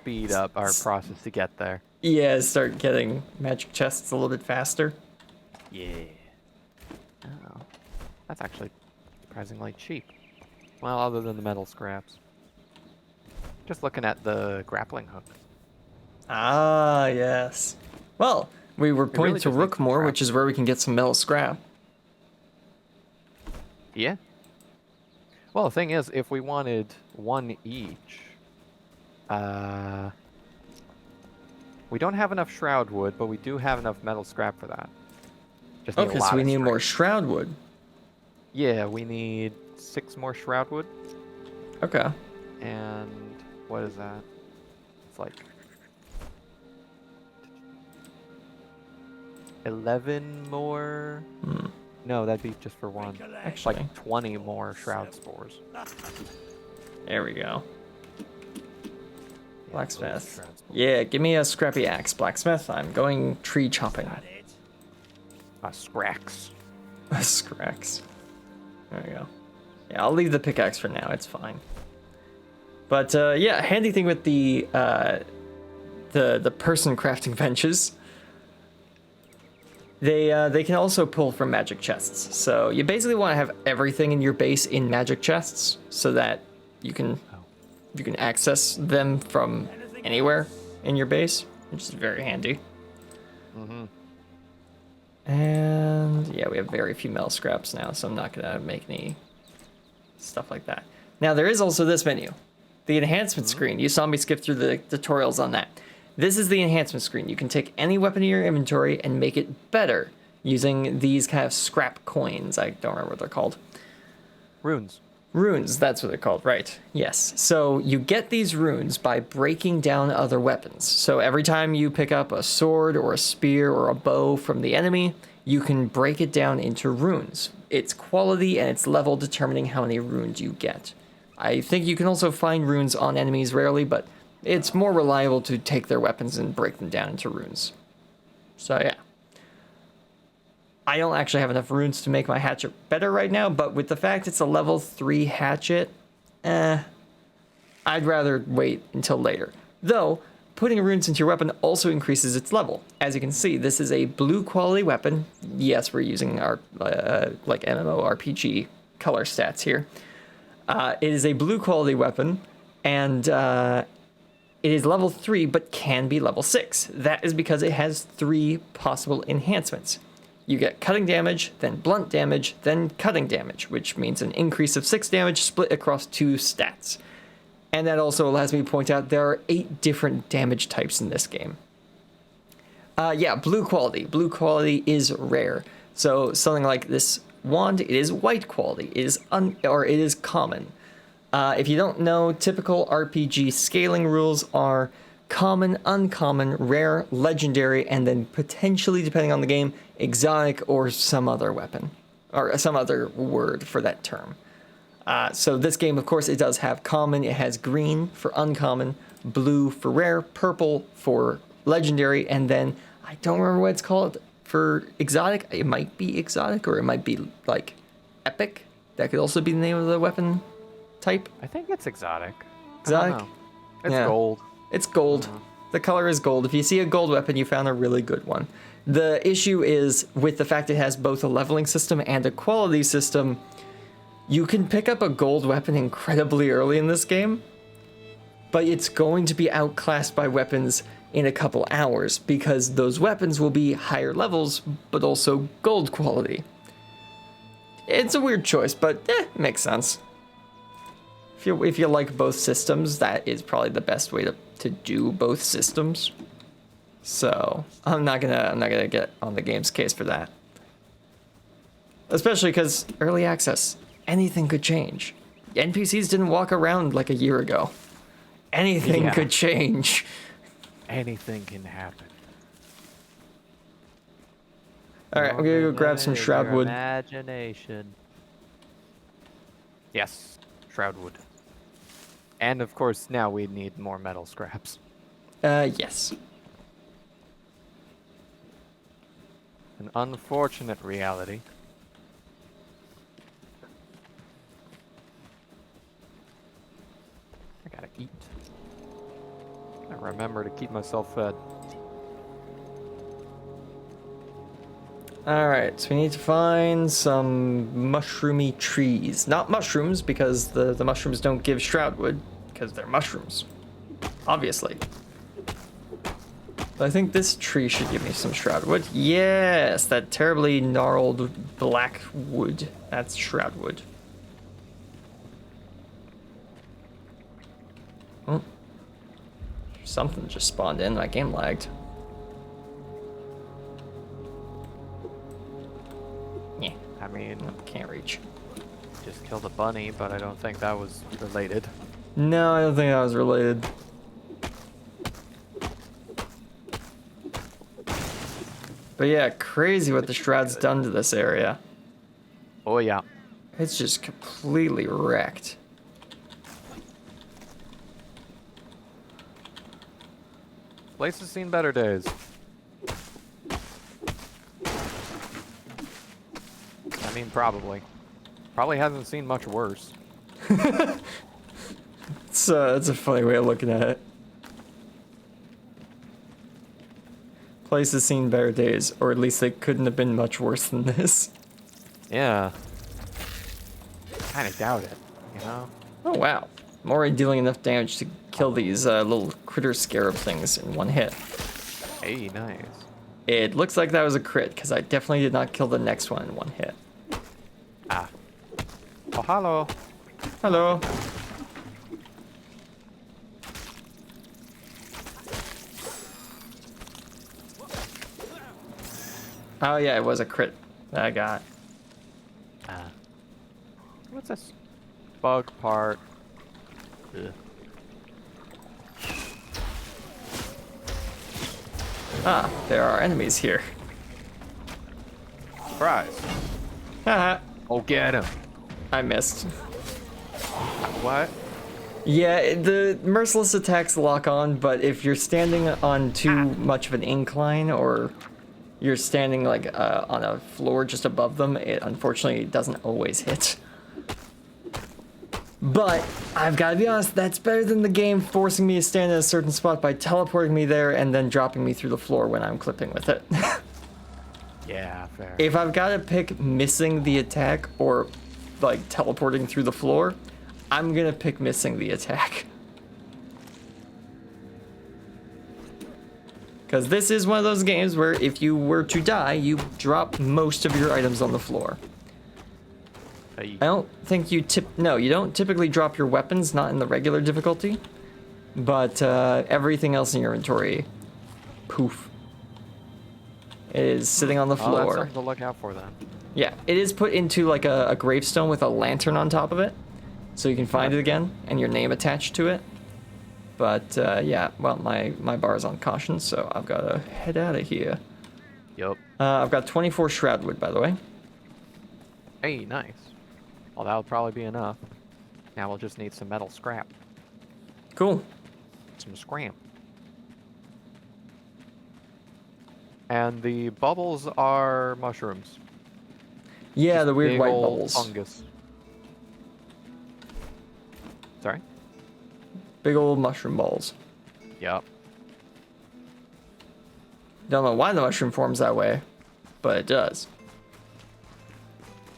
speed up our process to get there. Yeah, start getting magic chests a little bit faster. Yeah. Oh. That's actually surprisingly cheap. Well, other than the metal scraps. Just looking at the grappling hooks. Ah, yes. Well, we were pointing really to just makes Rookmore, scrap. which is where we can get some metal scrap. Yeah. Well, the thing is, if we wanted one each, we don't have enough shroud wood, but we do have enough metal scrap for that. Just need a Okay, lot so we of need string. more shroud wood. Yeah, we need 6 more shroud wood, Okay. and what is that? It's like 11 more. No, that'd be just for one. It's Actually, like 20 more shroud spores. there we go. Yeah, Blacksmith. shroud spores. Yeah, give me a scrappy axe, blacksmith. I'm going tree chopping. Scrax. Scrax. There we go. Yeah, I'll leave the pickaxe for now. It's fine. But yeah, handy thing with the person crafting benches. They can also pull from magic chests. So you basically want to have everything in your base in magic chests so that you can access them from anywhere in your base, which is very handy. Mm-hmm. And yeah, we have very few metal scraps now, so I'm not gonna make any stuff like that. Now there is also this menu, the enhancement screen. You saw me skip through the tutorials on that. This is the enhancement screen. You can take any weapon in your inventory and make it better using these kind of scrap coins. I don't remember what they're called. Runes. Runes, that's what they're called, right. Yes. So you get these runes by breaking down other weapons. So every time you pick up a sword or a spear or a bow from the enemy, you can break it down into runes. Its quality and its level determining how many runes you get. I think you can also find runes on enemies rarely, but it's more reliable to take their weapons and break them down into runes. So yeah. I don't actually have enough runes to make my hatchet better right now, but with the fact it's a level 3 hatchet, I'd rather wait until later. Though, putting runes into your weapon also increases its level. As you can see, this is a blue quality weapon. Yes, we're using our like MMORPG color stats here. It is a blue quality weapon, and it is level 3, but can be level 6. That is because it has 3 possible enhancements. You get cutting damage, then blunt damage, then cutting damage, which means an increase of 6 damage split across 2 stats. And that also allows me to point out there are 8 different damage types in this game. Yeah, blue quality. Blue quality is rare. So something like this wand, it is white quality. It is common. If you don't know, typical RPG scaling rules are common, uncommon, rare, legendary, and then potentially, depending on the game, exotic or some other weapon, or some other word for that term. So this game, of course, it does have common. It has green for uncommon, blue for rare, purple for legendary, and then I don't remember what it's called for exotic. It might be exotic, or it might be like epic. That could also be the name of the weapon type. I think it's exotic. Exotic? I don't know. It's Yeah. gold. It's gold. The color is gold. If you see a gold weapon, you found a really good one. The issue is with the fact it has both a leveling system and a quality system, you can pick up a gold weapon incredibly early in this game, but it's going to be outclassed by weapons in a couple hours because those weapons will be higher levels, but also gold quality. It's a weird choice, but it makes sense. If you like both systems, that is probably the best way to do both systems. So I'm not gonna get on the game's case for that. Especially because early access, anything could change. NPCs didn't walk around like a year ago. Anything Yeah. could change. Anything can happen. All right, I'm gonna go grab some Use shroud your wood. Imagination. Yes, shroud wood. And of course, now we need more metal scraps. Yes. An unfortunate reality. I gotta eat. I remember to keep myself fed. All right, so we need to find some mushroomy trees. Not mushrooms, because the mushrooms don't give shroud wood, because they're mushrooms. Obviously. But I think this tree should give me some shroud wood. Yes, that terribly gnarled black wood. That's shroud wood. Oh. Something just spawned in. My game lagged. Yeah, I mean, can't reach. just killed a bunny, but I don't think that was related. No, I don't think that was related. But yeah, crazy what the Shroud's done to this area. Oh yeah. It's just completely wrecked. Place has seen better days. I mean, probably. Probably hasn't seen much worse. It's a funny way of looking at it. Place has seen better days, or at least they couldn't have been much worse than this. Yeah. Kind of doubt it, you know? Oh wow. I'm already dealing enough damage to kill these little critter scarab things in one hit. Hey, nice. It looks like that was a crit, because I definitely did not kill the next one in one hit. Ah. Oh, hello. Hello. Oh yeah, it was a crit that I got. Ah. What's this? Bug part. Ugh. Ah, there are enemies here. Surprise. Haha, Oh, get him. I missed. What? Yeah, the merciless attacks lock on, but if you're standing on too much of an incline or you're standing like on a floor just above them, it unfortunately doesn't always hit. But I've got to be honest, that's better than the game forcing me to stand in a certain spot by teleporting me there and then dropping me through the floor when I'm clipping with it. Yeah, fair. If I've got to pick missing the attack or like teleporting through the floor, I'm gonna pick missing the attack. Because this is one of those games where if you were to die, you drop most of your items on the floor. Hey. I don't think you you don't typically drop your weapons, not in the regular difficulty. But everything else in your inventory, poof. It is sitting on the Oh, that's floor. something to look out for then. Yeah, it is put into like a gravestone with a lantern on top of it. So you can find it again and your name attached to it. But yeah, well, my bar's on caution, so I've got to head out of here. Yup. I've got 24 shroud wood, by the way. Hey, nice. Well, that'll probably be enough. Now we'll just need some metal scrap. Cool. Some scram. And the bubbles are mushrooms. Yeah, Just the weird big white old bubbles. fungus. Sorry? Big old mushroom balls. Yup. Don't know why the mushroom forms that way, but it does.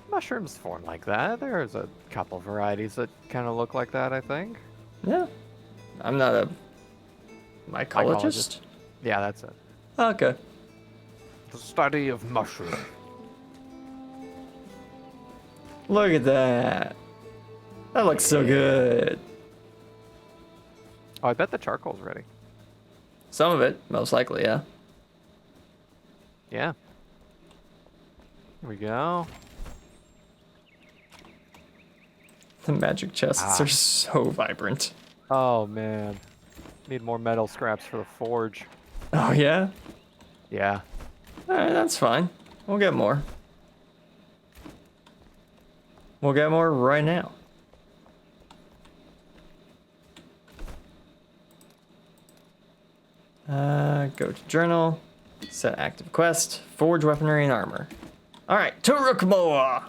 Mushrooms form like that. There's a couple varieties that kind of look like that, I think. Yeah. I'm not a mycologist. Yeah, that's it. Okay. The study of mushrooms. Look at that. That looks so good. Oh, I bet the charcoal's ready. Some of it, most likely, yeah. Yeah. Here we go. The magic chests are so vibrant. Oh, man. Need more metal scraps for the forge. Oh, yeah? Yeah. Alright, that's fine. We'll get more. We'll get more right now. Go to journal, set active quest, forge weaponry and armor. Alright, to Rookmoa!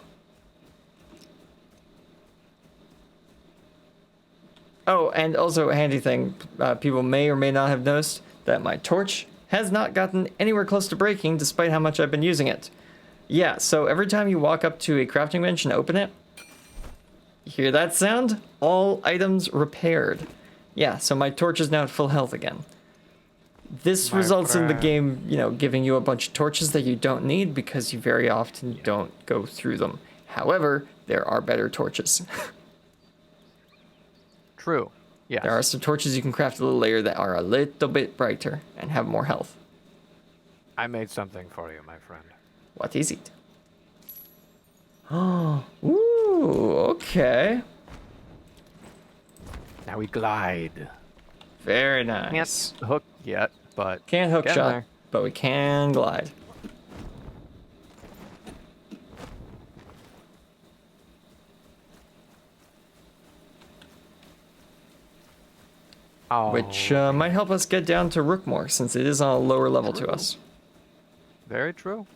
Oh, and also a handy thing, people may or may not have noticed that my torch has not gotten anywhere close to breaking despite how much I've been using it. Yeah, so every time you walk up to a crafting bench and open it, you hear that sound? All items repaired. Yeah, so my torch is now at full health again. This results in the game, you know, giving you a bunch of torches that you don't need because you very often don't go through them. However, there are better torches. True. Yes. There are some torches you can craft a little later that are a little bit brighter and have more health. I made something for you, my friend. What is it? Oh, ooh, okay. Now we glide. Very nice. Can't hook yet, but Can't hook getting shot, there. but we can glide. Oh, Which might help us get down to Rookmore since it is on a lower level to us. very true.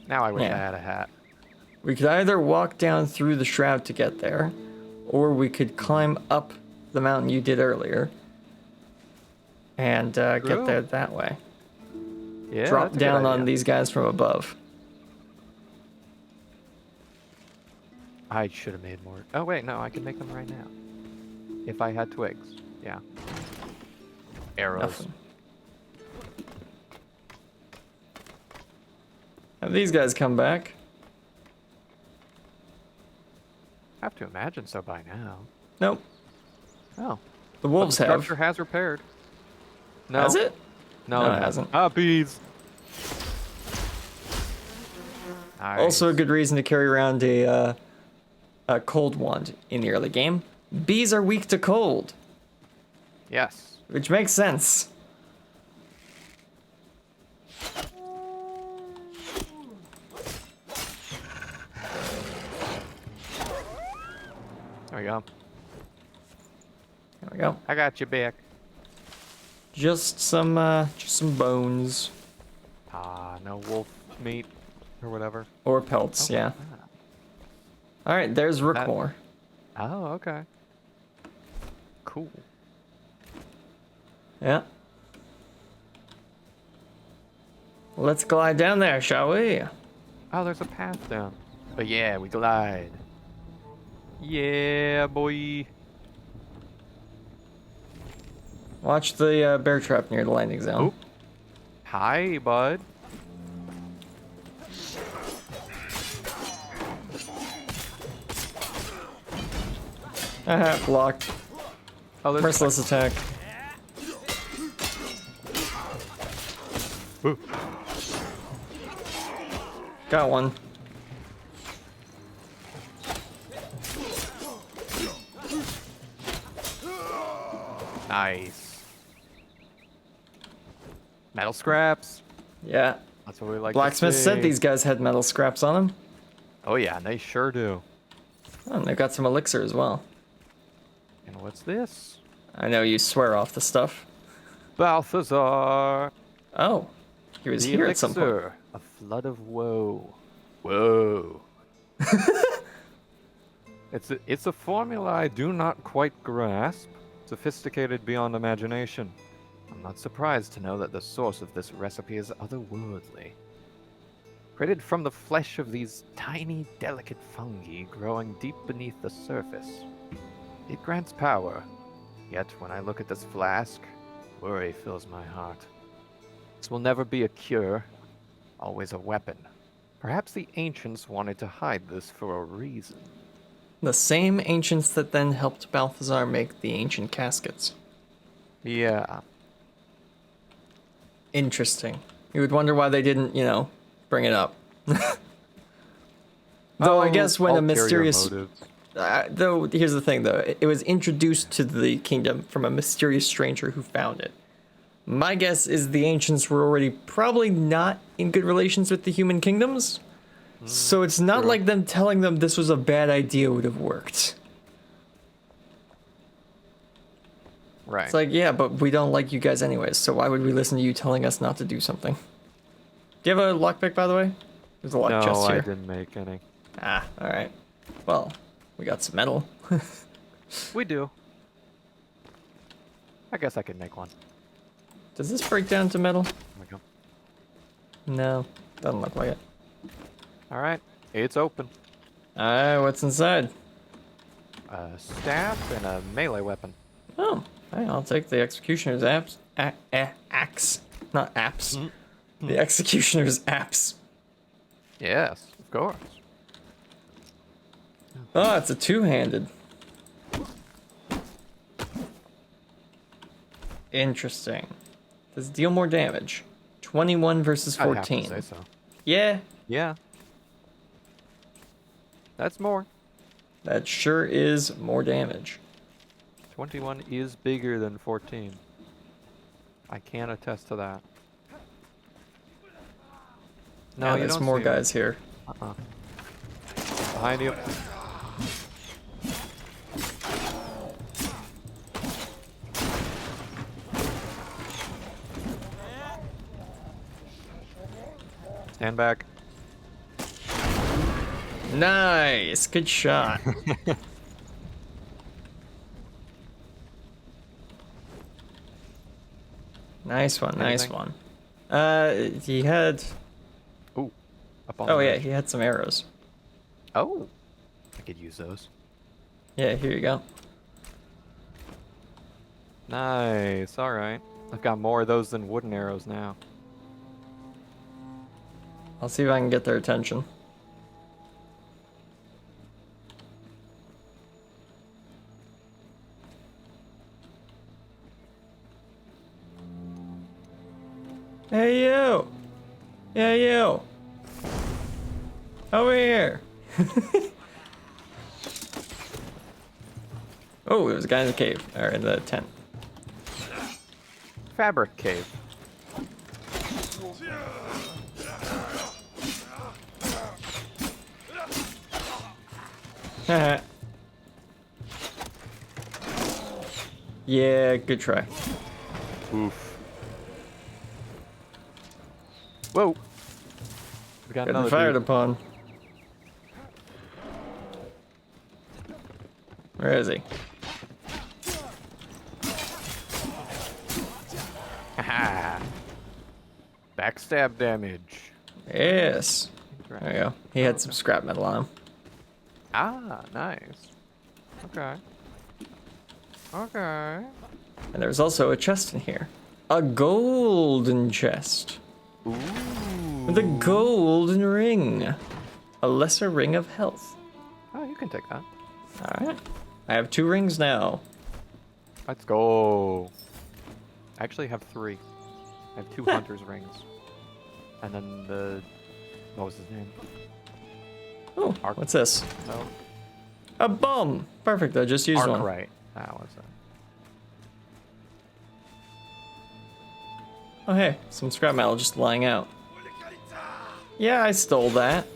Now I wish I Yeah. had a hat. We could either walk down through the shroud to get there, or we could climb up the mountain you did earlier and get True. there that way. Yeah, Drop that's a good down on idea. these guys from above. I should have made more. Oh wait, no, I can make them right now. If I had twigs, yeah. Arrows. Nothing. Have these guys come back? I have to imagine so by now. Nope. Oh, The wolves the have. structure has repaired. No, Has it? No, No, it hasn't. Ah, bees. Nice. Also a good reason to carry around a cold wand in the early game. Bees are weak to cold, Yes. which makes sense. There we go. There we go. I got you back. Just some bones Ah, no wolf meat or whatever. or pelts. Oh, Yeah. ah. All right. There's Rookmore. Oh, okay. Cool. Yeah. Let's glide down there, shall we? Oh, there's a path down. But yeah, we glide. Yeah, boy. Watch the bear trap near the landing zone. Oop. Hi, bud. Haha, blocked. Oh, there's Merciless attack. Ooh. Got one. Nice. Metal scraps. Yeah. That's what we like. Blacksmith to see. said these guys had metal scraps on them. Oh yeah, they sure do. Oh, and they've got some elixir as well. And what's this? I know you swear off the stuff. Balthazar. Oh, he was The here at some point. elixir, a flood of woe. Whoa. It's a formula I do not quite grasp. Sophisticated beyond imagination. I'm not surprised to know that the source of this recipe is otherworldly. Created from the flesh of these tiny, delicate fungi growing deep beneath the surface. It grants power. Yet when I look at this flask, worry fills my heart. This will never be a cure, always a weapon. Perhaps the ancients wanted to hide this for a reason. The same ancients that then helped Balthazar make the ancient caskets. Yeah. Interesting. You would wonder why they didn't, bring it up. Though I guess when a ulterior mysterious... motives. Though, here's the thing, though. It was introduced to the kingdom from a mysterious stranger who found it. My guess is the ancients were already probably not in good relations with the human kingdoms. So it's not true. like them telling them this was a bad idea would have worked. Right. It's like, yeah, but we don't like you guys anyways, so why would we listen to you telling us not to do something? Do you have a lockpick, by the way? There's a lock chest No, here. I didn't make any. Ah, alright. Well, we got some metal. We do. I guess I could make one. Does this break down to metal? There we go. No, doesn't look like it. Alright, it's open. Alright, what's inside? A staff and a melee weapon. Oh, hey, I'll take the executioner's axe. Not apps. The executioner's apps. Yes, of course. Oh, it's a two-handed. Interesting. Does it deal more damage? 21 versus 14. I'd have to say so. Yeah, Yeah. That's more. that sure is more damage. 21 is bigger than 14. I can attest to that. No, Yeah, you there's don't more see 'em. guys here. Uh-uh. Behind you. Stand back. Nice, good shot. Nice one, nice Anything? one. He had. Ooh. Up on Oh the yeah, ledge. he had some arrows. Oh. I could use those. Yeah, here you go. Nice. Alright. I've got more of those than wooden arrows now. I'll see if I can get their attention. Hey you! Yeah you! Over here! Oh, there's a guy in the cave, or in the tent. Fabric cave. Yeah, good try. Oof. Whoa. We got Getting another fired dude. upon. Where is he? Haha. Backstab damage. Yes. There you go. He had some scrap metal on him. Ah, nice. Okay. Okay. And there's also a chest in here. A golden chest. Ooh. With a golden ring. A lesser ring of health. Oh, you can take that. Alright. I have 2 rings now. Let's go. I actually have 3. I have 2 hunter's rings. And then the... What was his name? Oh, Arc- what's this? No. A bomb. Perfect, I just used one. Arkwright. That was it. Oh hey, some scrap metal just lying out. Yeah, I stole that.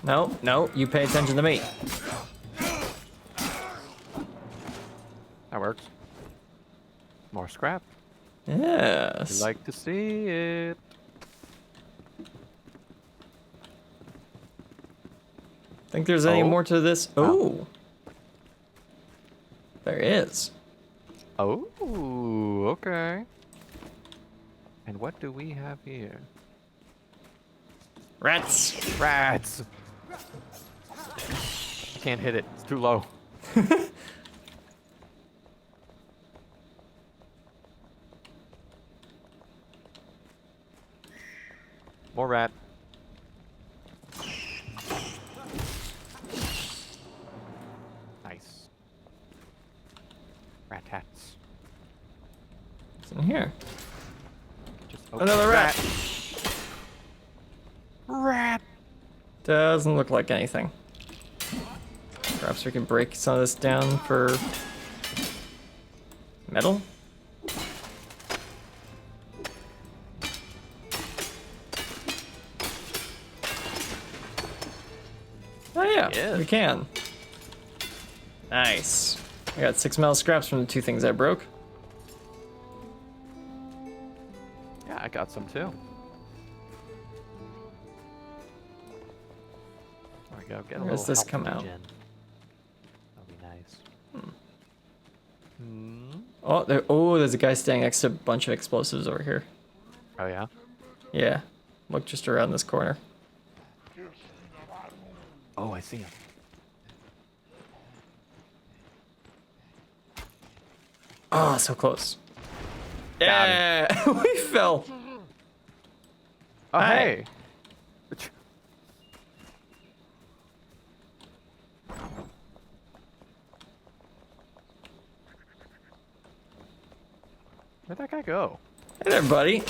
No, no, you pay attention to me. That works. More scrap. Yes. You like to see it. Think there's any Oh. more to this? Oh. There is. Oh, okay. And what do we have here? Rats. Rats! I can't hit it. It's too low. More rat. Nice. Rat hats. What's in here? Just open Another the rat. Rat! Doesn't look like anything. Perhaps we can break some of this down for metal? Oh yeah, Yes. we can. Nice. I got 6 metal scraps from the 2 things I broke. Yeah, I got some too. There we go. Get a Where does little this health come out? regen. That'll be nice. Oh, there's a guy standing next to a bunch of explosives over here. Oh yeah? Yeah, look just around this corner. Oh, I see him. Oh, so close. Got Yeah, we fell. Oh, Hi. hey! Where'd that guy go? Hey there, buddy.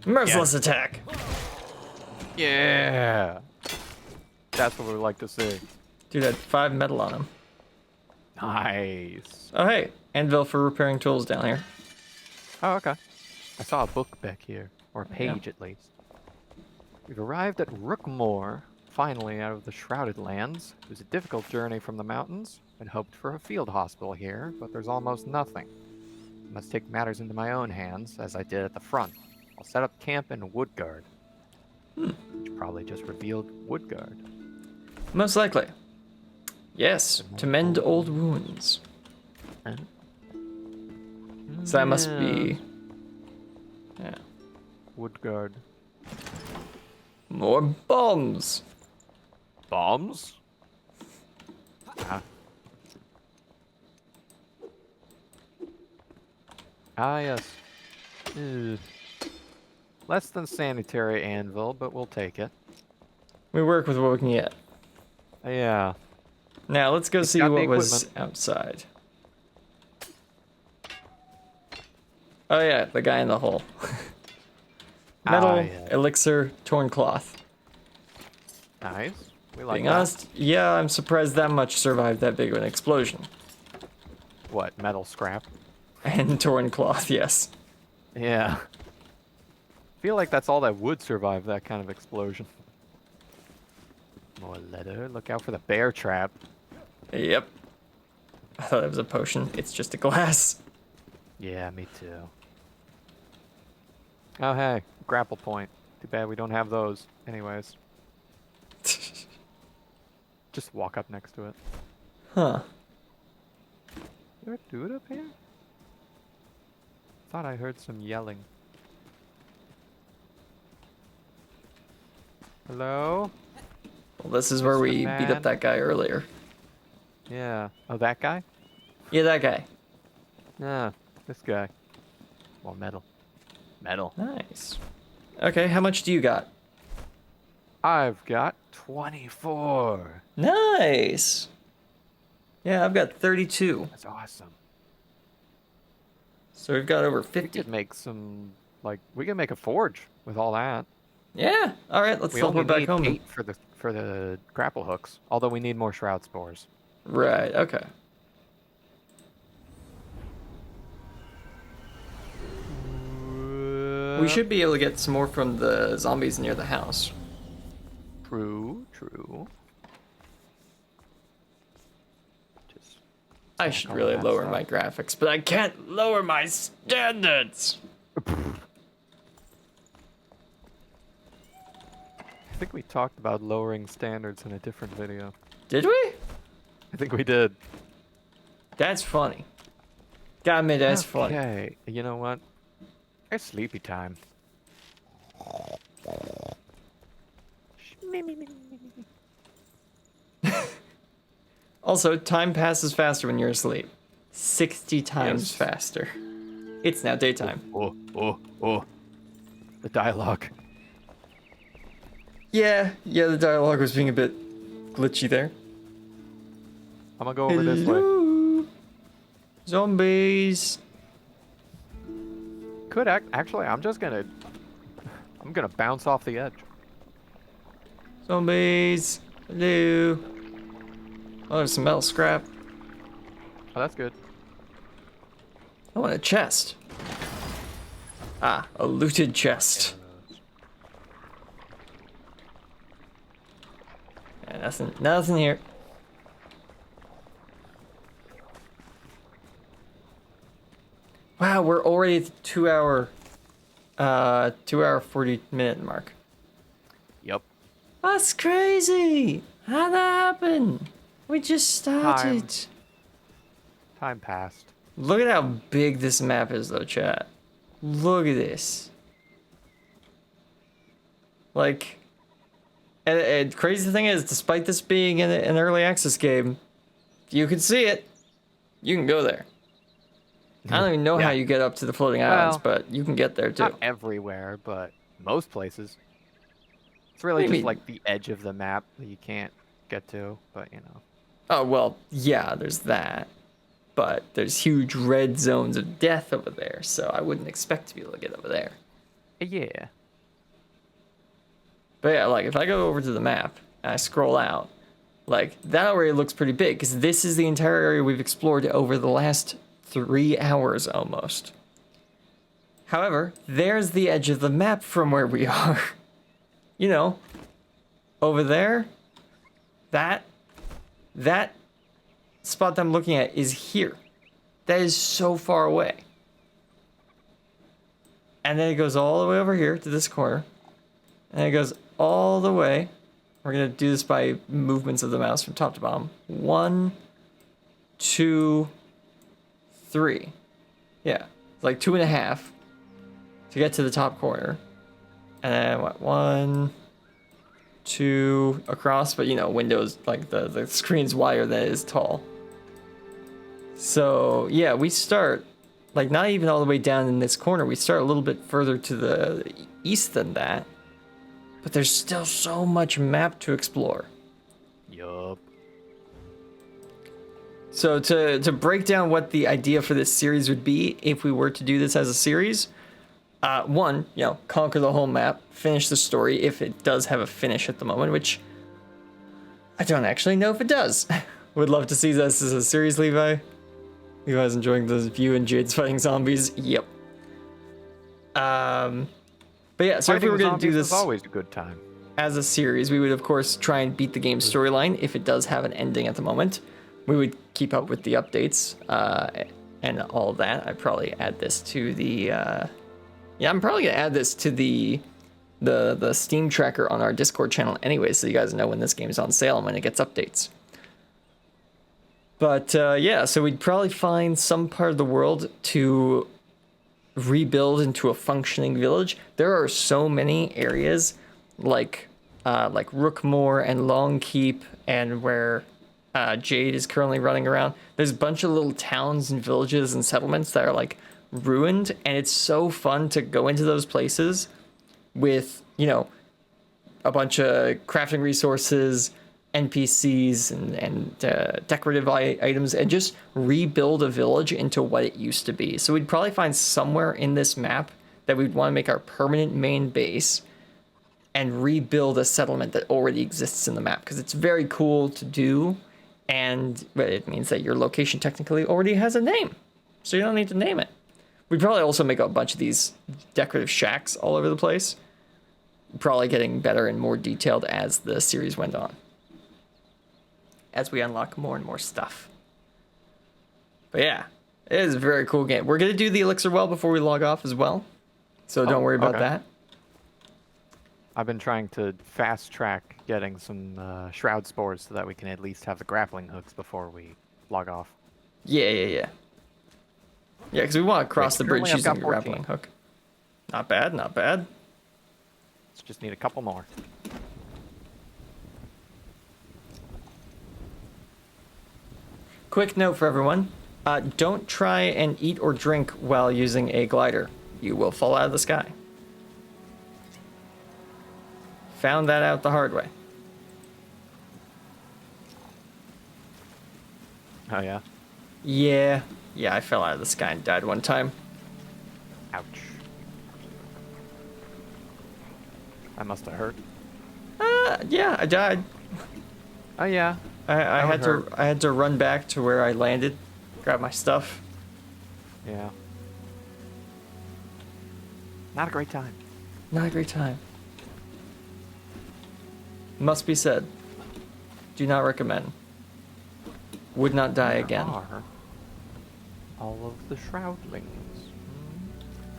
Merciless attack. Yeah! That's what we like to see. Dude had 5 metal on him. Nice. Oh hey, anvil for repairing tools down here. Oh, okay. I saw a book back here, or a page at least. We've arrived at Rookmore, finally out of the Shrouded Lands. It was a difficult journey from the mountains. I'd hoped for a field hospital here, but there's almost nothing. I must take matters into my own hands, as I did at the front. I'll set up camp in Woodguard. Which probably just revealed Woodguard. Most likely. Yes, to mend old wounds. Huh? So that must be... Yeah. Woodguard. More bombs. Bombs? Ah. Ah, yes. Ugh. Less than sanitary anvil, but we'll take it. We work with what we can get. Yeah. Now let's go see got the what was equipment. outside. Oh yeah, the guy in the hole. Metal, yeah. elixir, torn cloth. Nice. We like Being that. honest, yeah, I'm surprised that much survived that big of an explosion. What, metal scrap? And torn cloth, yes. Yeah. Feel like that's all that would survive that kind of explosion. More leather. Look out for the bear trap. Yep. I thought it was a potion. It's just a glass. Yeah, me too. Oh, hey. Grapple point. Too bad we don't have those. Anyways. Just walk up next to it. Huh. Is there a dude up here? Thought I heard some yelling. Hello? Well, this is where Mr. we beat Man. up that guy earlier. Yeah. Oh, that guy? Yeah, that guy. Yeah, this guy. More metal. Metal. Nice. Okay, how much do you got? I've got 24. Nice. Yeah, I've got 32. That's awesome. So we've got over We 50. could make some, like, we can make a forge with all that. Yeah. All right. Let's We only teleport back need home. 8 for the grapple hooks. Although we need more shroud spores. Right. Okay. We should be able to get some more from the zombies near the house. True. Just I should really lower my graphics, but I can't lower my standards. I think we talked about lowering standards in a different video. Did we? I think we did. That's funny. Gotta admit, that's funny. Okay, you know what? It's sleepy time. Also, time passes faster when you're asleep. 60 times Yes. faster. It's now daytime. Oh. The dialogue. Yeah, the dialogue was being a bit glitchy there. I'm gonna go over this way. Hello? Zombies. Actually, I'm gonna bounce off the edge. Zombies. Hello. Oh, there's some metal scrap. Oh, that's good. I want a chest. Ah, a looted chest. Yeah, nothing here. Wow, we're already at the 2 hour 40-minute mark. Yep. That's crazy. How'd that happen? We just started. Time passed. Look at how big this map is, though, chat. Look at this. Like, and crazy thing is, despite this being an early access game, if you can see it, you can go there. I don't even know how you get up to the floating islands, but you can get there too. Not everywhere, but most places. It's really What do you just mean? like the edge of the map that you can't get to, but you know. Oh, well, yeah, there's that. But there's huge red zones of death over there, so I wouldn't expect to be able to get over there. Yeah. But yeah, like, if I go over to the map and I scroll out, like, that area looks pretty big, because this is the entire area we've explored over the last 3 hours almost. However, there's the edge of the map from where we are. You know, over there, that spot that I'm looking at is here. That is so far away. And then it goes all the way over here to this corner. And it goes all the way. We're going to do this by movements of the mouse from top to bottom. 1, 2, 3. Yeah, it's like 2.5 to get to the top corner. And then what, 1, 2 across, but you know, Windows, like the screen's wider than it is tall. So yeah, we start like not even all the way down in this corner. We start a little bit further to the east than that, but there's still so much map to explore. Yup. So to break down what the idea for this series would be if we were to do this as a series, one, you know, conquer the whole map, finish the story if it does have a finish at the moment, which I don't actually know if it does. Would love to see this as a series, Levi. Levi's enjoying the view and Jade's fighting zombies. Yep. But yeah, so if we were going to do this is always a good time. as a series, we would of course try and beat the game's storyline if it does have an ending at the moment. We would keep up with the updates and all of that. I'd probably add this to the I'm probably gonna add this to the Steam tracker on our Discord channel anyway, so you guys know when this game's on sale and when it gets updates. But yeah, so we'd probably find some part of the world to rebuild into a functioning village. There are so many areas like Rookmore and Longkeep and where Jade is currently running around. There's a bunch of little towns and villages and settlements that are like ruined, and it's so fun to go into those places with, you know, a bunch of crafting resources NPCs and decorative items and just rebuild a village into what it used to be. So we'd probably find somewhere in this map that we'd want to make our permanent main base and rebuild a settlement that already exists in the map, because it's very cool to do, and it means that your location technically already has a name, so you don't need to name it. We'd probably also make a bunch of these decorative shacks all over the place, probably getting better and more detailed as the series went on, as we unlock more and more stuff. But yeah, it is a very cool game. We're going to do the Elixir Well before we log off as well, so don't worry about that. I've been trying to fast track getting some shroud spores so that we can at least have the grappling hooks before we log off. Yeah, because we want to cross the bridge currently I've using got the 14. grappling hook. Not bad, not bad. Let's just need a couple more. Quick note for everyone. Don't try and eat or drink while using a glider. You will fall out of the sky. Found that out the hard way. Oh, yeah? Yeah, I fell out of the sky and died one time. Ouch. That must have hurt. Yeah, I died. Oh, yeah. I had to run back to where I landed, grab my stuff. Yeah. Not a great time. Not a great time. Must be said. Do not recommend. Would not die again. Are all of the shroudlings.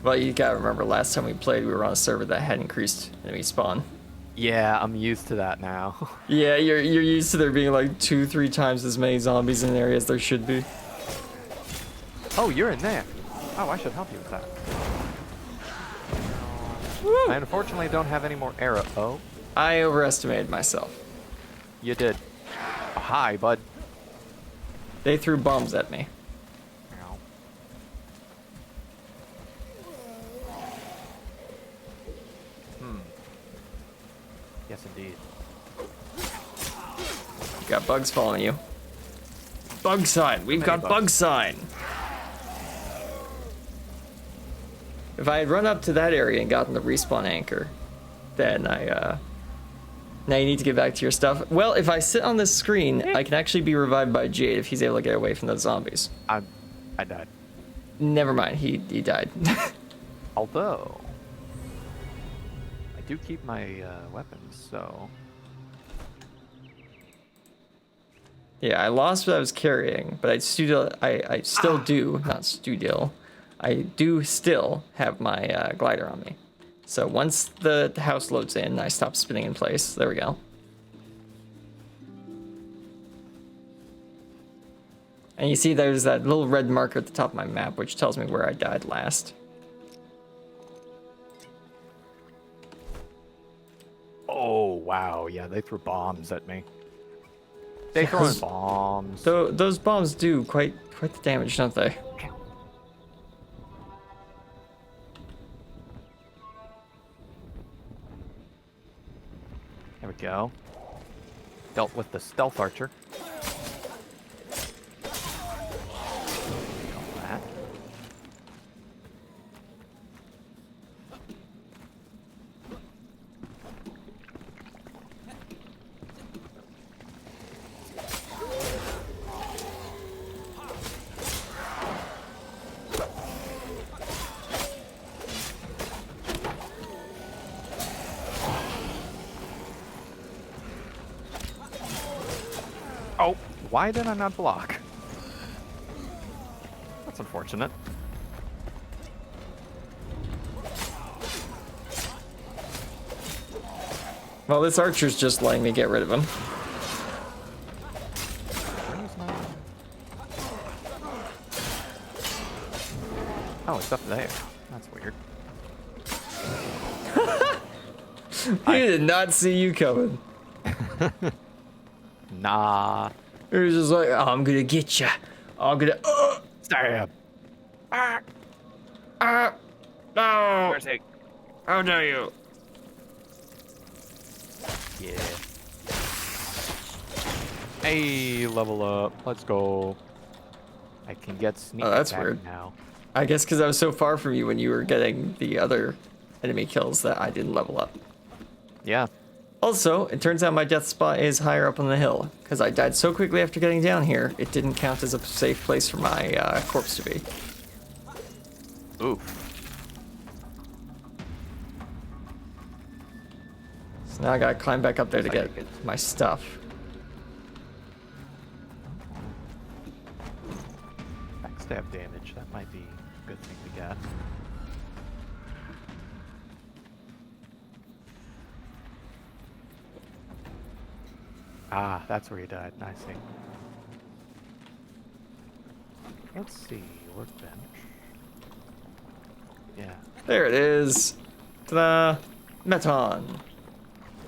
Well, you gotta remember, last time we played, we were on a server that had increased enemy spawn. Yeah, I'm used to that now. Yeah, you're used to there being like 2-3 times as many zombies in an area as there should be. Oh, you're in there. Oh, I should help you with that. Woo! I unfortunately don't have any more arrow. Oh, I overestimated myself. you did. Oh, hi, bud. They threw bombs at me. Ow. Yes, indeed. You got bugs following you. Bug sign. We've got bugs. bug sign. If I had run up to that area and gotten the respawn anchor, then now you need to get back to your stuff. Well, if I sit on this screen, I can actually be revived by Jade if he's able to get away from those zombies. I died. Never mind, he died. Although, I do keep my weapons, so... Yeah, I lost what I was carrying, but I still do, not studio. I do still have my glider on me. So once the house loads in, I stop spinning in place. There we go. And you see there's that little red marker at the top of my map, which tells me where I died last. Oh, wow. Yeah, they threw bombs at me. They Yeah, throwing bombs. So those bombs do quite the damage, don't they? There we go. Dealt with the stealth archer. Got that. Oh, why did I not block? That's unfortunate. Well, this archer's just letting me get rid of him. Oh, it's up there. That's weird. He did not see you coming. Nah. He was just like, oh, I'm gonna get ya. I'm gonna. Stab. No! Where's he? How dare you? Yeah. Hey, level up. Let's go. I can get sneak that's attack weird. now. I guess because I was so far from you when you were getting the other enemy kills that I didn't level up. Yeah. Also, it turns out my death spot is higher up on the hill, because I died so quickly after getting down here, it didn't count as a safe place for my corpse to be. Oof. So now I gotta climb back up there to get my stuff. Backstab damage. That might be a good thing to get. Ah, that's where you died. I see. Let's see. Workbench. Yeah. There it is. Ta-da! Meton.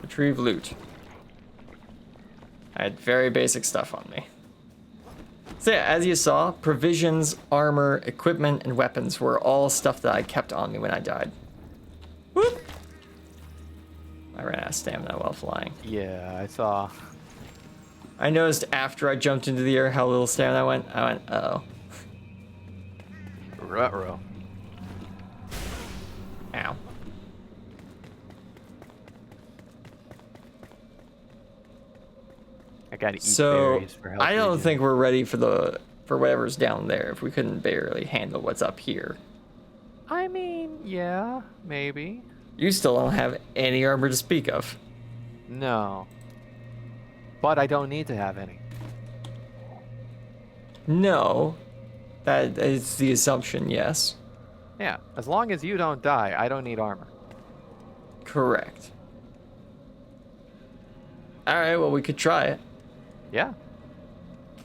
Retrieve loot. I had very basic stuff on me. So yeah, as you saw, provisions, armor, equipment, and weapons were all stuff that I kept on me when I died. Whoop! I ran out of stamina while flying. Yeah, I saw. I noticed after I jumped into the air how little stamina I went. Uh-oh. Ruh-roh. Ow. I gotta eat So berries for health I don't regen. think we're ready for whatever's down there if we couldn't barely handle what's up here. I mean, yeah, maybe. You still don't have any armor to speak of. No. But I don't need to have any. No. That is the assumption, yes. Yeah, as long as you don't die, I don't need armor. Correct. Alright, well we could try it. Yeah.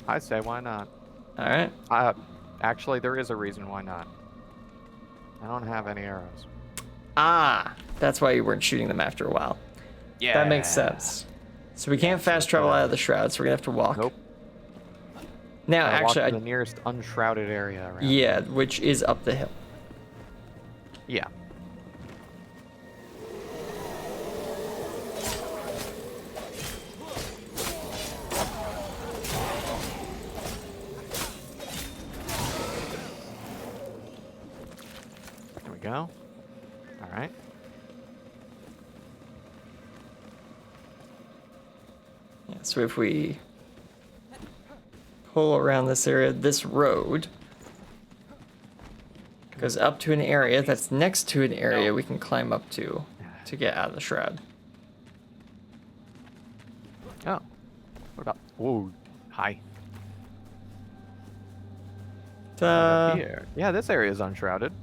I say why not? Alright. Actually, there is a reason why not. I don't have any arrows. Ah, that's why you weren't shooting them after a while. Yeah. That makes sense. So we can't fast travel out of the shroud, so we're gonna have to walk. Nope. Now, Gotta walk actually, to the nearest unshrouded area around. yeah, which is up the hill. Yeah. There we go. All right. Yeah, so if we pull around this area, this road goes up to an area that's next to an area we can climb up to get out of the shroud. Oh. What about? Whoa. Hi. Ta- Here. Yeah, this area is unshrouded.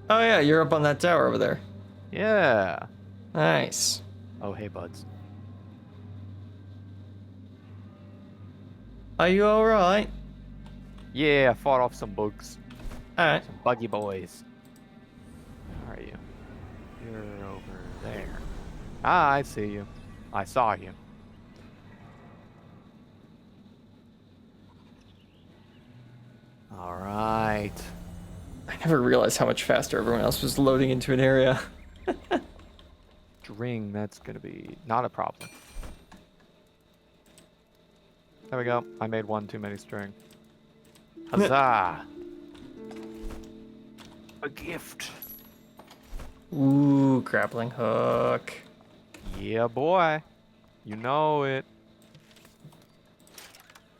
Oh yeah, you're up on that tower over there. Yeah. Nice. Oh, hey, buds. Are you alright? Yeah, I fought off some bugs. Alright. Some buggy boys. Where are you? You're over there. Ah, I see you. I saw you. All right. I never realized how much faster everyone else was loading into an area. String, that's gonna be not a problem. There we go. I made one too many string. Huzzah! A gift. Ooh, grappling hook. Yeah, boy. You know it.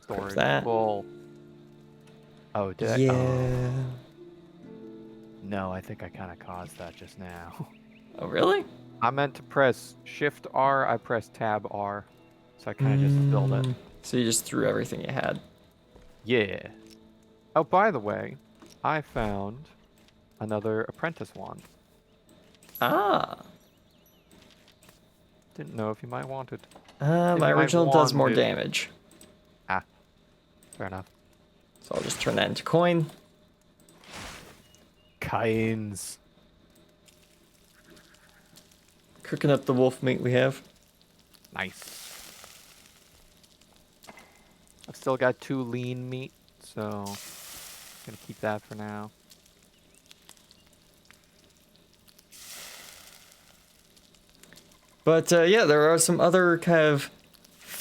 Storage that. full. Oh, did I? Yeah. Oh, no, I think I kind of caused that just now. Oh, really? I meant to press Shift R. I pressed Tab R. So I kind of just filled it. So you just threw everything you had. Yeah. Oh, by the way, I found another apprentice wand. Ah. Didn't know if you might want it. My Maybe my original does wand more did. damage. Ah, fair enough. So I'll just turn that into coin. Coins. Cooking up the wolf meat we have. Nice. I've still got 2 lean meat, so gonna keep that for now. But yeah, there are some other kind of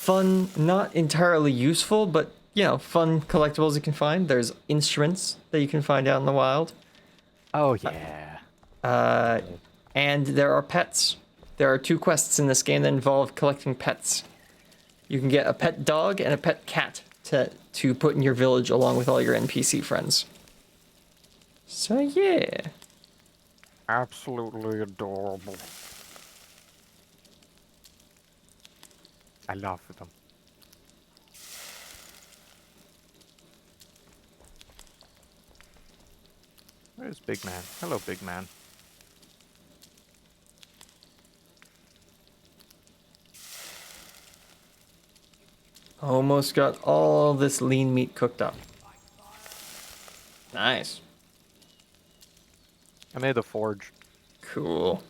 fun, not entirely useful, but you know, fun collectibles you can find. There's instruments that you can find out in the wild. Oh yeah. And there are pets. There are 2 quests in this game that involve collecting pets. You can get a pet dog and a pet cat to put in your village along with all your NPC friends. So yeah. Absolutely adorable. I love them. Where's Big Man? Hello, Big Man. Almost got all this lean meat cooked up. Nice. I made the forge. Cool.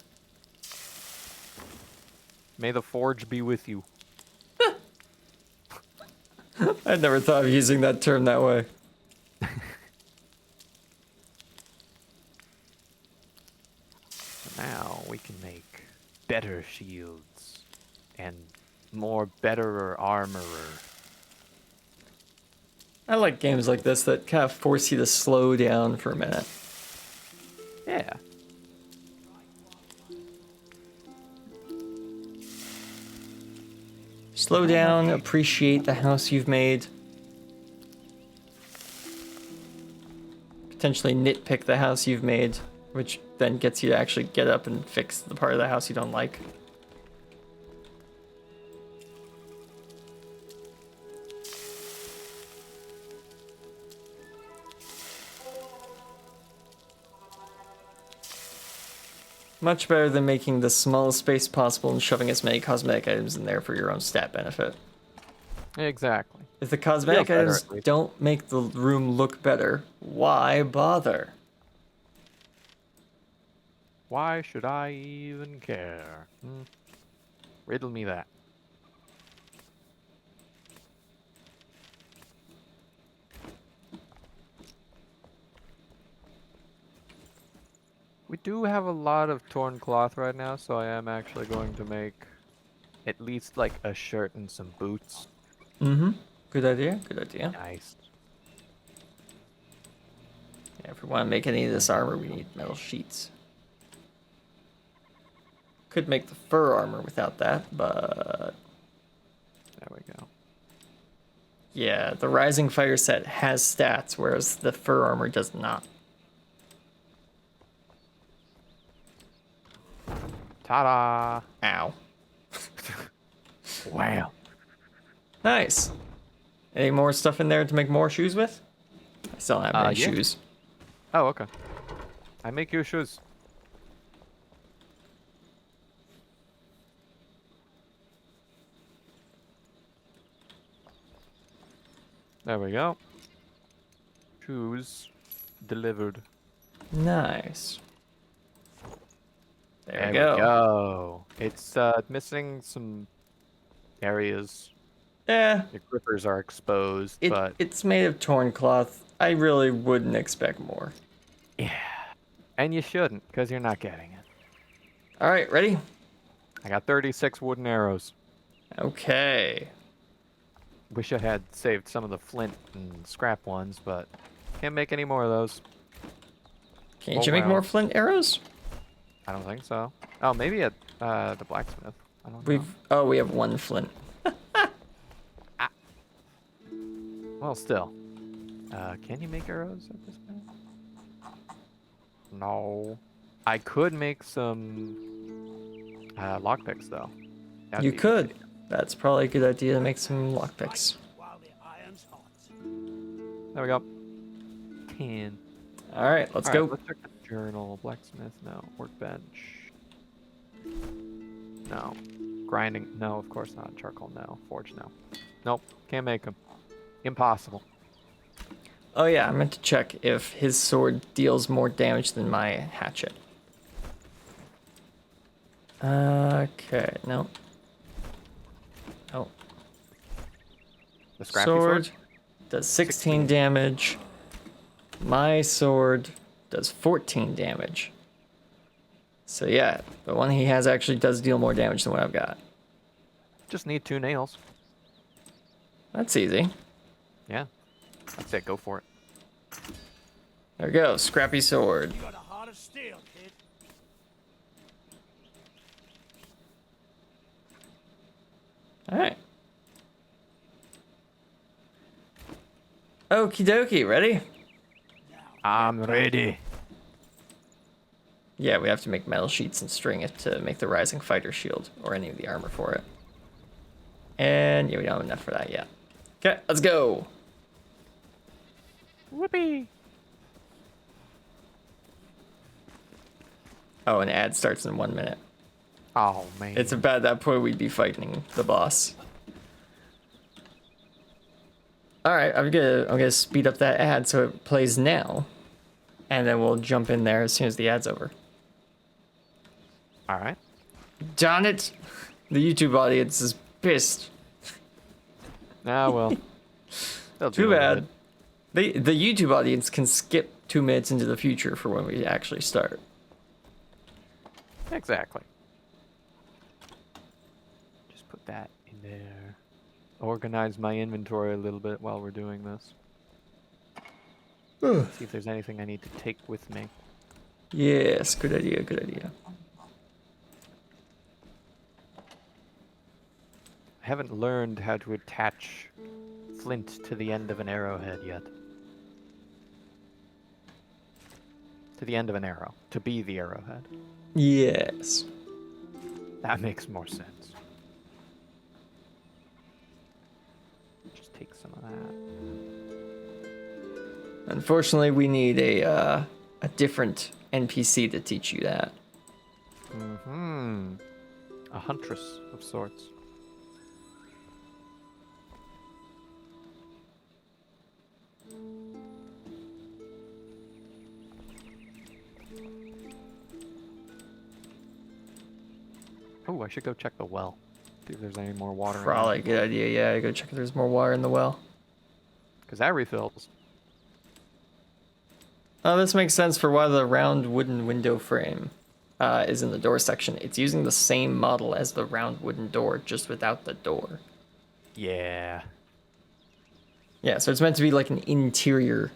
May the forge be with you. I'd never thought of using that term that way. Now we can make better shields and more betterer armorer. I like games like this that kind of force you to slow down for a minute. Yeah. Slow down, appreciate the house you've made. Potentially nitpick the house you've made, which then gets you to actually get up and fix the part of the house you don't like. Much better than making the smallest space possible and shoving as many cosmetic items in there for your own stat benefit. Exactly. If the cosmetic Feels better, items at least. don't make the room look better, why bother? Why should I even care? Riddle me that. We do have a lot of torn cloth right now, so I am actually going to make at least like a shirt and some boots. Mm-hmm. Good idea, good idea. Nice. Yeah, if we want to make any of this armor, we need metal sheets. Could make the fur armor without that, but... There we go. yeah, the Rising Fire set has stats, whereas the fur armor does not. Ta-da! Ow. Wow. Nice. Any more stuff in there to make more shoes with? I still don't have any Yeah. shoes. Oh, okay. I make you shoes. There we go. Shoes delivered. Nice. There we We go. go. It's missing some areas. Yeah, The grippers are exposed, but it's made of torn cloth. I really wouldn't expect more. yeah. And you shouldn't, because you're not getting it. All right, ready? I got 36 wooden arrows. Okay. Wish I had saved some of the flint and scrap ones, but can't make any more of those. Can't Oh, you make well. more flint arrows? I don't think so. Oh, maybe at the blacksmith. I don't know. We have 1 flint. Well, still. Can you make arrows at this point? No. I could make some lockpicks, though. That'd You be could. easy. That's probably a good idea to make some lockpicks. While the iron's hot. There we go. 10. All right, let's All go. right, let's check the journal. Blacksmith, no. Workbench. No. Grinding, no, of course not. Charcoal, no. Forge, no. Nope, can't make them. Impossible. Oh yeah, I meant to check if his sword deals more damage than my hatchet. Okay, no. Oh. The scrappy Sword does 16 damage. My sword does 14 damage. So yeah, the one he has actually does deal more damage than what I've got. Just need 2 nails. That's easy. Yeah. That's it. Go for it. There we go. Scrappy sword. You got a heart of steel, kid. Alright. Okie dokie, ready? I'm ready. Yeah, we have to make metal sheets and string it to make the rising fighter shield, or any of the armor for it. And yeah, we don't have enough for that yet. Okay, let's go. Whoopee. Oh, an ad starts in 1 minute. Oh, man. It's about that point we'd be fighting the boss. Alright, I'm gonna speed up that ad so it plays now. And then we'll jump in there as soon as the ad's over. All right. Darn it! The YouTube audience is pissed. Ah, well. They'll Too deal with bad. it. The YouTube audience can skip 2 minutes into the future for when we actually start. Exactly. Just put that in there. Organize my inventory a little bit while we're doing this. See if there's anything I need to take with me. Yes, good idea, good idea. I haven't learned how to attach flint to the end of an arrowhead yet. To the end of an arrow. To be the arrowhead. Yes. That makes more sense. Just take some of that. Unfortunately, we need a different NPC to teach you that. Mm-hmm. A huntress of sorts. Oh, I should go check the well. See if there's any more water in there. Probably a good idea, yeah. Go check if there's more water in the well. Because that refills. Oh, this makes sense for why the round wooden window frame is in the door section. It's using the same model as the round wooden door, just without the door. Yeah. Yeah, so it's meant to be like an interior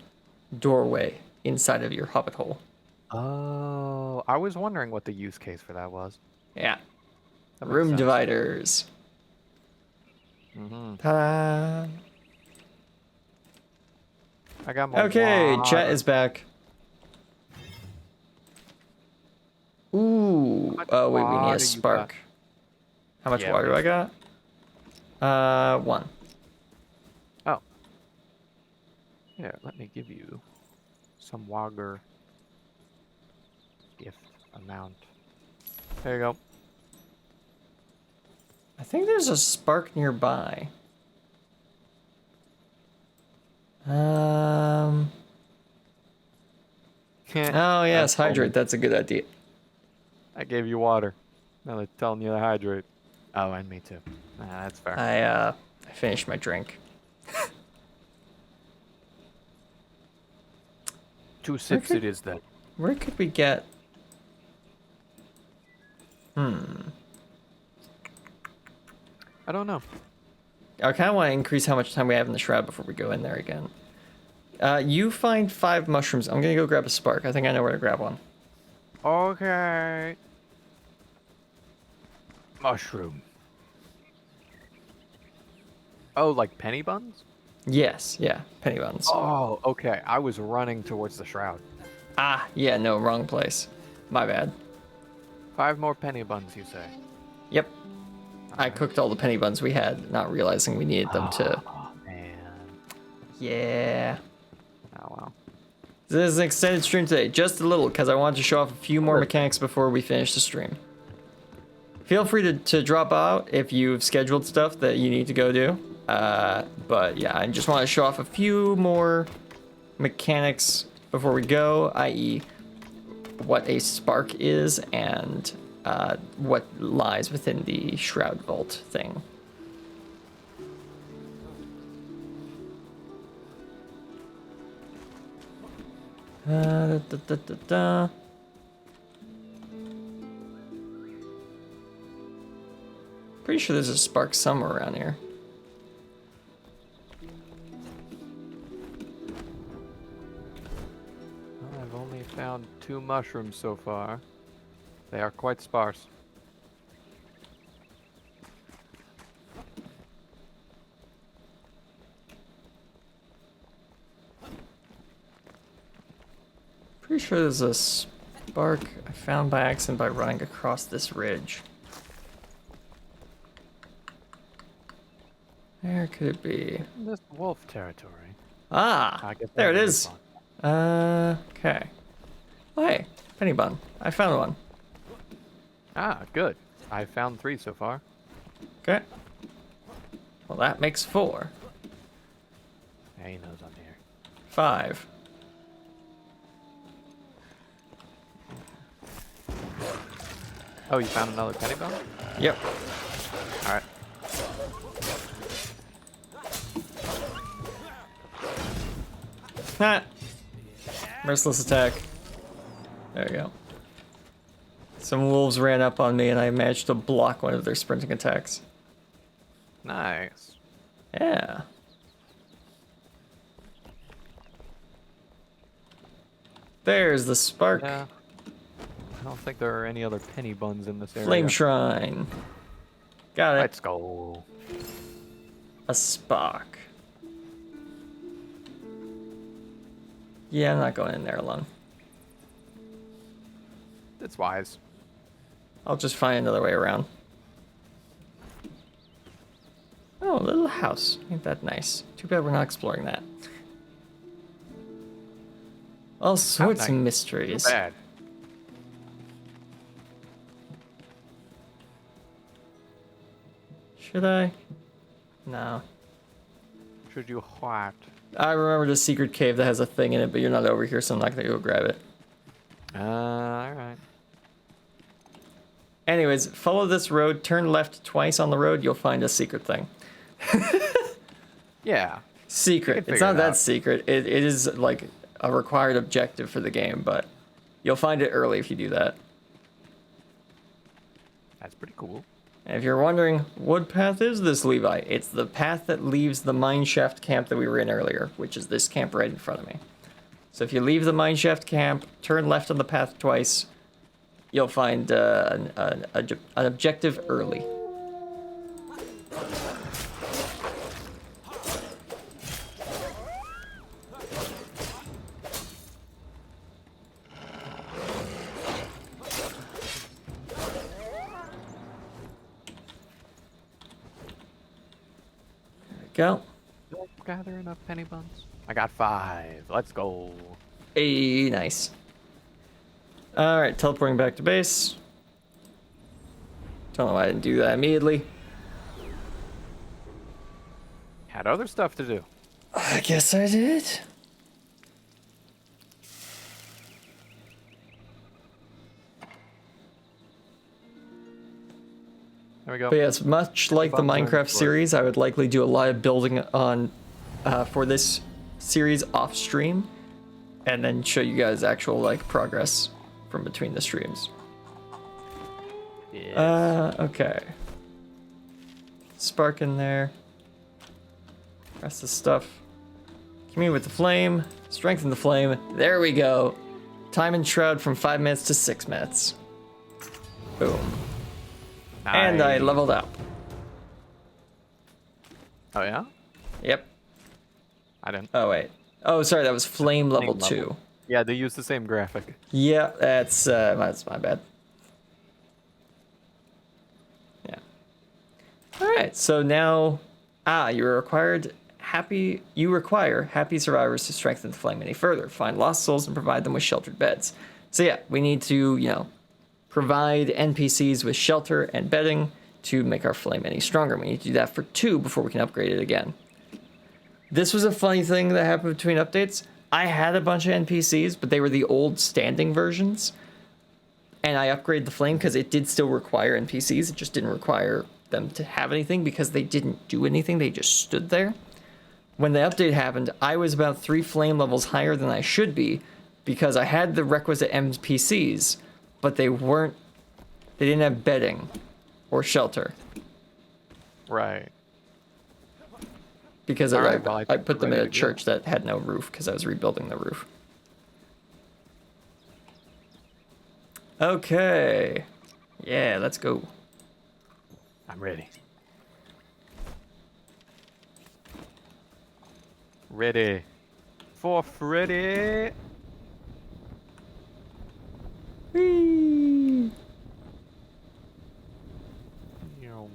doorway inside of your hobbit hole. Oh, I was wondering what the use case for that was. Yeah. That makes Room sense. dividers. Mm-hmm. Ta-da! I got my Okay, water. chat is back. Ooh. much Oh, wait, we need water a you spark. How much Yeah, water do we- I got? 1. Oh. Here, let me give you some water gift amount. There you go. I think there's a spark nearby. Oh, yes, That's cool. hydrate. That's a good idea. I gave you water. Now they're telling you to hydrate. Oh, and me too. That's fair. I finished my drink. 2 sips Okay. it is then. Where could we get... I don't know. I kind of want to increase how much time we have in the shroud before we go in there again. You find 5 mushrooms. I'm going to go grab a spark. I think I know where to grab one. Okay. Mushroom. Oh, like penny buns? Yes, yeah, penny buns. Oh, okay. I was running towards the shroud. Ah, yeah, no, wrong place. My bad. 5 more penny buns, you say? Yep. I cooked all the penny buns we had, not realizing we needed them to... Oh, man. Yeah. Oh, well. This is an extended stream today, just a little, because I wanted to show off a few more mechanics before we finish the stream. Feel free to drop out if you've scheduled stuff that you need to go do. But yeah, I just want to show off a few more mechanics before we go, i.e. what a spark is and what lies within the Shroud Vault thing. Da, da, da, da, da. Pretty sure there's a spark somewhere around here. found 2 mushrooms so far. They are quite sparse. Pretty sure there's a spark I found by accident by running across this ridge. Where could it be? This wolf territory. Ah, I guess there it that would be is. fun. Okay. Oh, hey, penny bun. I found one. Ah, good. I found 3 so far. Okay. Well, that makes 4. Yeah, he knows I'm here. 5. Oh, you found another penny bone? Yep. Alright. Ha! Merciless attack. There we go. Some wolves ran up on me and I managed to block one of their sprinting attacks. Nice. Yeah. There's the spark. Yeah. I don't think there are any other penny buns in this area. Flame shrine. Got it. Let's go. A spark. Yeah, I'm not going in there alone. It's wise. I'll just find another way around. Oh, a little house. Ain't that nice? Too bad we're not exploring that. All sorts of nice. mysteries. Too bad. Should I? No. Should you what? I remember the secret cave that has a thing in it, but you're not over here, so I'm not gonna go grab it. Alright. Anyways, follow this road, turn left twice on the road, you'll find a secret thing. Yeah. Secret. You It's can not figure it that out. secret. It is like a required objective for the game, but you'll find it early if you do that. That's pretty cool. And if you're wondering, what path is this, Levi? It's the path that leaves the mineshaft camp that we were in earlier, which is this camp right in front of me. So if you leave the mineshaft camp, turn left on the path twice, you'll find an objective early. Go. Did I gather enough penny buns? I got 5. Let's go. Hey, nice. Alright, teleporting back to base. Don't know why I didn't do that immediately. Had other stuff to do. I guess I did. There we go. But yes, much like the buns are Minecraft important. series, I would likely do a lot of building on for this series off stream, and then show you guys actual like progress from between the streams. Yes. Okay. Spark in there. Rest of the stuff. Commune with the flame. Strengthen the flame. There we go. Time Enshrouded from 5 minutes to 6 minutes. Boom. And I Nice. leveled up. Oh yeah? Yep. I didn't. Oh, wait. Oh, sorry, that was flame level Flame 2. level. Yeah, they use the same graphic. Yeah, that's my bad. Yeah. Alright, so now you require happy survivors to strengthen the flame any further. Find lost souls and provide them with sheltered beds. So yeah, we need to, provide NPCs with shelter and bedding to make our flame any stronger. We need to do that for 2 before we can upgrade it again. This was a funny thing that happened between updates. I had a bunch of NPCs, but they were the old standing versions. And I upgraded the flame because it did still require NPCs. It just didn't require them to have anything because they didn't do anything. They just stood there. When the update happened, I was about 3 flame levels higher than I should be because I had the requisite NPCs, but they didn't have bedding or shelter. Right. Because Alright, well, I I think put we're them in ready a to go. church that had no roof because I was rebuilding the roof. Okay. Yeah, let's go. I'm ready. Ready. For Freddy. Whee! Yum.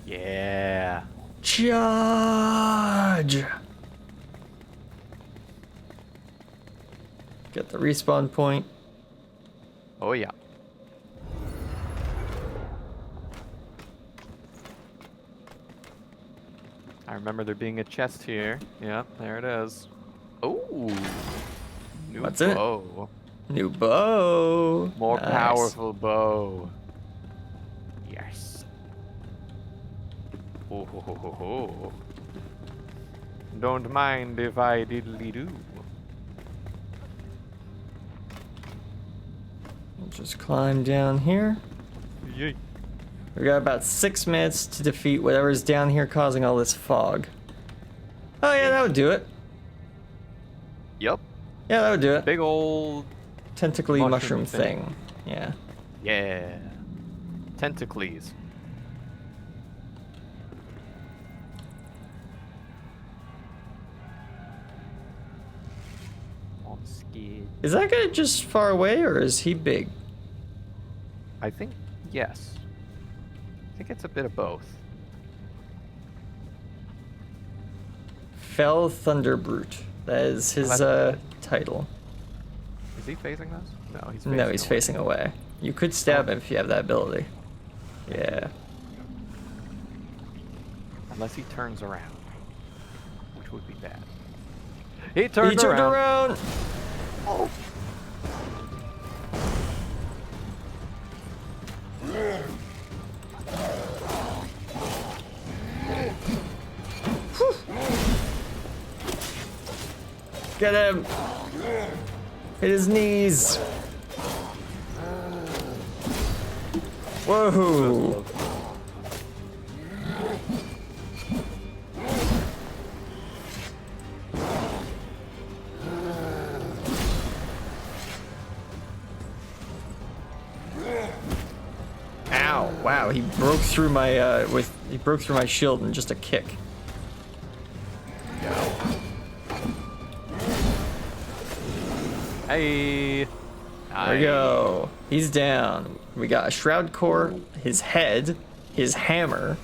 Yeah. Charge! Get the respawn point. Oh yeah. I remember there being a chest here. Yeah, there it is. Oh. New What's in it? bow. New bow. More Nice. powerful bow. Yes. Oh ho ho ho ho. Don't mind if I diddly do. Just climb down here. Yay. We got about 6 minutes to defeat whatever's down here causing all this fog. Oh yeah, that would do it. Yep. Yeah, that would do it. Big old Tentacly mushroom mushroom thing. Yeah. yeah. Tentacles. I'm scared. Is that guy just far away or is he big? I think yes. I think it's a bit of both. Fell Thunder Brute. That is his title. Is he facing us? No, he's No, he's away. facing away. You could stab him if you have that ability. Yeah. Unless he turns around, which would be bad. He turned He turned around. around. Oh. Get him. Hit his knees. Whoa. Ow! Wow, he broke through my he broke through my shield in just a kick. Hey. There we go. He's down. We got a shroud core, his head, his hammer,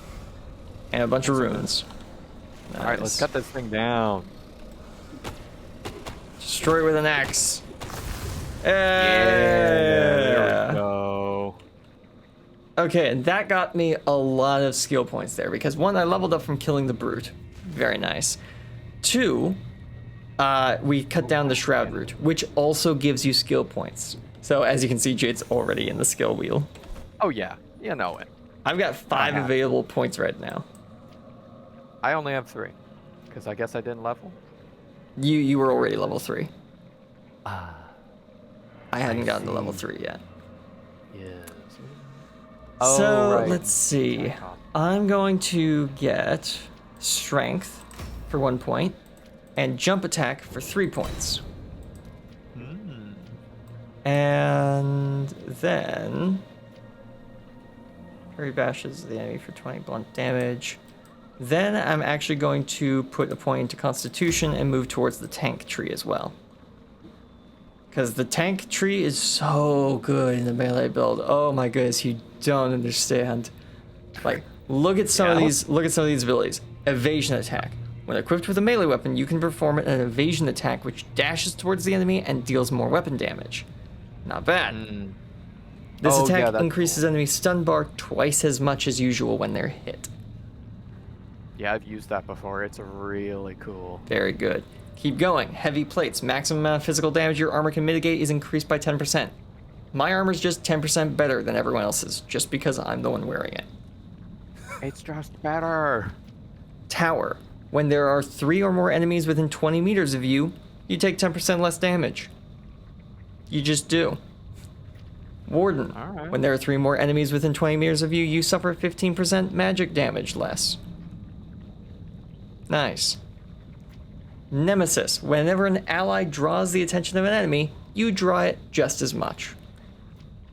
and a bunch of runes. Nice. All right, let's cut this thing down. Destroy it with an axe. There we go. Okay, and that got me a lot of skill points there because one, I leveled up from killing the brute. Very nice. Two, we cut down the shroud route, which also gives you skill points. So as you can see, Jade's already in the skill wheel. Oh yeah, you know it. I've got 5 available points right now. I only have 3, because I guess I didn't level. You were already level 3. Ah. I hadn't gotten to level 3 yet. Yes. So right. let's see. I'm going to get strength for 1 point and jump attack for 3 points. And then Parry bashes the enemy for 20 blunt damage. Then I'm actually going to put a point into Constitution and move towards the tank tree as well. Because the tank tree is so good in the melee build. Oh my goodness, you don't understand. Like, look at some of these abilities. Evasion attack. When equipped with a melee weapon, you can perform an evasion attack which dashes towards the enemy and deals more weapon damage. Not bad. This attack increases enemy stun bar twice as much as usual when they're hit. Yeah, I've used that before. It's really cool. Very good. Keep going. Heavy plates. Maximum amount of physical damage your armor can mitigate is increased by 10%. My armor's just 10% better than everyone else's, just because I'm the one wearing it. It's just better. Tower. When there are 3 or more enemies within 20 meters of you, you take 10% less damage. You just do. Warden. Alright. When there are 3 more enemies within 20 meters of you, you suffer 15% magic damage less. Nice. Nemesis. Whenever an ally draws the attention of an enemy, you draw it just as much.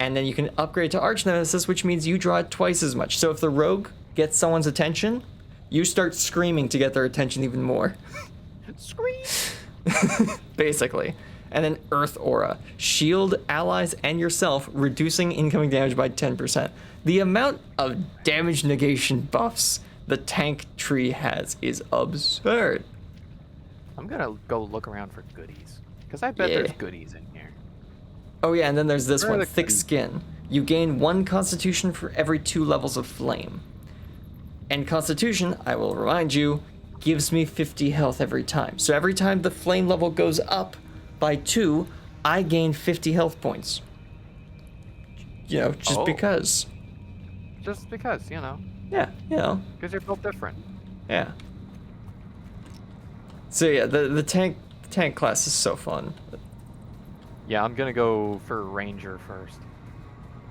And then you can upgrade to Arch Nemesis, which means you draw it twice as much. So if the rogue gets someone's attention, you start screaming to get their attention even more. Scream! Basically. And then Earth Aura. Shield allies and yourself, reducing incoming damage by 10%. The amount of damage negation buffs the tank tree has is absurd. I'm gonna go look around for goodies. Because I bet Yeah. there's goodies in here. Oh yeah, and then there's this Where are one, the Thick goodies? Skin. You gain 1 Constitution for every 2 levels of Flame. And Constitution, I will remind you, gives me 50 health every time. So every time the Flame level goes up by 2, I gain 50 health points. You know, just Oh. because. Just because, you know. Yeah, you know, Because you're built different. yeah. So yeah, the tank class is so fun. Yeah, I'm gonna go for Ranger first.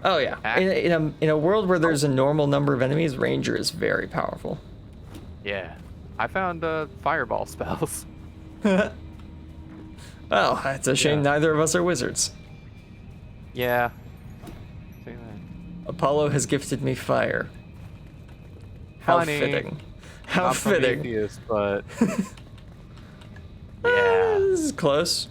Oh yeah, in a world where there's a normal number of enemies, Ranger is very powerful. Yeah. I found fireball spells. Oh, it's a shame Yeah. neither of us are wizards. Yeah. See that. Apollo has gifted me fire. How Funny. fitting. How Not from fitting. Atheist, but yeah. This is close.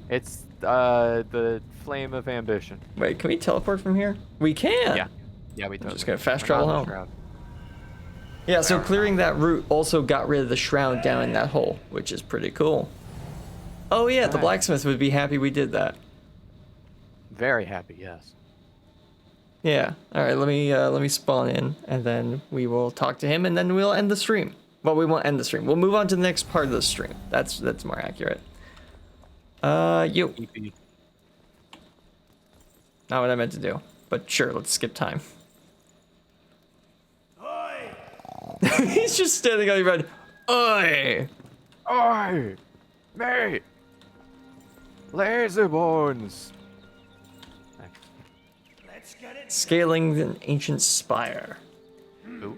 It's the flame of ambition. Wait, can we teleport from here? We can. Yeah. Yeah, we totally. just gonna fast We're travel not in home. the shroud. Yeah, so clearing that route also got rid of the shroud down in that hole, which is pretty cool. Oh yeah, the Right. blacksmith would be happy we did that. Very happy, yes. Yeah. All right. Let me spawn in, and then we will talk to him, and then we'll end the stream. Well, we won't end the stream. We'll move on to the next part of the stream. That's more accurate. You. EP. Not what I meant to do, but sure. Let's skip time. Oi! He's just standing on your bed. Oi! Oi! Mate! Laser bones! Let's get it. Scaling an ancient spire. Ooh.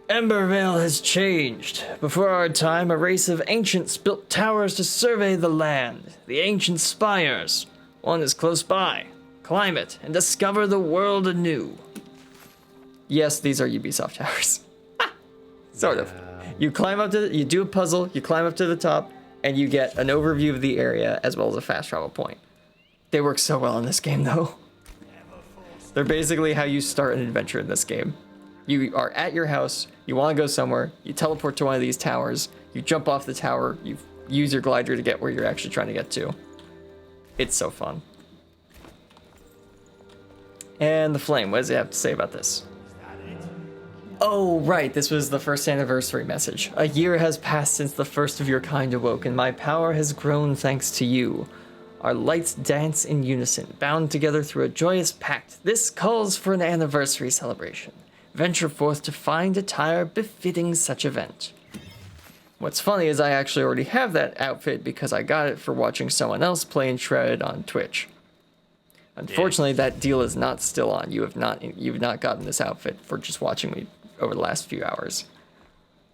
Embervale has changed. Before our time, a race of ancients built towers to survey the land. The ancient spires. One is close by. Climb it and discover the world anew. Yes, these are Ubisoft towers. Sort of. You climb up to you do a puzzle, you climb up to the top, and you get an overview of the area as well as a fast travel point. They work so well in this game though. They're basically how you start an adventure in this game. You are at your house, you want to go somewhere, you teleport to one of these towers, you jump off the tower, you use your glider to get where you're actually trying to get to. It's so fun. And the flame, what does it have to say about this? Oh, right, this was the first anniversary message. A year has passed since the first of your kind awoke, and my power has grown thanks to you. Our lights dance in unison, bound together through a joyous pact. This calls for an anniversary celebration. Venture forth to find attire befitting such event. What's funny is I actually already have that outfit because I got it for watching someone else play Enshrouded on Twitch. Unfortunately, that deal is not still on. You've not gotten this outfit for just watching me over the last few hours.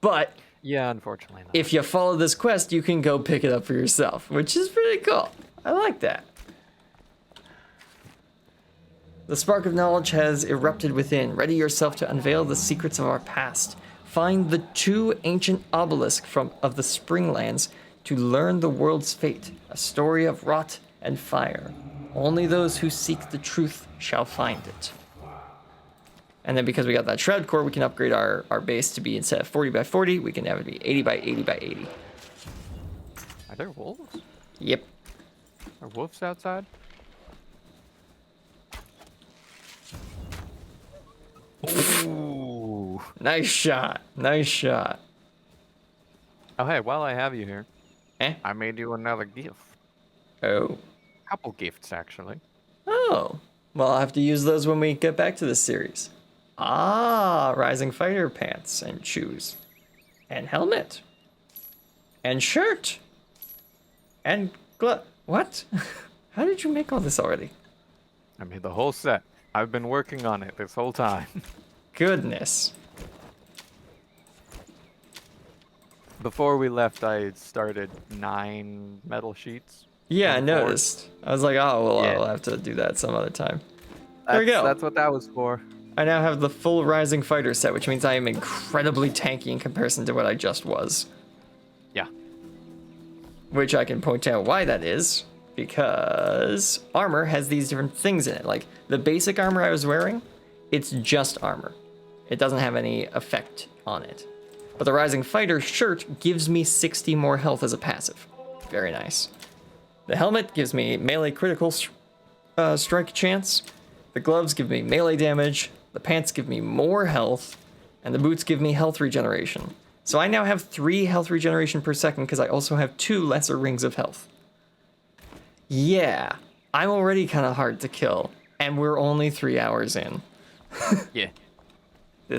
But Yeah, unfortunately not. if you follow this quest, you can go pick it up for yourself, which is pretty cool. I like that. The spark of knowledge has erupted within. Ready yourself to unveil the secrets of our past. Find the 2 ancient obelisks of the Springlands to learn the world's fate, a story of rot and fire. Only those who seek the truth shall find it. And then because we got that shroud core, we can upgrade our base to be, instead of 40 by 40, we can have it be 80 by 80 by 80. Are there wolves? Yep. Are wolves outside? Ooh. Nice shot. Nice shot. Oh, hey, while I have you here, Eh? I made you another gift. Oh. Couple gifts, actually. Oh. Well, I'll have to use those when we get back to this series. Ah, Rising Fighter pants and shoes. And helmet. And shirt. And glove. What? How did you make all this already? I made the whole set. I've been working on it this whole time. Goodness. Before we left, I started 9 metal sheets. Yeah, I on the forge. noticed. I was like, oh, well, Yeah. I'll have to do that some other time. There we go. That's what that was for. I now have the full Rising Fighter set, which means I am incredibly tanky in comparison to what I just was. Yeah. Which I can point out why that is, because armor has these different things in it. Like, the basic armor I was wearing, it's just armor. It doesn't have any effect on it. But the Rising Fighter shirt gives me 60 more health as a passive. Very nice. The helmet gives me melee critical strike chance. The gloves give me melee damage. The pants give me more health. And the boots give me health regeneration. So I now have 3 health regeneration per second because I also have 2 lesser rings of health. Yeah, I'm already kind of hard to kill. And we're only 3 hours in. Yeah.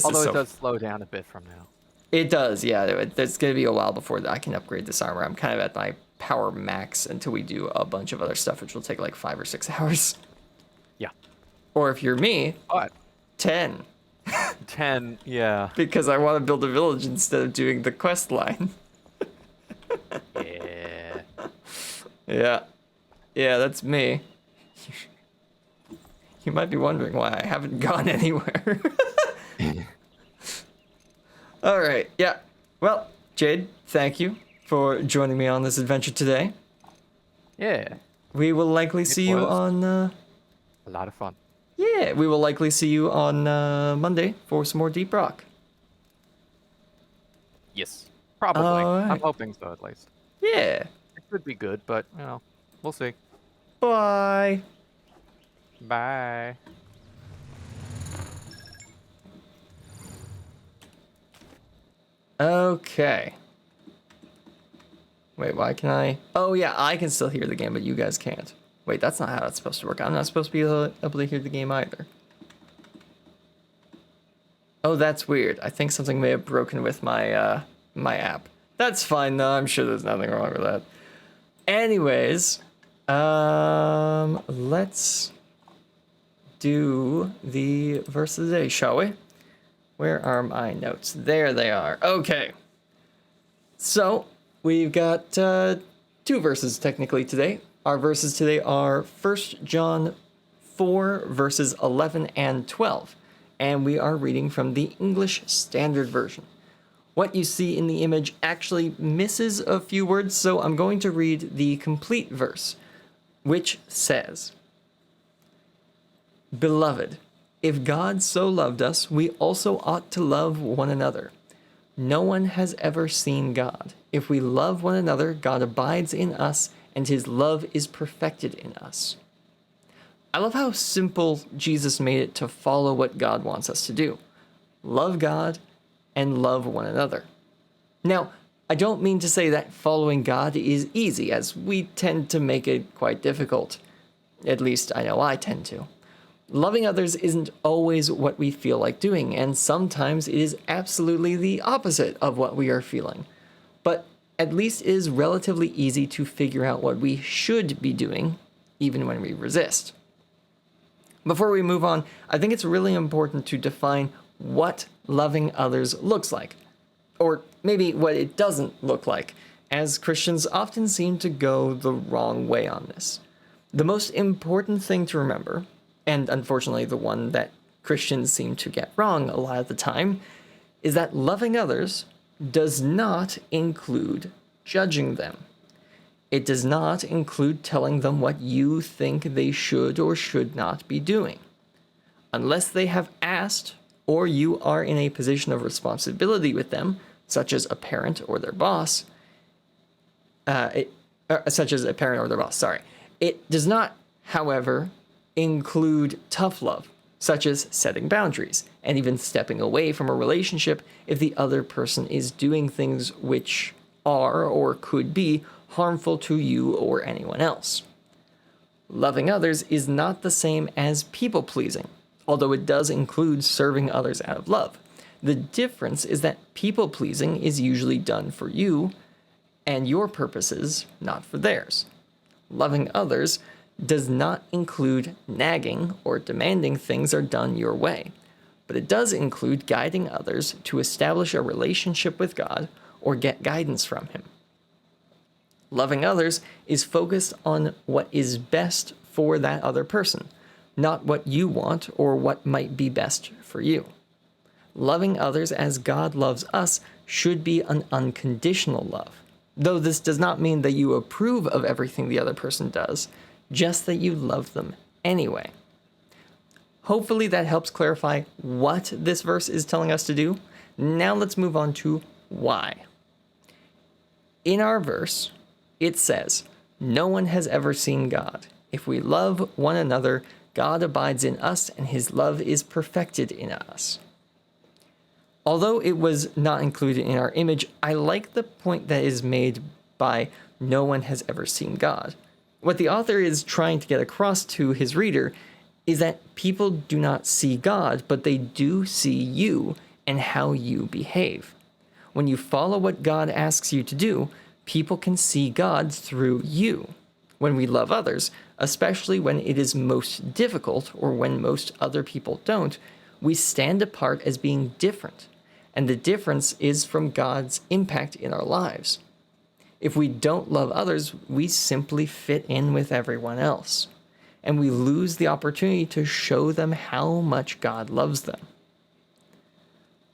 Although it does slow down a bit from now. It does, yeah. It's going to be a while before I can upgrade this armor. I'm kind of at my power max until we do a bunch of other stuff, which will take like 5 or 6 hours. Yeah. Or if you're me, But 10. 10, yeah. Because I want to build a village instead of doing the quest line. Yeah. Yeah. Yeah, that's me. You might be wondering why I haven't gone anywhere. All right, yeah. Well, Jade, thank you for joining me on this adventure today. Yeah. We will likely see you was. on... A lot of fun. Yeah, we will likely see you on Monday for some more Deep Rock. Yes. Probably. Alright. I'm hoping so, at least. Yeah. It could be good, but, we'll see. Bye. Bye. Okay. Wait, why can I? Oh, yeah, I can still hear the game, but you guys can't. Wait, that's not how that's supposed to work. I'm not supposed to be able to hear the game either. Oh, that's weird. I think something may have broken with my my app. That's fine, though. I'm sure there's nothing wrong with that. Anyways, let's do the verse of the day, shall we? Where are my notes? There they are. Okay. So, we've got 2 verses technically today. Our verses today are 1 John 4, verses 11 and 12. And we are reading from the English Standard Version. What you see in the image actually misses a few words, so I'm going to read the complete verse, which says, "Beloved, if God so loved us, we also ought to love one another. No one has ever seen God. If we love one another, God abides in us, and his love is perfected in us." I love how simple Jesus made it to follow what God wants us to do. Love God and love one another. Now, I don't mean to say that following God is easy, as we tend to make it quite difficult. At least I know I tend to. Loving others isn't always what we feel like doing, and sometimes it is absolutely the opposite of what we are feeling. But at least it is relatively easy to figure out what we should be doing, even when we resist. Before we move on, I think it's really important to define what loving others looks like, or maybe what it doesn't look like, as Christians often seem to go the wrong way on this. The most important thing to remember, and unfortunately the one that Christians seem to get wrong a lot of the time, is that loving others does not include judging them. It does not include telling them what you think they should or should not be doing. Unless they have asked, or you are in a position of responsibility with them, such as a parent or their boss, It does not, however, include tough love, such as setting boundaries, and even stepping away from a relationship if the other person is doing things which are or could be harmful to you or anyone else. Loving others is not the same as people-pleasing, although it does include serving others out of love. The difference is that people-pleasing is usually done for you and your purposes, not for theirs. Loving others does not include nagging or demanding things are done your way, but it does include guiding others to establish a relationship with God or get guidance from him. Loving others is focused on what is best for that other person, not what you want or what might be best for you. Loving others as God loves us should be an unconditional love, though this does not mean that you approve of everything the other person does, just that you love them anyway. Hopefully that helps clarify what this verse is telling us to do. Now let's move on to why. In our verse, it says, "No one has ever seen God. If we love one another, God abides in us and his love is perfected in us." Although it was not included in our image, I like the point that is made by "no one has ever seen God." What the author is trying to get across to his reader is that people do not see God, but they do see you and how you behave. When you follow what God asks you to do, people can see God through you. When we love others, especially when it is most difficult or when most other people don't, we stand apart as being different, and the difference is from God's impact in our lives. If we don't love others, we simply fit in with everyone else, and we lose the opportunity to show them how much God loves them.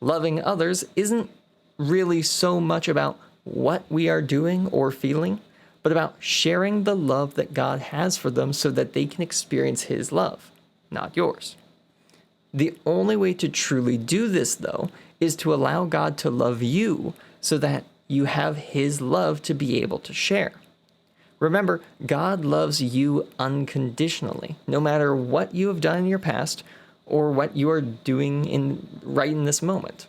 Loving others isn't really so much about what we are doing or feeling, but about sharing the love that God has for them so that they can experience his love, not yours. The only way to truly do this, though, is to allow God to love you so that you have his love to be able to share. Remember, God loves you unconditionally, no matter what you have done in your past or what you are doing right in this moment.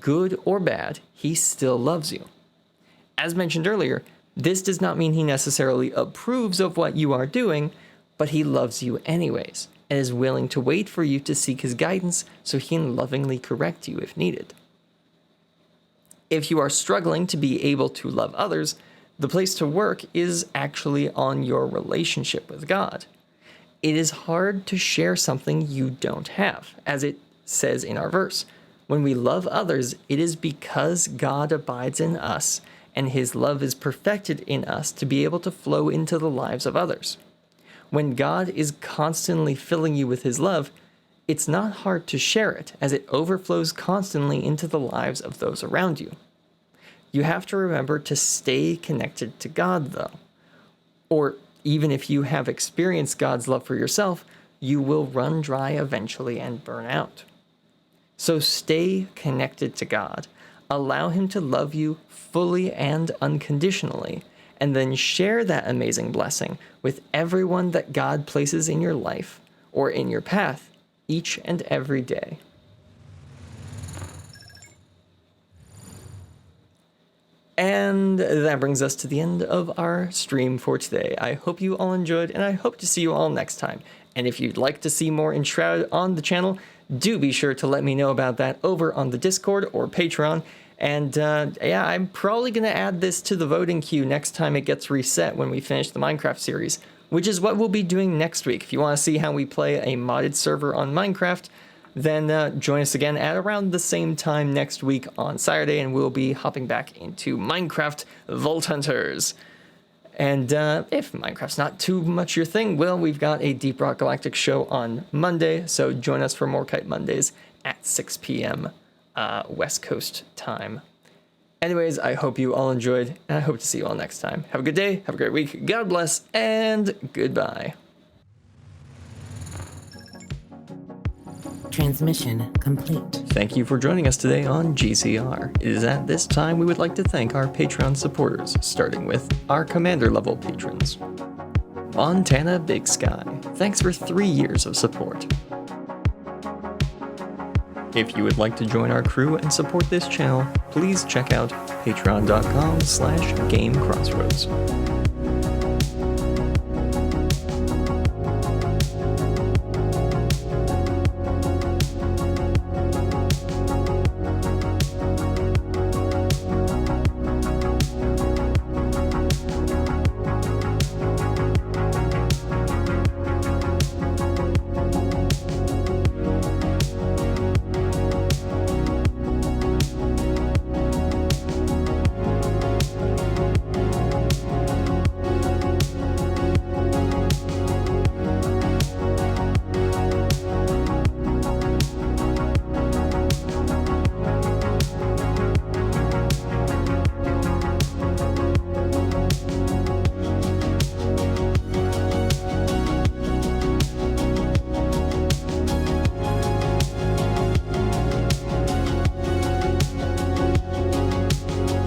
Good or bad, he still loves you. As mentioned earlier, this does not mean he necessarily approves of what you are doing, but he loves you anyways, and is willing to wait for you to seek his guidance so he can lovingly correct you if needed. If you are struggling to be able to love others, the place to work is actually on your relationship with God. It is hard to share something you don't have, as it says in our verse. When we love others, it is because God abides in us, and his love is perfected in us to be able to flow into the lives of others. When God is constantly filling you with his love, it's not hard to share it, as it overflows constantly into the lives of those around you. You have to remember to stay connected to God, though. Or even if you have experienced God's love for yourself, you will run dry eventually and burn out. So stay connected to God. Allow him to love you fully and unconditionally, and then share that amazing blessing with everyone that God places in your life or in your path each and every day. And that brings us to the end of our stream for today. I hope you all enjoyed, and I hope to see you all next time. And if you'd like to see more Enshrouded on the channel, do be sure to let me know about that over on the Discord or Patreon. And yeah, I'm probably going to add this to the voting queue next time it gets reset when we finish the Minecraft series, which is what we'll be doing next week. If you want to see how we play a modded server on Minecraft, then join us again at around the same time next week on Saturday, and we'll be hopping back into Minecraft Vault Hunters. And if Minecraft's not too much your thing, well, we've got a Deep Rock Galactic show on Monday, so join us for more Kite Mondays at 6 p.m. West Coast time. Anyways, I hope you all enjoyed, and I hope to see you all next time. Have a good day, have a great week, God bless, and goodbye. Transmission complete. Thank you for joining us today on GCR. It is at this time we would like to thank our Patreon supporters, starting with our commander level patrons. Montana Big Sky, thanks for 3 years of support. If you would like to join our crew and support this channel, please check out patreon.com/GameCrossRoads.